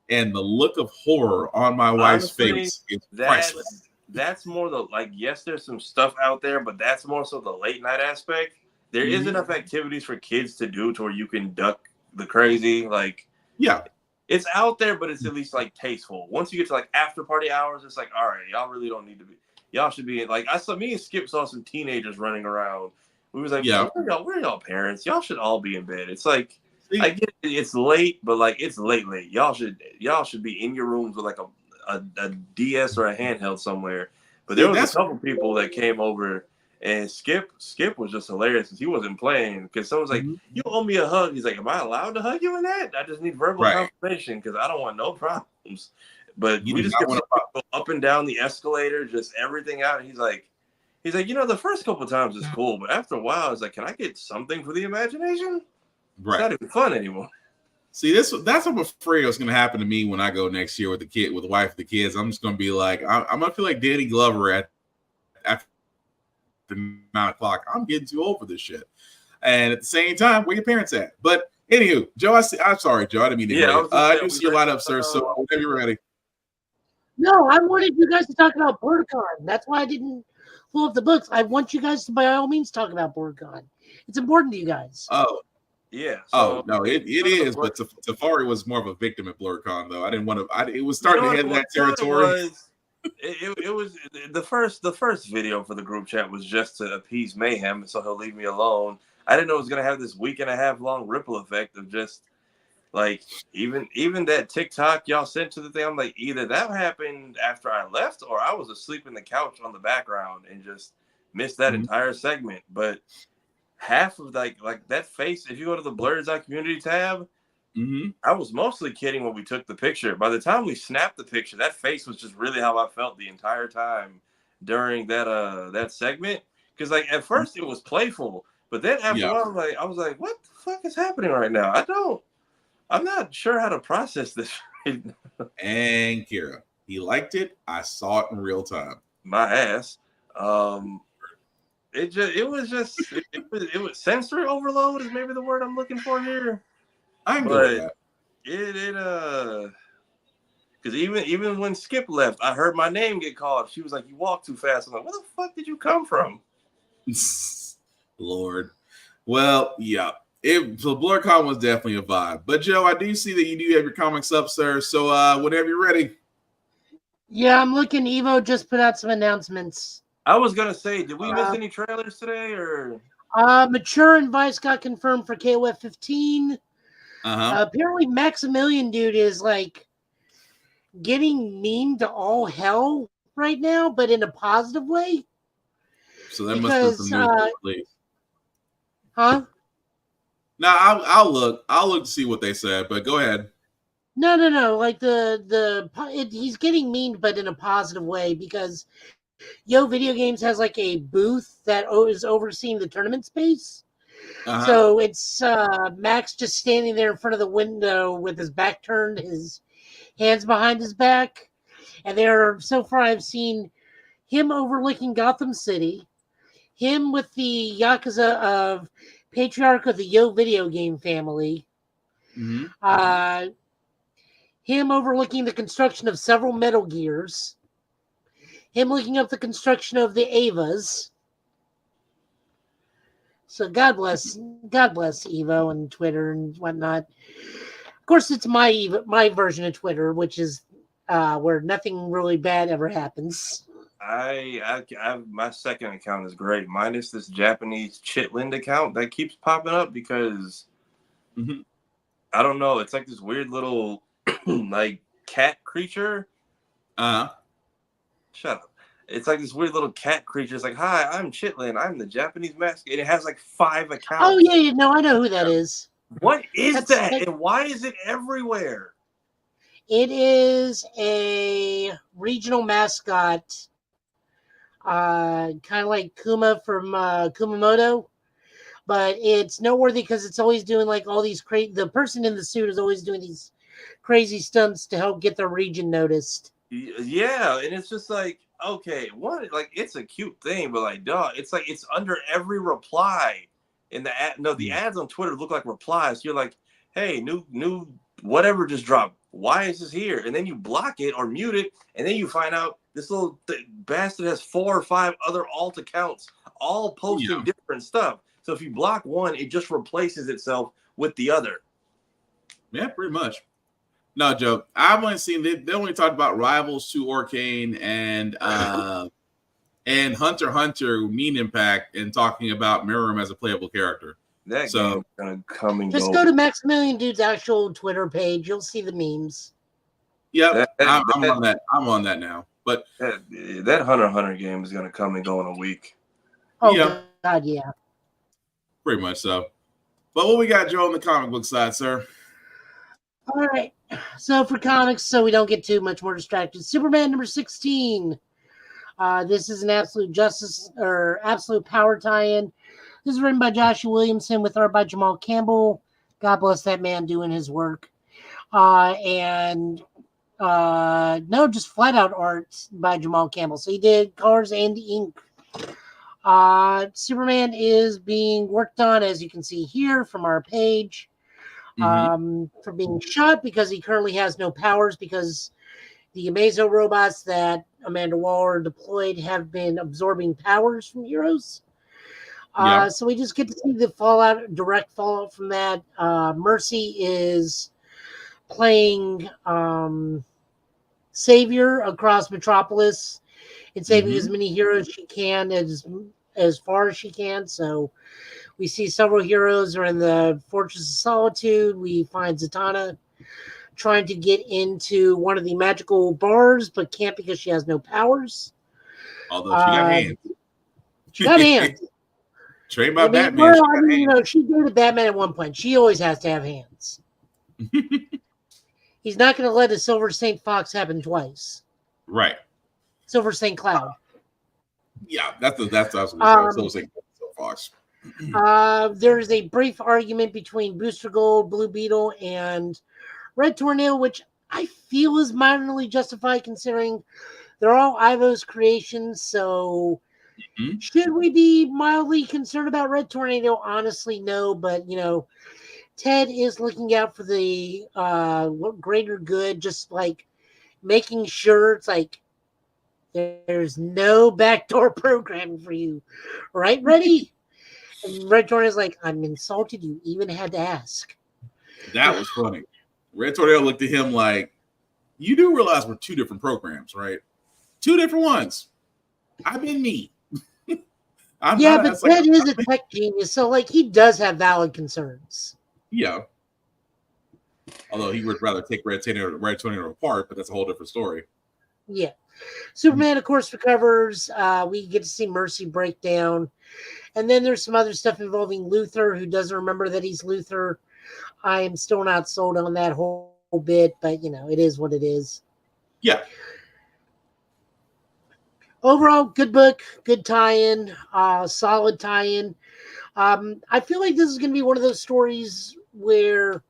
Speaker 1: And the look of horror on my wife's face is priceless.
Speaker 2: That's more the, like, yes, there's some stuff out there, but that's more so the late night aspect. There is enough activities for kids to do to where you can duck the crazy. Like, yeah, it's out there, but it's at least like tasteful. Once you get to like after party hours, it's like, all right, y'all really don't need to be. Y'all should be in. Like, me and Skip saw some teenagers running around. We was like, yeah, where are y'all parents? Y'all should all be in bed. It's like, I get it, it's late, but like it's late. Y'all should be in your rooms with like a DS or a handheld somewhere. But there was a couple people that came over. And Skip was just hilarious because he wasn't playing. Because someone's like, "You owe me a hug." He's like, "Am I allowed to hug you in that? I just need verbal confirmation because I don't want no problems." But we just kept go up and down the escalator, just everything out. And he's like, the first couple of times is cool, but after a while, it's like, can I get something for the imagination? Right. It's not even fun anymore.
Speaker 1: See, that's what I'm afraid is going to happen to me when I go next year with the wife, and the kids. I'm just going to be like, I'm going to feel like Danny Glover after 9 o'clock. I'm getting too old for this shit. And at the same time, where your parents at? But anywho, Joe, I'm sorry, Joe. I didn't mean to. I do see your light up, sir. So whenever you're ready.
Speaker 3: No, I wanted you guys to talk about BlurCon. That's why I didn't pull up the books. I want you guys to, by all means, talk about BlurCon. It's important to you guys.
Speaker 1: Oh,
Speaker 2: yeah.
Speaker 1: So, no, it is. But Tafari was more of a victim at BlurCon, though. I didn't want to. It was starting to head in that territory.
Speaker 2: It was the first video for the group chat was just to appease Mayhem, so he'll leave me alone. I didn't know it was gonna have this week and a half long ripple effect of just like even that TikTok y'all sent to the thing. I'm like, either that happened after I left or I was asleep in the couch on the background and just missed that entire segment. But half of like that face, if you go to the Blur's Eye community tab. I was mostly kidding when we took the picture. By the time we snapped the picture, that face was just really how I felt the entire time during that segment. Because like at first it was playful, but then after a while, I was like, what the fuck is happening right now? I'm not sure how to process this right now.
Speaker 1: And Kira, he liked it. I saw it in real time.
Speaker 2: My ass. It was sensory overload is maybe the word I'm looking for here.
Speaker 1: I can go with
Speaker 2: that. Because even when Skip left, I heard my name get called. She was like, "You walk too fast." I'm like, "Where the fuck did you come from?"
Speaker 1: Lord. Well, yeah. So BlurCon was definitely a vibe. But Joe, I do see that you do have your comics up, sir. So whenever you're ready.
Speaker 3: Yeah, I'm looking. Evo just put out some announcements.
Speaker 2: I was gonna say, did we miss any trailers today, or?
Speaker 3: Mature and Vice got confirmed for KOF 15. Apparently Maximilian dude is like getting mean to all hell right now, but in a positive way.
Speaker 1: So that must be some news.
Speaker 3: Huh?
Speaker 1: Now I'll look to see what they said, but go ahead.
Speaker 3: No. Like he's getting memed, but in a positive way, because Yo Video Games has like a booth that is overseeing the tournament space.
Speaker 1: Uh-huh.
Speaker 3: So it's Max just standing there in front of the window with his back turned, his hands behind his back. And so far I've seen him overlooking Gotham City, him with the Yakuza of Patriarch of the Yo Video Game family, him overlooking the construction of several Metal Gears, him looking up the construction of the Avas. So God bless Evo and Twitter and whatnot. Of course, it's my version of Twitter, which is where nothing really bad ever happens.
Speaker 2: My second account is great, minus this Japanese Chitlin account that keeps popping up because I don't know. It's like this weird little like cat creature. Shut up. It's like this weird little cat creature. It's like, hi, I'm Chitlin. I'm the Japanese mascot. And it has like 5 accounts.
Speaker 3: Oh, yeah. No, I know who that is.
Speaker 2: What is that? And why is it everywhere?
Speaker 3: It is a regional mascot, kind of like Kuma from Kumamoto. But it's noteworthy because it's always doing like all these the person in the suit is always doing these crazy stunts to help get their region noticed.
Speaker 2: Yeah, and it's just like, okay, what? Like, it's a cute thing, but like, duh, it's like it's under every reply in the ad. No, the ads on Twitter look like replies. You're like, hey, new whatever just dropped. Why is this here? And then you block it or mute it, and then you find out this little bastard has 4 or 5 other alt accounts, all posting different stuff. So if you block one, it just replaces itself with the other.
Speaker 1: Yeah, pretty much. No, Joe. I've only seen they only talked about Rivals to Arcane and Hunter x Hunter Mean Impact and talking about Miriam as a playable character.
Speaker 2: That game's gonna come and
Speaker 3: just go to Maximilian Dude's actual Twitter page. You'll see the memes.
Speaker 1: Yep, I'm on that. I'm on that now. But
Speaker 2: that Hunter x Hunter game is gonna come and go in a week.
Speaker 3: Oh God, yeah.
Speaker 1: Pretty much so. But what we got, Joe, on the comic book side, sir?
Speaker 3: All right. So for comics, so we don't get too much more distracted, Superman number 16. This is an absolute justice or absolute power tie-in. This is written by Joshua Williamson with art by Jamal Campbell. God bless that man doing his work. No, just flat out art by Jamal Campbell. So he did colors and ink. Superman is being worked on, as you can see here from our page, for being shot because he currently has no powers because the Amazo robots that Amanda Waller deployed have been absorbing powers from heroes. So we just get to see the direct fallout from that. Mercy is playing Savior across Metropolis and saving as many heroes she can as far as she can. So we see several heroes are in the Fortress of Solitude. We find Zatanna trying to get into one of the magical bars, but can't because she has no powers.
Speaker 1: Although she got hands.
Speaker 3: She got hands.
Speaker 1: Trained by Batman.
Speaker 3: Well, she dated Batman at one point. She always has to have hands. He's not going to let a Silver St. Fox happen twice.
Speaker 1: Right.
Speaker 3: Silver St. Cloud.
Speaker 1: Yeah, that's Silver St. Fox.
Speaker 3: There is a brief argument between Booster Gold, Blue Beetle, and Red Tornado, which I feel is minorly justified considering they're all Ivo's creations. So should we be mildly concerned about Red Tornado? Honestly, no. But, Ted is looking out for the greater good, just like making sure it's like there's no backdoor programming for you. Right, Reddy? And Red Tornado's like, I'm insulted you even had to ask.
Speaker 1: That was funny. Red Tornado looked at him like, you do realize we're 2 different programs, right? 2 different ones. I've been me.
Speaker 3: But Ted is a tech genius, so he does have valid concerns.
Speaker 1: Yeah. Although he would rather take Red Tornado apart, but that's a whole different story.
Speaker 3: Yeah. Superman, of course, recovers. We get to see Mercy break down. And then there's some other stuff involving Luthor, who doesn't remember that he's Luthor. I am still not sold on that whole bit, but, it is what it is.
Speaker 1: Yeah.
Speaker 3: Overall, good book, good tie-in, solid tie-in. I feel like this is going to be one of those stories where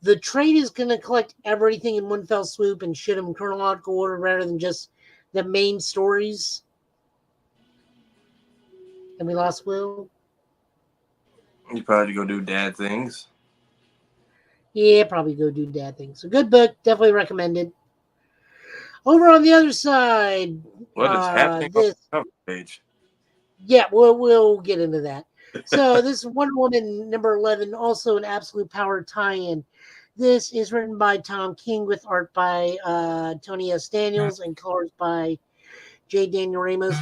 Speaker 3: the trade is going to collect everything in one fell swoop and shit them in chronological order rather than just the main stories. And we lost Will.
Speaker 2: You probably go do dad things.
Speaker 3: Yeah, probably go do dad things. So good book, definitely recommended. Over on the other side,
Speaker 2: what is happening on the cover page?
Speaker 3: Yeah, we'll get into that. So this is Wonder Woman number 11, also an Absolute Power tie-in. This is written by Tom King with art by Tony S. Daniels and colors by J. Daniel Ramos.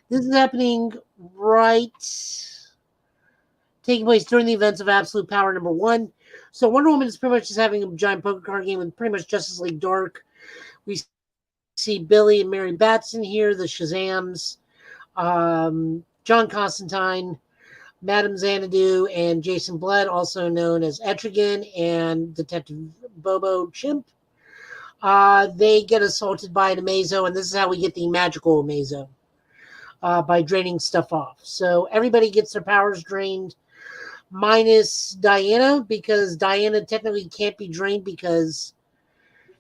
Speaker 3: This is happening taking place during the events of Absolute Power number 1. So Wonder Woman is pretty much just having a giant poker card game with pretty much Justice League Dark. We see Billy and Mary Batson here, the Shazams, John Constantine, Madame Xanadu, and Jason Blood, also known as Etrigan, and Detective Bobo Chimp. They get assaulted by an Amazo, and this is how we get the magical Amazo, by draining stuff off. So everybody gets their powers drained, minus Diana, because Diana technically can't be drained because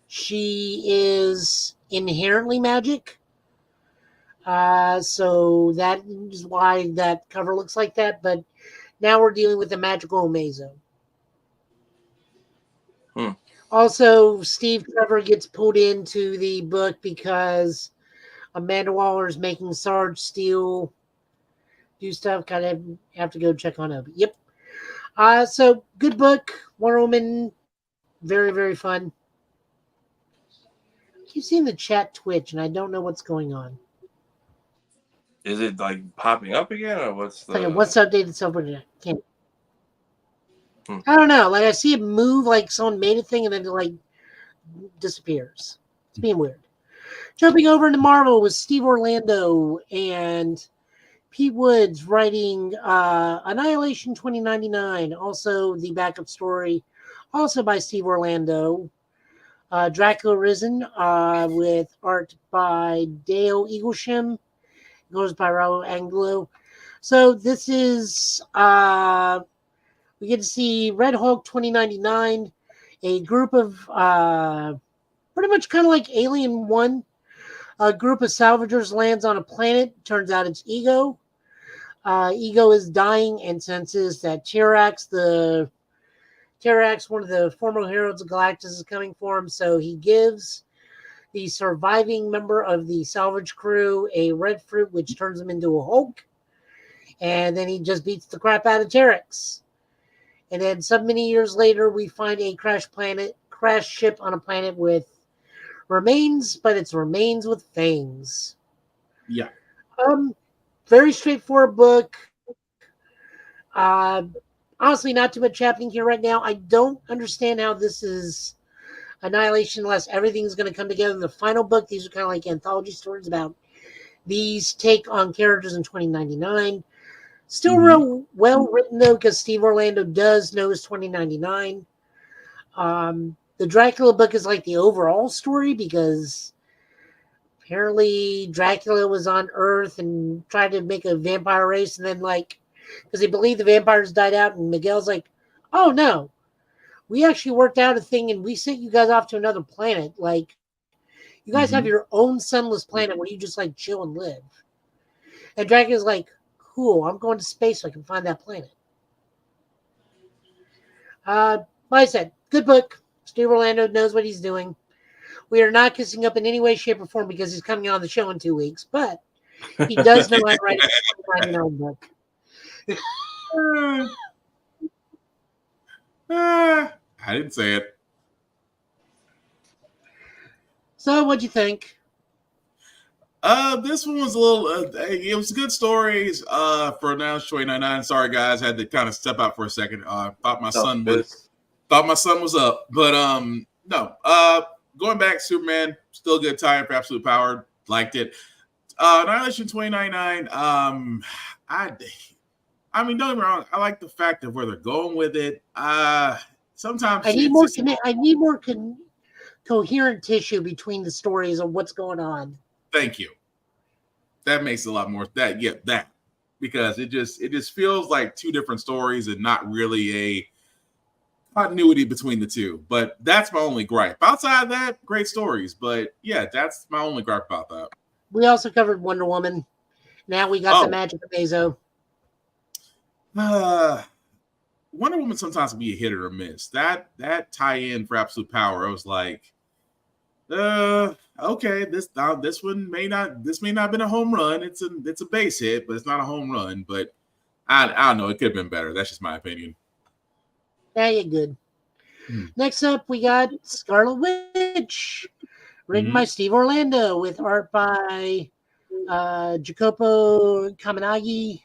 Speaker 3: she is inherently magic. So that is why that cover looks like that. But now we're dealing with the magical Amazo. Also, Steve Trevor gets pulled into the book because Amanda Waller is making Sarge Steel do stuff. Kind of have to go check on Obi. Yep. So good book. Wonder Woman, very, very fun. I keep seeing the chat twitch, and I don't know what's going on.
Speaker 2: Is it like popping up again, or what's the?
Speaker 3: Okay, what's updated software? Can't. I don't know. Like I see it move, like someone made a thing, and then it like disappears. It's being weird. Jumping over into Marvel with Steve Orlando and Pete Woods writing Annihilation 2099. Also the backup story, also by Steve Orlando. Dracula Risen with art by Dale Eaglesham. Goes by Raul Angelo. So this is we get to see Red Hulk 2099, a group of pretty much kind of like Alien 1. A group of salvagers lands on a planet. Turns out it's Ego. Ego is dying and senses that Terax, one of the former Heralds of Galactus, is coming for him. So he gives the surviving member of the salvage crew a red fruit, which turns him into a Hulk. And then he just beats the crap out of Terax. And then so many years later, we find a crash ship on a planet with remains, but it's remains with fangs.
Speaker 1: Yeah.
Speaker 3: Very straightforward book. Honestly, not too much happening here right now. I don't understand how this is Annihilation unless everything's going to come together in the final book. These are kind of like anthology stories about these take on characters in 2099. Still real well written, though, because Steve Orlando does know his 2099. The Dracula book is like the overall story because apparently Dracula was on Earth and tried to make a vampire race, and then because they believe the vampires died out, and Miguel's like, oh no, we actually worked out a thing and we sent you guys off to another planet. Like, you guys have your own sunless planet where you just chill and live. And Dracula's like, cool, I'm going to space so I can find that planet. Like I said, good book. Steve Orlando knows what he's doing. We are not kissing up in any way, shape, or form because he's coming on the show in 2 weeks, but he does know how to write a book.
Speaker 1: I didn't say it.
Speaker 3: So, what'd you think?
Speaker 1: This one was a little. It was good stories. For Annihilation 2099. Sorry, guys, had to kind of step out for a second. Thought my son was up, but no. going back, Superman, still good tie for Absolute Power. Liked it. Annihilation 2099. I mean, don't get me wrong. I like the fact of where they're going with it. Sometimes
Speaker 3: I need more coherent tissue between the stories of what's going on.
Speaker 1: Thank you. That makes a lot more. That because it just feels like two different stories and not really a continuity between the two. But that's my only gripe. Outside of that, great stories. But yeah, that's my only gripe about that.
Speaker 3: We also covered Wonder Woman. Now we got the Magic of Mazo.
Speaker 1: Wonder Woman sometimes can be a hit or a miss. That tie-in for Absolute Power, I was like, okay, this one may not have been a home run. It's a base hit, but it's not a home run. But I don't know. It could have been better. That's just my opinion.
Speaker 3: Yeah, you're good. Next up, we got Scarlet Witch, written by Steve Orlando with art by Jacopo Kaminagi.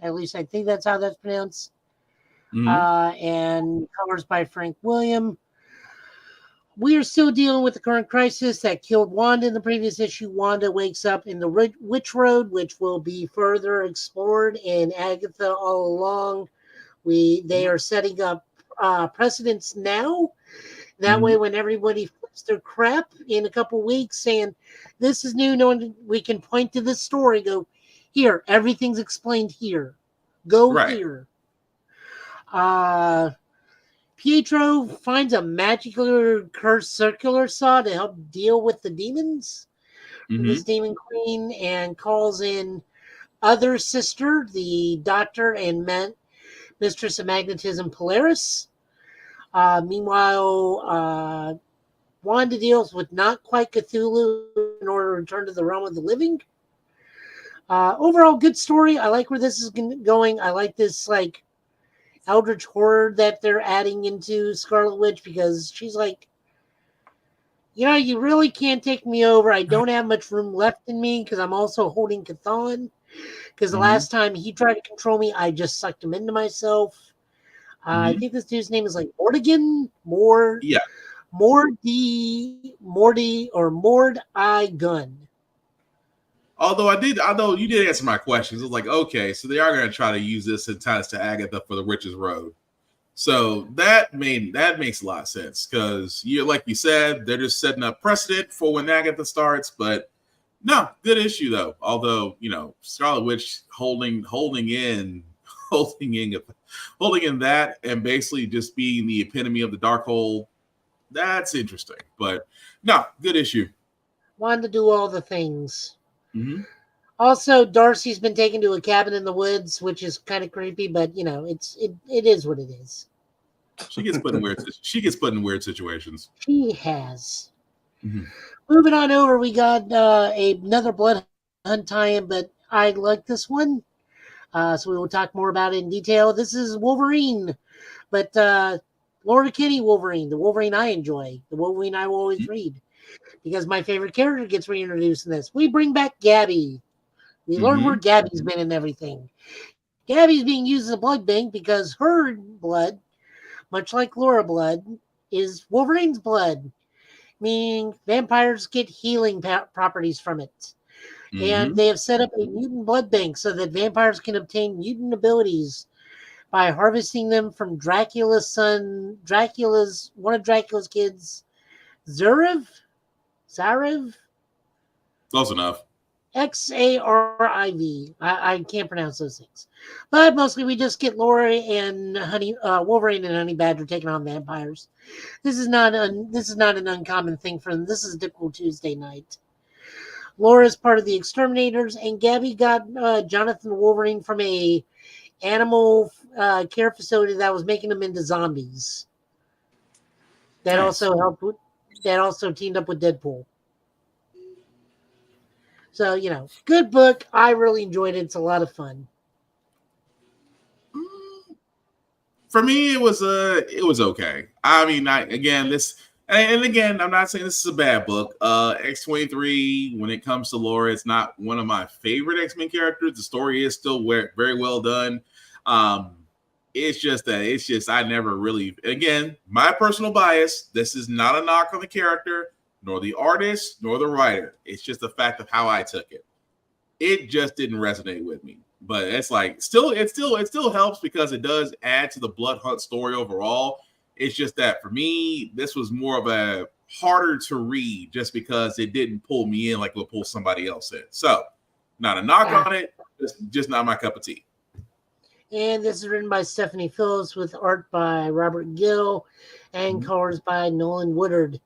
Speaker 3: At least I think that's how that's pronounced. And colors by Frank William. We are still dealing with the current crisis that killed Wanda in the previous issue. Wanda wakes up in the Witch Road, which will be further explored in Agatha all along. They are setting up precedents now. That way, when everybody flips their crap in a couple weeks saying, this is new, we can point to this story, go, here, everything's explained here. Go here. Pietro finds a magical cursed circular saw to help deal with the demons. This demon queen, and calls in other sister, the doctor and mistress of magnetism, Polaris. Meanwhile, Wanda deals with not quite Cthulhu in order to return to the realm of the living. Overall, good story. I like where this is going. I like this like eldritch horror that they're adding into Scarlet Witch, because she's like, you really can't take me over. I don't have much room left in me because I'm also holding Chthon. Because the last time he tried to control me, I just sucked him into myself. I think this dude's name is like Mordigan. Mordi or Mord I Gun.
Speaker 1: Although you did answer my questions. It was like, okay, so they are going to try to use this in ties to Agatha for the Witch's Road. So that makes a lot of sense, because like you said, they're just setting up precedent for when Agatha starts. But no, good issue though. Although Scarlet Witch holding in that and basically just being the epitome of the dark hole. That's interesting, but no, good issue.
Speaker 3: Wanted to do all the things. Also, Darcy's been taken to a cabin in the woods, which is kind of creepy, but it is what it is.
Speaker 1: She gets put in weird situations.
Speaker 3: She has. Moving on over, we got another Blood Hunt tie-in, but I like this one, so we will talk more about it in detail. This is Wolverine, but Laura Kinney Wolverine, the Wolverine I enjoy, the Wolverine I will always read. Because my favorite character gets reintroduced in this. We bring back Gabby. We learn where Gabby's been and everything. Gabby's being used as a blood bank because her blood, much like Laura blood, is Wolverine's blood. Meaning vampires get healing properties from it. And they have set up a mutant blood bank so that vampires can obtain mutant abilities by harvesting them from one of Dracula's kids, Zarev?
Speaker 1: Close enough.
Speaker 3: Xariv. I can't pronounce those things. But mostly we just get Laura and Wolverine and Honey Badger taking on vampires. This is not an uncommon thing for them. This is a typical Tuesday night. Laura is part of the Exterminators, and Gabby got Jonathan Wolverine from a animal care facility that was making them into zombies. That also teamed up with Deadpool. So, good book. I really enjoyed it. It's a lot of fun.
Speaker 1: For me, it was okay. I mean, I'm not saying this is a bad book. X-23, when it comes to Laura, it's not one of my favorite X-Men characters. The story is still very well done. It's just I never really, again, my personal bias, this is not a knock on the character, nor the artist, nor the writer. It's just the fact of how I took it. It just didn't resonate with me. But it's like it still helps because it does add to the Blood Hunt story overall. It's just that for me, this was more of a harder to read just because it didn't pull me in like it would pull somebody else in. So, not a knock on it, just not my cup of tea.
Speaker 3: And this is written by Stephanie Phillips with art by Robert Gill and colors by Nolan Woodard.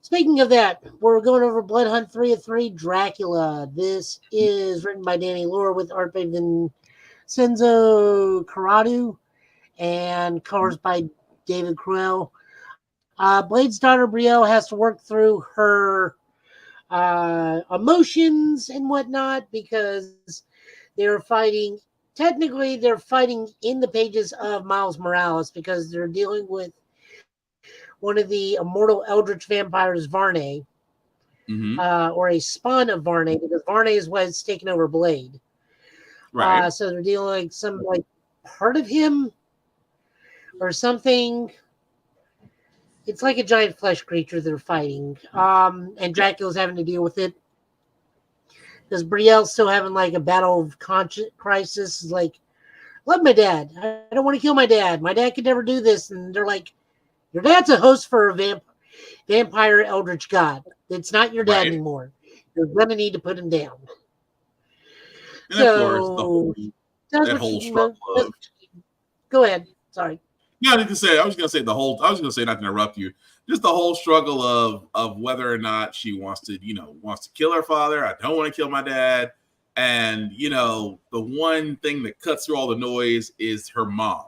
Speaker 3: Speaking of that, we're going over Blood Hunt 3 of 3, Dracula. This is written by Danny Lore with art by Vincenzo Corrado and colors by David Cruel. Blade's daughter Brielle has to work through her emotions and whatnot because they're fighting. Technically, they're fighting in the pages of Miles Morales because they're dealing with one of the immortal eldritch vampires, Varney, or a spawn of Varney, because Varney is what's taken over Blade.
Speaker 1: Right.
Speaker 3: So they're dealing with some part of him or something. It's like a giant flesh creature they're fighting. And Dracula's having to deal with it. Because Brielle's still having a battle of conscience crisis. Like, love my dad. I don't want to kill my dad. My dad could never do this. And they're like, your dad's a host for a vampire eldritch god. It's not your dad anymore. You're going to need to put him down.
Speaker 1: And of course, that whole struggle of...
Speaker 3: Go ahead. Sorry.
Speaker 1: Yeah, I was going to say not to interrupt you, just the whole struggle of whether or not she wants to kill her father. I don't want to kill my dad. And, the one thing that cuts through all the noise is her mom.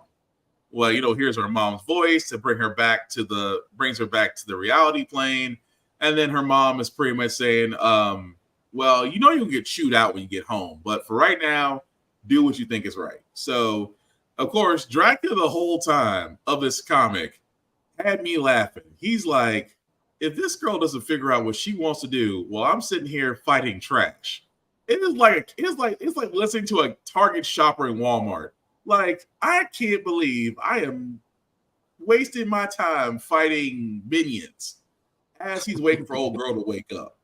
Speaker 1: Well, here's her mom's voice to brings her back to the reality plane. And then her mom is pretty much saying, well, you'll get chewed out when you get home. But for right now, do what you think is right. So, of course, Dracula the whole time of this comic had me laughing. He's like, if this girl doesn't figure out what she wants to do, well, I'm sitting here fighting trash. It's like listening to a Target shopper in Walmart. Like, I can't believe I am wasting my time fighting minions as he's waiting for old girl to wake up.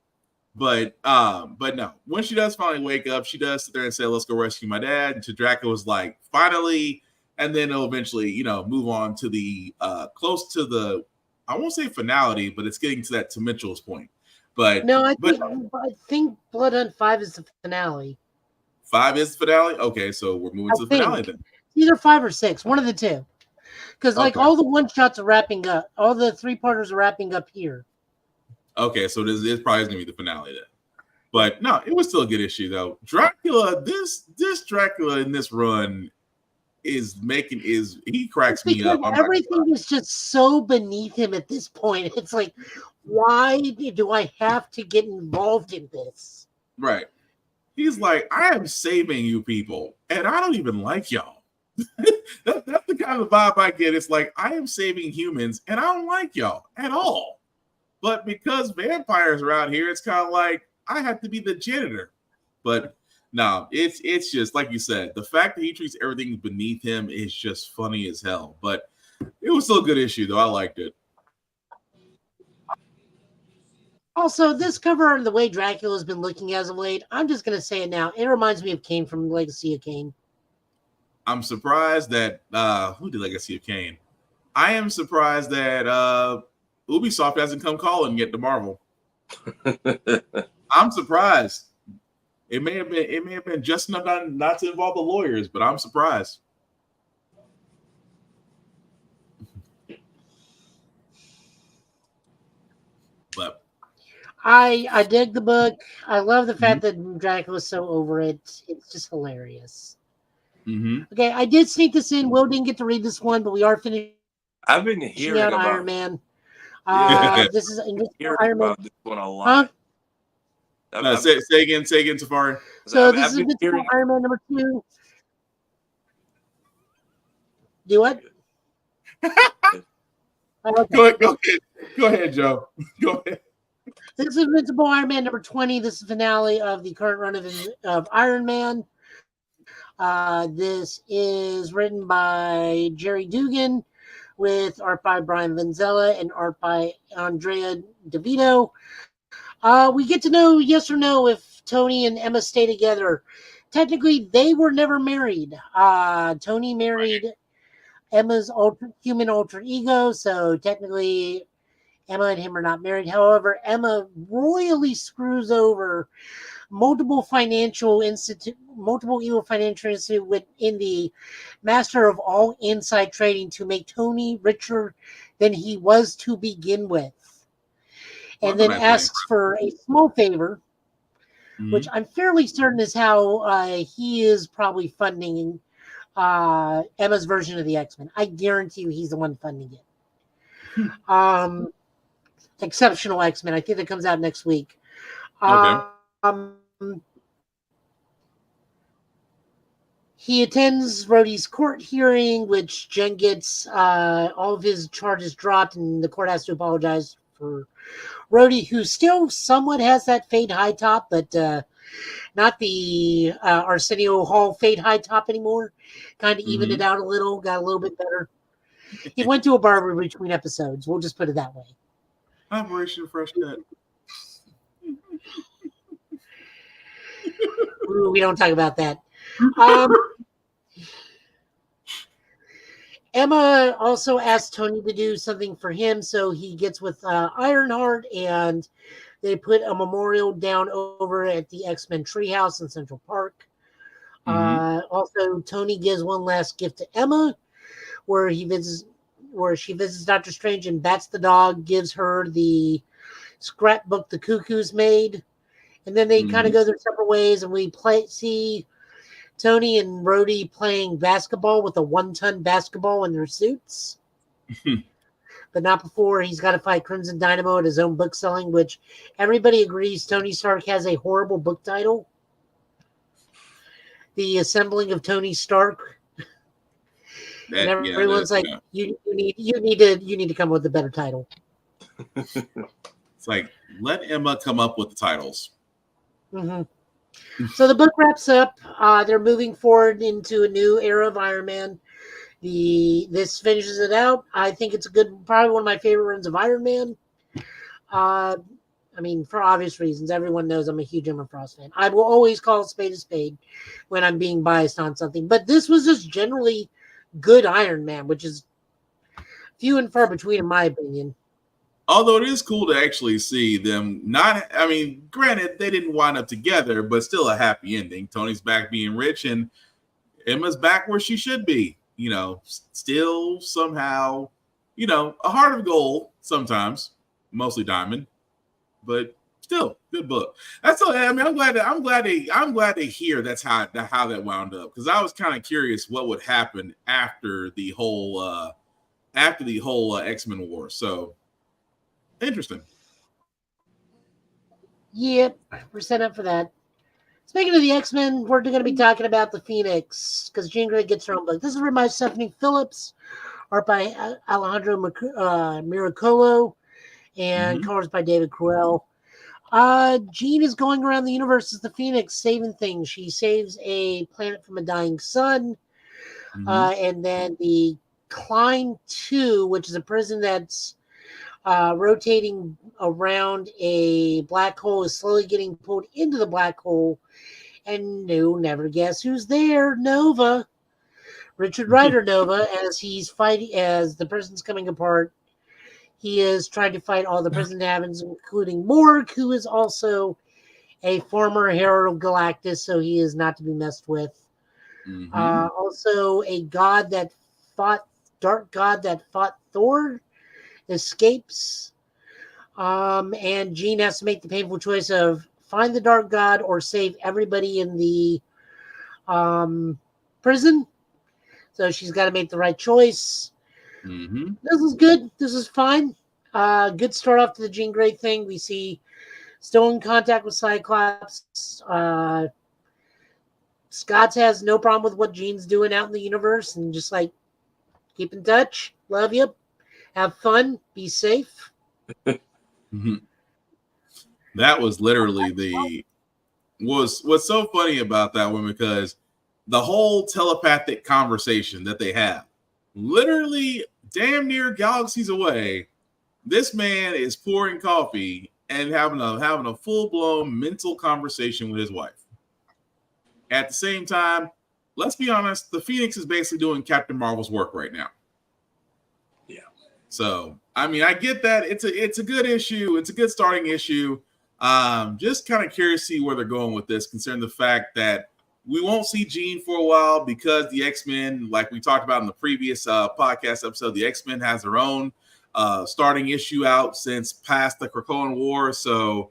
Speaker 1: But no, when she does finally wake up, she does sit there and say, let's go rescue my dad. And to Dracula's like, finally, and then they'll eventually, move on to the close to the, I won't say finality, but it's getting to that tumultuous point. But
Speaker 3: no, I think Blood Hunt 5 is the finale.
Speaker 1: 5 is the finale? Okay, so we're moving to the finale then.
Speaker 3: Either 5 or 6, one of the two. Because all the one shots are wrapping up, all the 3-parters are wrapping up here.
Speaker 1: Okay, so this is probably going to be the finale then. But no, it was still a good issue though. Dracula, this Dracula in this run he cracks me up.
Speaker 3: Everything is just so beneath him at this point. It's like, why do I have to get involved in this?
Speaker 1: Right. He's like, I am saving you people, and I don't even like y'all. That's the kind of vibe I get. It's like, I am saving humans, and I don't like y'all at all. But because vampires are out here, it's kind of like, I have to be the janitor. But no, it's just, like you said, the fact that he treats everything beneath him is just funny as hell. But it was still a good issue, though. I liked it.
Speaker 3: Also, this cover and the way Dracula has been looking as of late, I'm just going to say it now. It reminds me of Kane from Legacy of Kane.
Speaker 1: I'm surprised that who did Legacy of Kane? I am surprised that Ubisoft hasn't come calling yet to Marvel. I'm surprised. It may have been just enough not to involve the lawyers, but I'm surprised. But
Speaker 3: I dig the book. I love the fact that Dracula's so over it. It's just hilarious. Okay, I did sneak this in. Will didn't get to read this one, but we are finishing.
Speaker 2: I've been hearing
Speaker 3: out
Speaker 2: about
Speaker 3: Iron Man. This is
Speaker 2: Iron Man. This one a lot.
Speaker 1: Huh? Say again, Safari.
Speaker 3: So this is Iron Man number 2. Do what?
Speaker 1: Okay. Go ahead, Joe. Go ahead.
Speaker 3: This is Invincible Iron Man number 20. This is the finale of the current run of Iron Man. This is written by Jerry Dugan with art by Brian Vanzella and art by Andrea DeVito. We get to know, yes or no, if Tony and Emma stay together. Technically, they were never married. Tony married Emma's human alter ego, so technically Emma and him are not married. However, Emma royally screws over multiple evil financial institute within the master of all inside trading to make Tony richer than he was to begin with. And then asks for a small favor, which I'm fairly certain is how he is probably funding Emma's version of the X-Men. I guarantee you he's the one funding it. Exceptional X-Men. I think that comes out next week.
Speaker 1: Okay.
Speaker 3: He attends Rhodey's court hearing, which Jen gets all of his charges dropped, and the court has to apologize for Rhodey, who still somewhat has that fade high top, but not the Arsenio Hall fade high top anymore. Kind of evened it out a little, got a little bit better. He went to a barber between episodes. We'll just put it that way.
Speaker 1: Operation Fresh Cut.
Speaker 3: Ooh, we don't talk about that. Emma also asked Tony to do something for him, so he gets with Ironheart, and they put a memorial down over at the X-Men treehouse in Central Park. Also, Tony gives one last gift to Emma, where she visits Dr. Strange, and Bats the dog gives her the scrapbook the Cuckoos made, and then they kind of go their separate ways, and we see Tony and Rhodey playing basketball with a 1-ton basketball in their suits. But not before he's got to fight Crimson Dynamo at his own book selling, which everybody agrees Tony Stark has a horrible book title. The Assembling of Tony Stark. And everyone's you need to come up with a better title.
Speaker 1: It's like, let Emma come up with the titles.
Speaker 3: So the book wraps up. They're moving forward into a new era of Iron Man. This finishes it out. I think it's probably one of my favorite runs of Iron Man. I mean, for obvious reasons. Everyone knows I'm a huge Emma Frost fan. I will always call a spade when I'm being biased on something. But this was just generally good Iron Man, which is few and far between in my opinion.
Speaker 1: Although it is cool to actually see them granted, they didn't wind up together, but still a happy ending. Tony's back being rich, and Emma's back where she should be. Still somehow, a heart of gold sometimes, mostly diamond, but still good book. That's all. I'm glad to hear that's how that wound up, because I was kind of curious what would happen after the whole X-Men war. So interesting.
Speaker 3: Yep, we're set up for that. Speaking of the X-Men, we're going to be talking about the Phoenix, because Jean Grey gets her own book. This is written by Stephanie Phillips, art by Alejandro Miracolo, and colors by David Cruel. Jean is going around the universe as the Phoenix, saving things. She saves a planet from a dying sun, and then the Klein 2, which is a prison that's rotating around a black hole, is slowly getting pulled into the black hole. And you'll never guess who's there. Nova. Richard Rider Nova, as he's fighting, as the prison's coming apart. He is trying to fight all the prison havens, including Morg, who is also a former Herald of Galactus, so he is not to be messed with. Also, a dark god that fought Thor escapes. And Jean has to make the painful choice of find the dark god or save everybody in the prison. So she's got to make the right choice. This is good. This is fine. Good start off to the Jean Grey thing. We see still in contact with Cyclops. Scott has no problem with what Jean's doing out in the universe, and just keep in touch. Love you. Have fun. Be safe.
Speaker 1: That was literally what's so funny about that one, because the whole telepathic conversation that they have literally damn near galaxies away, this man is pouring coffee and having a full-blown mental conversation with his wife. At the same time, let's be honest, the Phoenix is basically doing Captain Marvel's work right now.
Speaker 2: Yeah.
Speaker 1: So, I mean, I get that. It's a good issue. It's a good starting issue. Just kind of curious to see where they're going with this, considering the fact that we won't see Jean for a while because the X-Men, like we talked about in the previous podcast episode, the X-Men has their own starting issue out since past the Krakoan War. So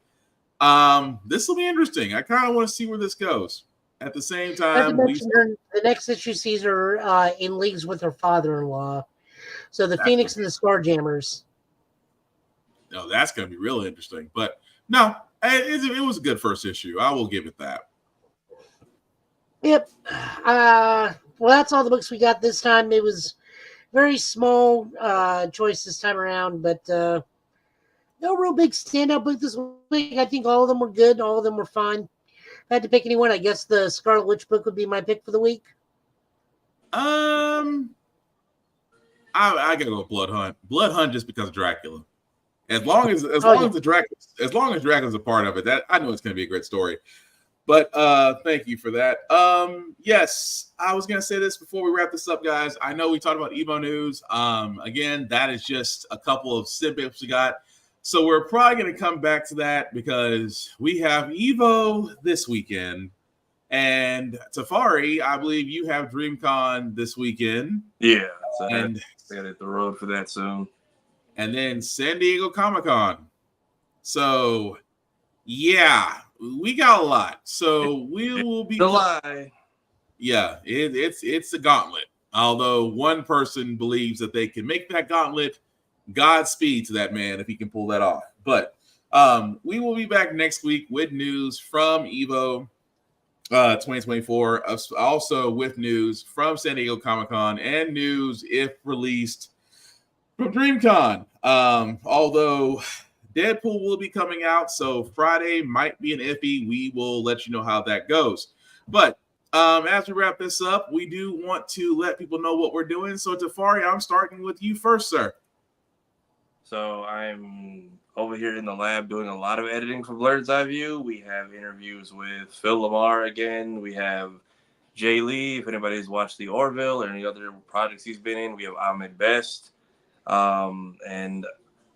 Speaker 1: this will be interesting. I kind of want to see where this goes. At the same time,
Speaker 3: the next issue sees her in leagues with her father-in-law. So the Phoenix and the Starjammers.
Speaker 1: No, that's going to be real interesting. But no, it was a good first issue. I will give it that.
Speaker 3: Yep. Well, that's all the books we got this time. It was very small choice this time around, but no real big standout book this week. I think all of them were good. All of them were fine. If I had to pick anyone, I guess the Scarlet Witch book would be my pick for the week.
Speaker 1: I gotta go Blood Hunt. Blood Hunt just because of Dracula. As long as Dracula's a part of it, that I know it's gonna be a great story. But thank you for that. Yes, I was gonna say this before we wrap this up, guys. I know we talked about Evo news. Again, that is just a couple of snippets we got. So we're probably gonna come back to that because we have Evo this weekend. And Tafari, I believe you have DreamCon this weekend.
Speaker 2: Yeah, so
Speaker 1: and
Speaker 2: I gotta hit the road for that soon.
Speaker 1: And then San Diego Comic-Con. So yeah, we got a lot. So we will be
Speaker 2: July.
Speaker 1: Yeah, it's a gauntlet. Although one person believes that they can make that gauntlet, Godspeed to that man if he can pull that off. But we will be back next week with news from Evo 2024, also with news from San Diego Comic-Con and news, if released, from DreamCon. Although Deadpool will be coming out, so Friday might be an iffy. We will let you know how that goes. But as we wrap this up, we do want to let people know what we're doing. So Tafari, I'm starting with you first, sir.
Speaker 2: So I'm over here in the lab doing a lot of editing for Blurred's Eye View. We have interviews with Phil Lamar again. We have Jay Lee, if anybody's watched The Orville or any other projects he's been in. We have Ahmed Best and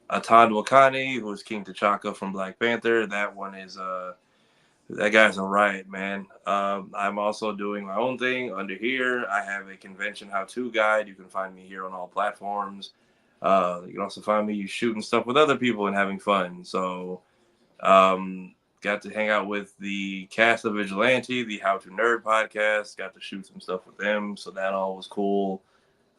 Speaker 2: Atan Wakani, who is King T'Chaka from Black Panther. That one is that guy's a riot, man. I'm also doing my own thing under here. I have a convention how-to guide. You can find me here on all platforms. You can also find me shooting stuff with other people and having fun. So got to hang out with the cast of Vigilante, the How to Nerd podcast. Got to shoot some stuff with them. So that all was cool.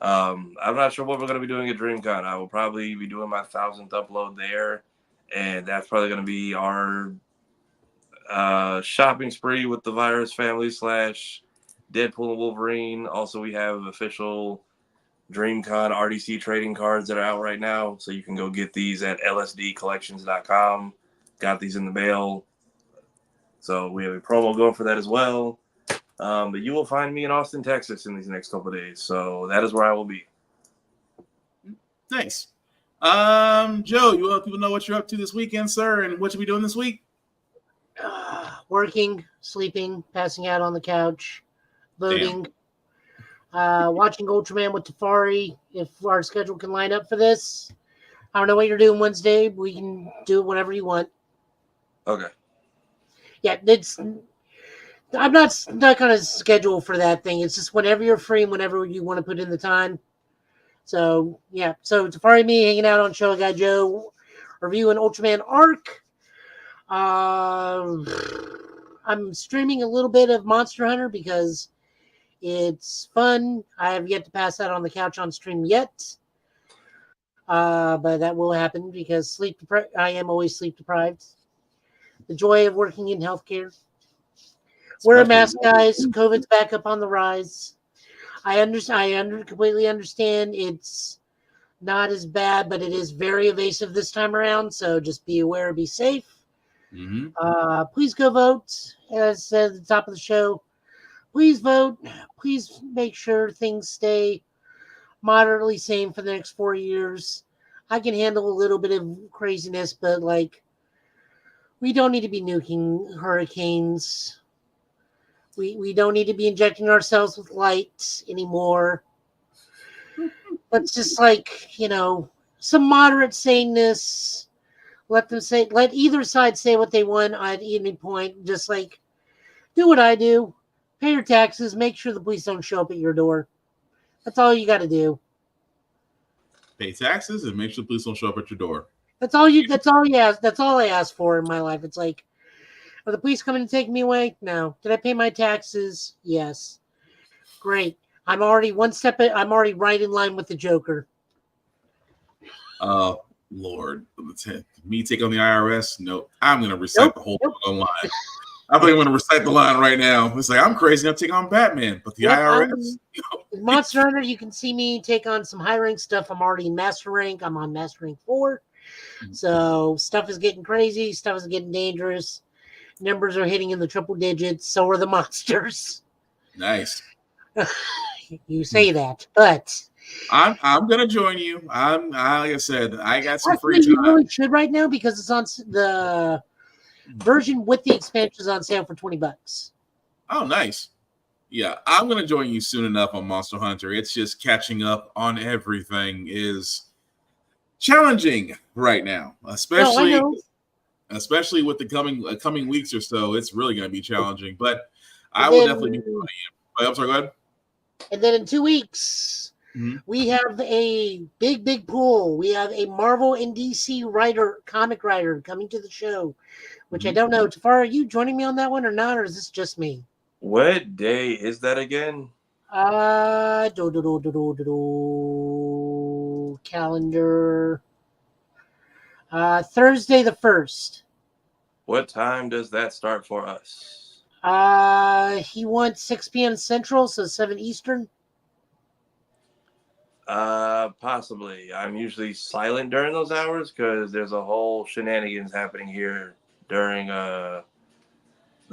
Speaker 2: I'm not sure what we're going to be doing at DreamCon. I will probably be doing my 1000th upload there. And that's probably going to be our shopping spree with the Virus family / Deadpool and Wolverine. Also, we have official DreamCon RDC trading cards that are out right now. So you can go get these at lsdcollections.com. Got these in the mail. So we have a promo going for that as well. But you will find me in Austin, Texas in these next couple of days. So that is where I will be.
Speaker 1: Thanks. Joe, you want people to know what you're up to this weekend, sir, and what you'll be doing this week?
Speaker 3: Working, sleeping, passing out on the couch, voting, watching Ultraman with Tafari. If our schedule can line up for this, I don't know what you're doing Wednesday. We can do it whenever you want.
Speaker 2: Okay.
Speaker 3: Yeah, I'm not stuck on a schedule for that thing. It's just whenever you're free and whenever you want to put in the time. So yeah, so Tafari and me hanging out on Show Guy Joe, reviewing Ultraman Arc. I'm streaming a little bit of Monster Hunter because it's fun. I have yet to pass that on the couch on stream yet. But that will happen because I am always sleep deprived. The joy of working in healthcare. Wear a mask, guys. COVID's back up on the rise. I completely understand it's not as bad, but it is very evasive this time around. So just be aware, be safe.
Speaker 1: Mm-hmm.
Speaker 3: Please go vote. As I said at the top of the show, please vote. Please make sure things stay moderately sane for the next 4 years. I can handle a little bit of craziness, but like, we don't need to be nuking hurricanes. We don't need to be injecting ourselves with light anymore. Let's just some moderate saneness. Let either side say what they want at any point. Just like, do what I do. Pay your taxes. Make sure the police don't show up at your door. That's all you got to do.
Speaker 1: Pay taxes and make sure the police don't show up at your door.
Speaker 3: That's all I ask for in my life. It's like, are the police coming to take me away? No. Did I pay my taxes? Yes. Great. I'm already right in line with the Joker.
Speaker 1: Lord. Me take on the IRS? No. I'm going to recite the whole line. I think I'm going to recite the line right now. It's like, I'm crazy. I'll take on Batman. But the IRS?
Speaker 3: Monster Hunter, you can see me take on some high rank stuff. I'm already in Master Rank. I'm on Master Rank 4. So stuff is getting crazy. Stuff is getting dangerous. Numbers are hitting in the triple digits. So are the monsters.
Speaker 1: Nice.
Speaker 3: You say that, but
Speaker 1: I'm gonna join you. Like I said, I got some free time.
Speaker 3: You really should right now because it's on the version with the expansions on sale for $20.
Speaker 1: Oh, nice. Yeah, I'm gonna join you soon enough on Monster Hunter. It's just catching up on everything is challenging right now, especially with the coming weeks or so. It's really going to be challenging, but I will definitely be joining you. I'm sorry, go ahead.
Speaker 3: And then in 2 weeks, we have a big pool. We have a Marvel and DC comic writer coming to the show, which I don't know. Tafara, are you joining me on that one or not, or is this just me?
Speaker 2: What day is that again?
Speaker 3: Calendar. Thursday the 1st.
Speaker 2: What time does that start for us?
Speaker 3: He wants 6 p.m. Central, so 7 Eastern.
Speaker 2: Possibly. I'm usually silent during those hours because there's a whole shenanigans happening here during the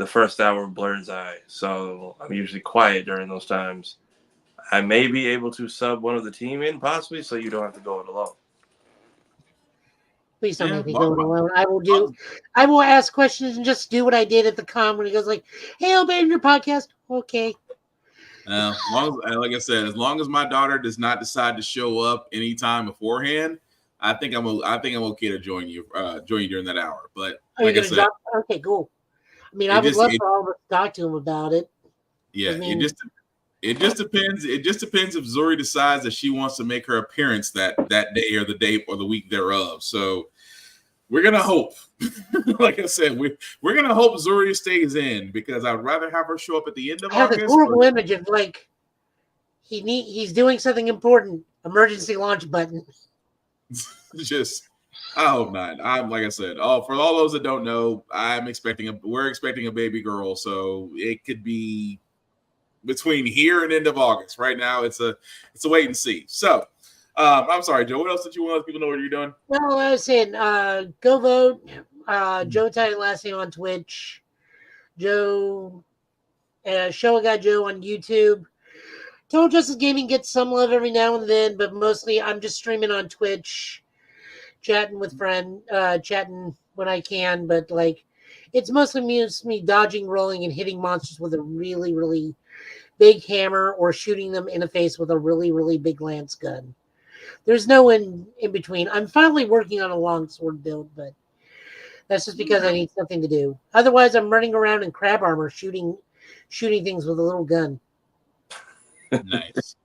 Speaker 2: first hour of Blurred's Eye. So I'm usually quiet during those times. I may be able to sub one of the team in, possibly, so you don't have to go it alone.
Speaker 3: Please don't make me go it alone. I will ask questions and just do what I did at the con when he goes like, "Hey, I'll be on your podcast." Okay.
Speaker 1: Like I said, as long as my daughter does not decide to show up anytime beforehand, I think I'm okay to join you during that hour. But like I said,
Speaker 3: okay, cool. I mean, I would love for all of us to talk to him about it.
Speaker 1: Yeah, it just depends. It just depends if Zuri decides that she wants to make her appearance that day or the day or the week thereof. So we're gonna hope. Like I said, we're gonna hope Zuri stays in because I'd rather have her show up at the end of August.
Speaker 3: I have a horrible image of like he's doing something important. Emergency launch button.
Speaker 1: Just I hope not. I'm like I said. For all those that don't know, we're expecting a baby girl, so it could be between here and end of August. Right now, it's a wait and see. So, I'm sorry, Joe. What else did you want people to know what you're doing?
Speaker 3: Well, I was saying, go vote. Joe Tiny last name on Twitch. Joe, Show a Guy Joe on YouTube. Total Justice Gaming gets some love every now and then, but mostly I'm just streaming on Twitch, chatting with chatting when I can. But like, it's mostly me dodging, rolling, and hitting monsters with a really, really big hammer or shooting them in the face with a really, really big lance gun. There's no in between. I'm finally working on a longsword build, but that's just because I need something to do. Otherwise, I'm running around in crab armor shooting things with a little gun.
Speaker 1: Nice.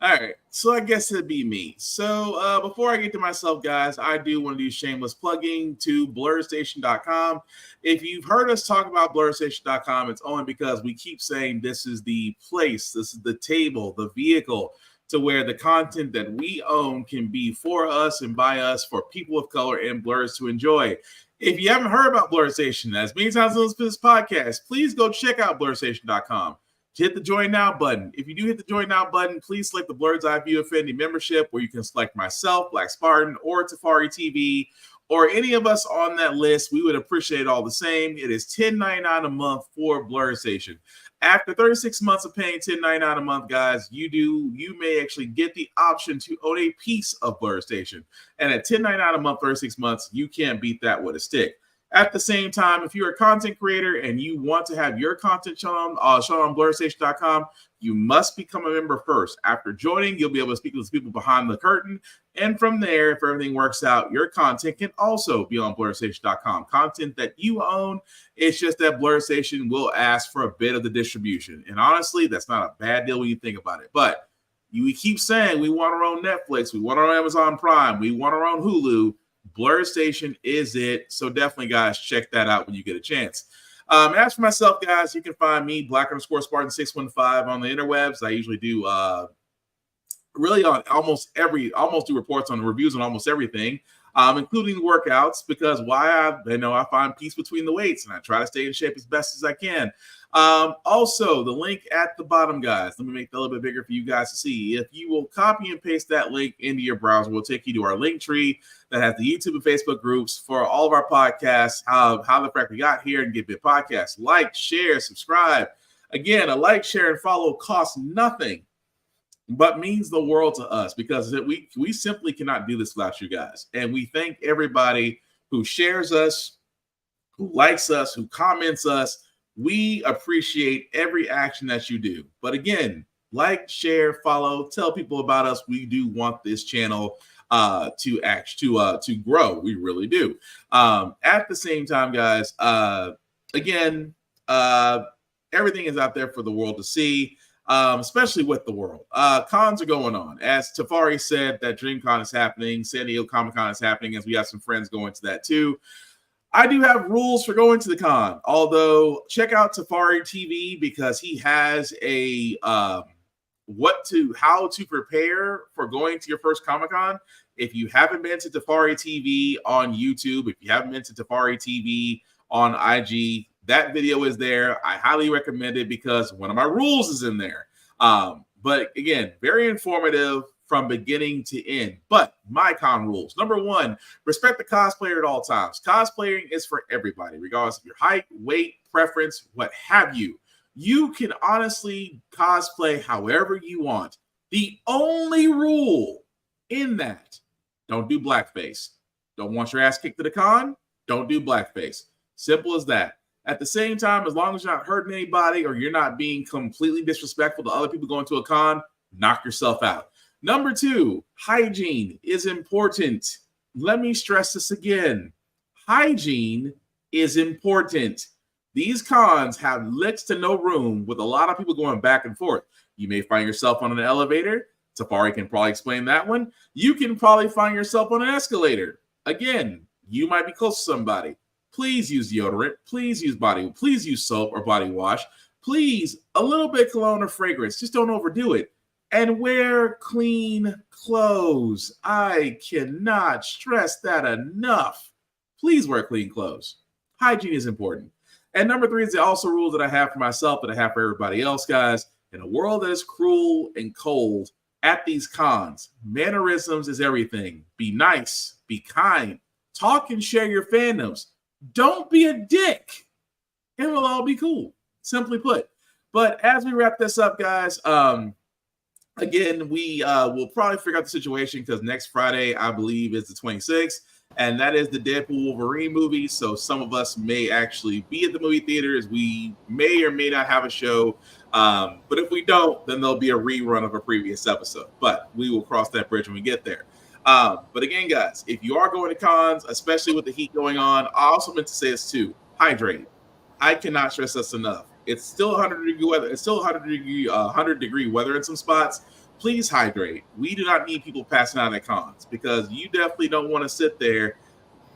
Speaker 1: All right, so I guess it'd be me. So before I get to myself, guys, I do want to do shameless plugging to blurredstation.com. If you've heard us talk about blurredstation.com, it's only because we keep saying this is the place, this is the table, the vehicle to where the content that we own can be for us and by us for people of color and blurs to enjoy. If you haven't heard about Blurred Station, as many times as this podcast, please go check out blurredstation.com. Hit the join now button. If you do hit the join now button, please select the Blurred's Eye View Affinity membership where you can select myself, Black Spartan, or Tafari TV, or any of us on that list. We would appreciate it all the same. It is $10.99 a month for Blurred Station. After 36 months of paying $10.99 a month, guys, you may actually get the option to own a piece of Blur Station. And at $10.99 a month, 36 months, you can't beat that with a stick. At the same time, if you're a content creator and you want to have your content shown on blurstation.com, you must become a member first. After joining, you'll be able to speak with people behind the curtain. And from there, if everything works out, your content can also be on blurstation.com. Content that you own, it's just that Blur Station will ask for a bit of the distribution. And honestly, that's not a bad deal when you think about it. But we keep saying we want our own Netflix, we want our own Amazon Prime, we want our own Hulu. Blur Station is it. So definitely, guys, check that out when you get a chance. As for myself, guys, you can find me, Black_Spartan615 on the interwebs. I usually do really on almost do reports on reviews on almost everything, including workouts, because I find peace between the weights and I try to stay in shape as best as I can. Also, the link at the bottom, guys, let me make that a little bit bigger for you guys to see. If you will copy and paste that link into your browser, we'll take you to our link tree that has the YouTube and Facebook groups for all of our podcasts, how the fact we got here and Get Bit Podcast. Like, share, subscribe. Again, a like, share, and follow costs nothing, but means the world to us, because we simply cannot do this without you guys. And we thank everybody who shares us, who likes us, who comments us. We appreciate every action that you do. But again, like, share, follow, tell people about us. We do want this channel to grow. We really do. At the same time, guys, again, everything is out there for the world to see, especially with the world. Cons are going on. As Tafari said, that DreamCon is happening. San Diego Comic-Con is happening, as we have some friends going to that too. I do have rules for going to the con, although check out Tafari TV, because he has a how to prepare for going to your first Comic-Con. If you haven't been to Tafari TV on YouTube, if you haven't been to Tafari TV on IG, that video is there. I highly recommend it because one of my rules is in there. But again, very informative from beginning to end. But my con rules. Number one, respect the cosplayer at all times. Cosplaying is for everybody, regardless of your height, weight, preference, what have you. You can honestly cosplay however you want. The only rule in that, don't do blackface. Don't want your ass kicked to the con? Don't do blackface. Simple as that. At the same time, as long as you're not hurting anybody or you're not being completely disrespectful to other people going to a con, knock yourself out. Number two, hygiene is important. Let me stress this again. Hygiene is important. These cons have next to no room with a lot of people going back and forth. You may find yourself on an elevator. Safari can probably explain that one. You can probably find yourself on an escalator. Again, you might be close to somebody. Please use deodorant. Please use soap or body wash. Please, a little bit of cologne or fragrance. Just don't overdo it. And wear clean clothes. I cannot stress that enough. Please wear clean clothes. Hygiene is important. And number three is the also rule that I have for myself, that I have for everybody else, guys. In a world that is cruel and cold, at these cons, mannerisms is everything. Be nice. Be kind. Talk and share your fandoms. Don't be a dick. And we'll all be cool. Simply put. But as we wrap this up, guys, again, we will probably figure out the situation, because next Friday, I believe, is the 26th, and that is the Deadpool Wolverine movie. So some of us may actually be at the movie theaters. We may or may not have a show. But if we don't, then there'll be a rerun of a previous episode. But we will cross that bridge when we get there. But again, guys, if you are going to cons, especially with the heat going on, I also meant to say this too: hydrate. I cannot stress this enough. It's still 100-degree weather. It's still 100-degree weather in some spots. Please hydrate. We do not need people passing out at cons, because you definitely don't want to sit there,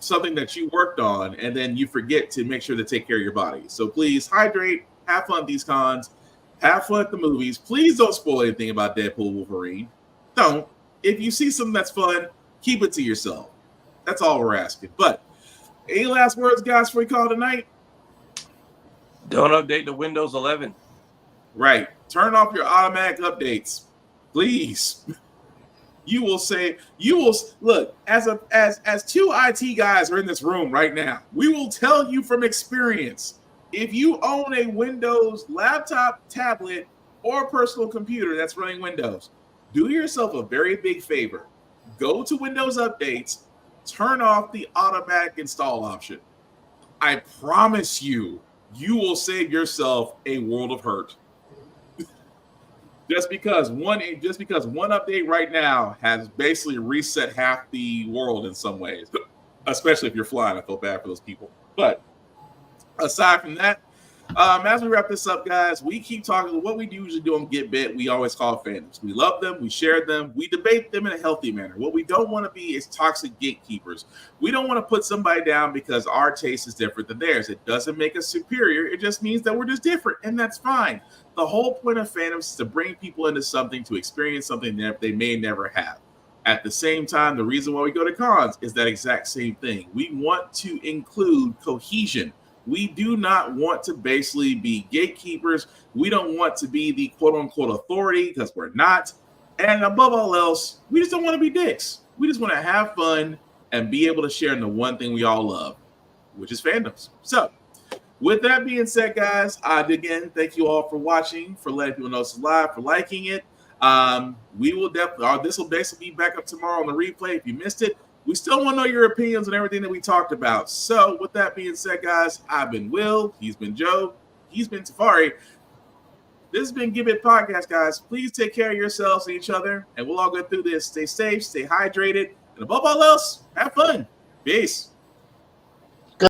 Speaker 1: something that you worked on, and then you forget to make sure to take care of your body. So please hydrate. Have fun at these cons. Have fun at the movies. Please don't spoil anything about Deadpool Wolverine. Don't. If you see something that's fun, keep it to yourself. That's all we're asking. But any last words, guys, before we call it a night?
Speaker 2: Don't update the Windows 11.
Speaker 1: Right. Turn off your automatic updates, please. You will look, as two IT guys are in this room right now. We will tell you from experience, If you own a Windows laptop, tablet, or personal computer that's running Windows, do yourself a very big favor. Go to Windows Updates, turn off the automatic install option. I promise you, you will save yourself a world of hurt. Just because one update right now has basically reset half the world in some ways, especially if you're flying. I feel bad for those people. But aside from that, as we wrap this up, guys, we keep talking. What we usually do on Get Bit, we always call fandoms. We love them, we share them, we debate them in a healthy manner. What we don't want to be is toxic gatekeepers. We don't want to put somebody down because our taste is different than theirs. It doesn't make us superior. It just means that we're just different, and that's fine. The whole point of fandoms is to bring people into something, to experience something that they may never have. At the same time, the reason why we go to cons is that exact same thing. We want to include cohesion. We do not want to basically be gatekeepers. We don't want to be the quote-unquote authority because we're not. And above all else, we just don't want to be dicks. We just want to have fun and be able to share in the one thing we all love, which is fandoms. So, with that being said, guys, again, thank you all for watching, for letting people know it's live, for liking it. We will definitely, this will basically be back up tomorrow on the replay if you missed it. We still want to know your opinions on everything that we talked about. So, with that being said, guys, I've been Will. He's been Joe. He's been Tafari. This has been Give It Podcast, guys. Please take care of yourselves and each other, and we'll all go through this. Stay safe, stay hydrated, and above all else, have fun. Peace.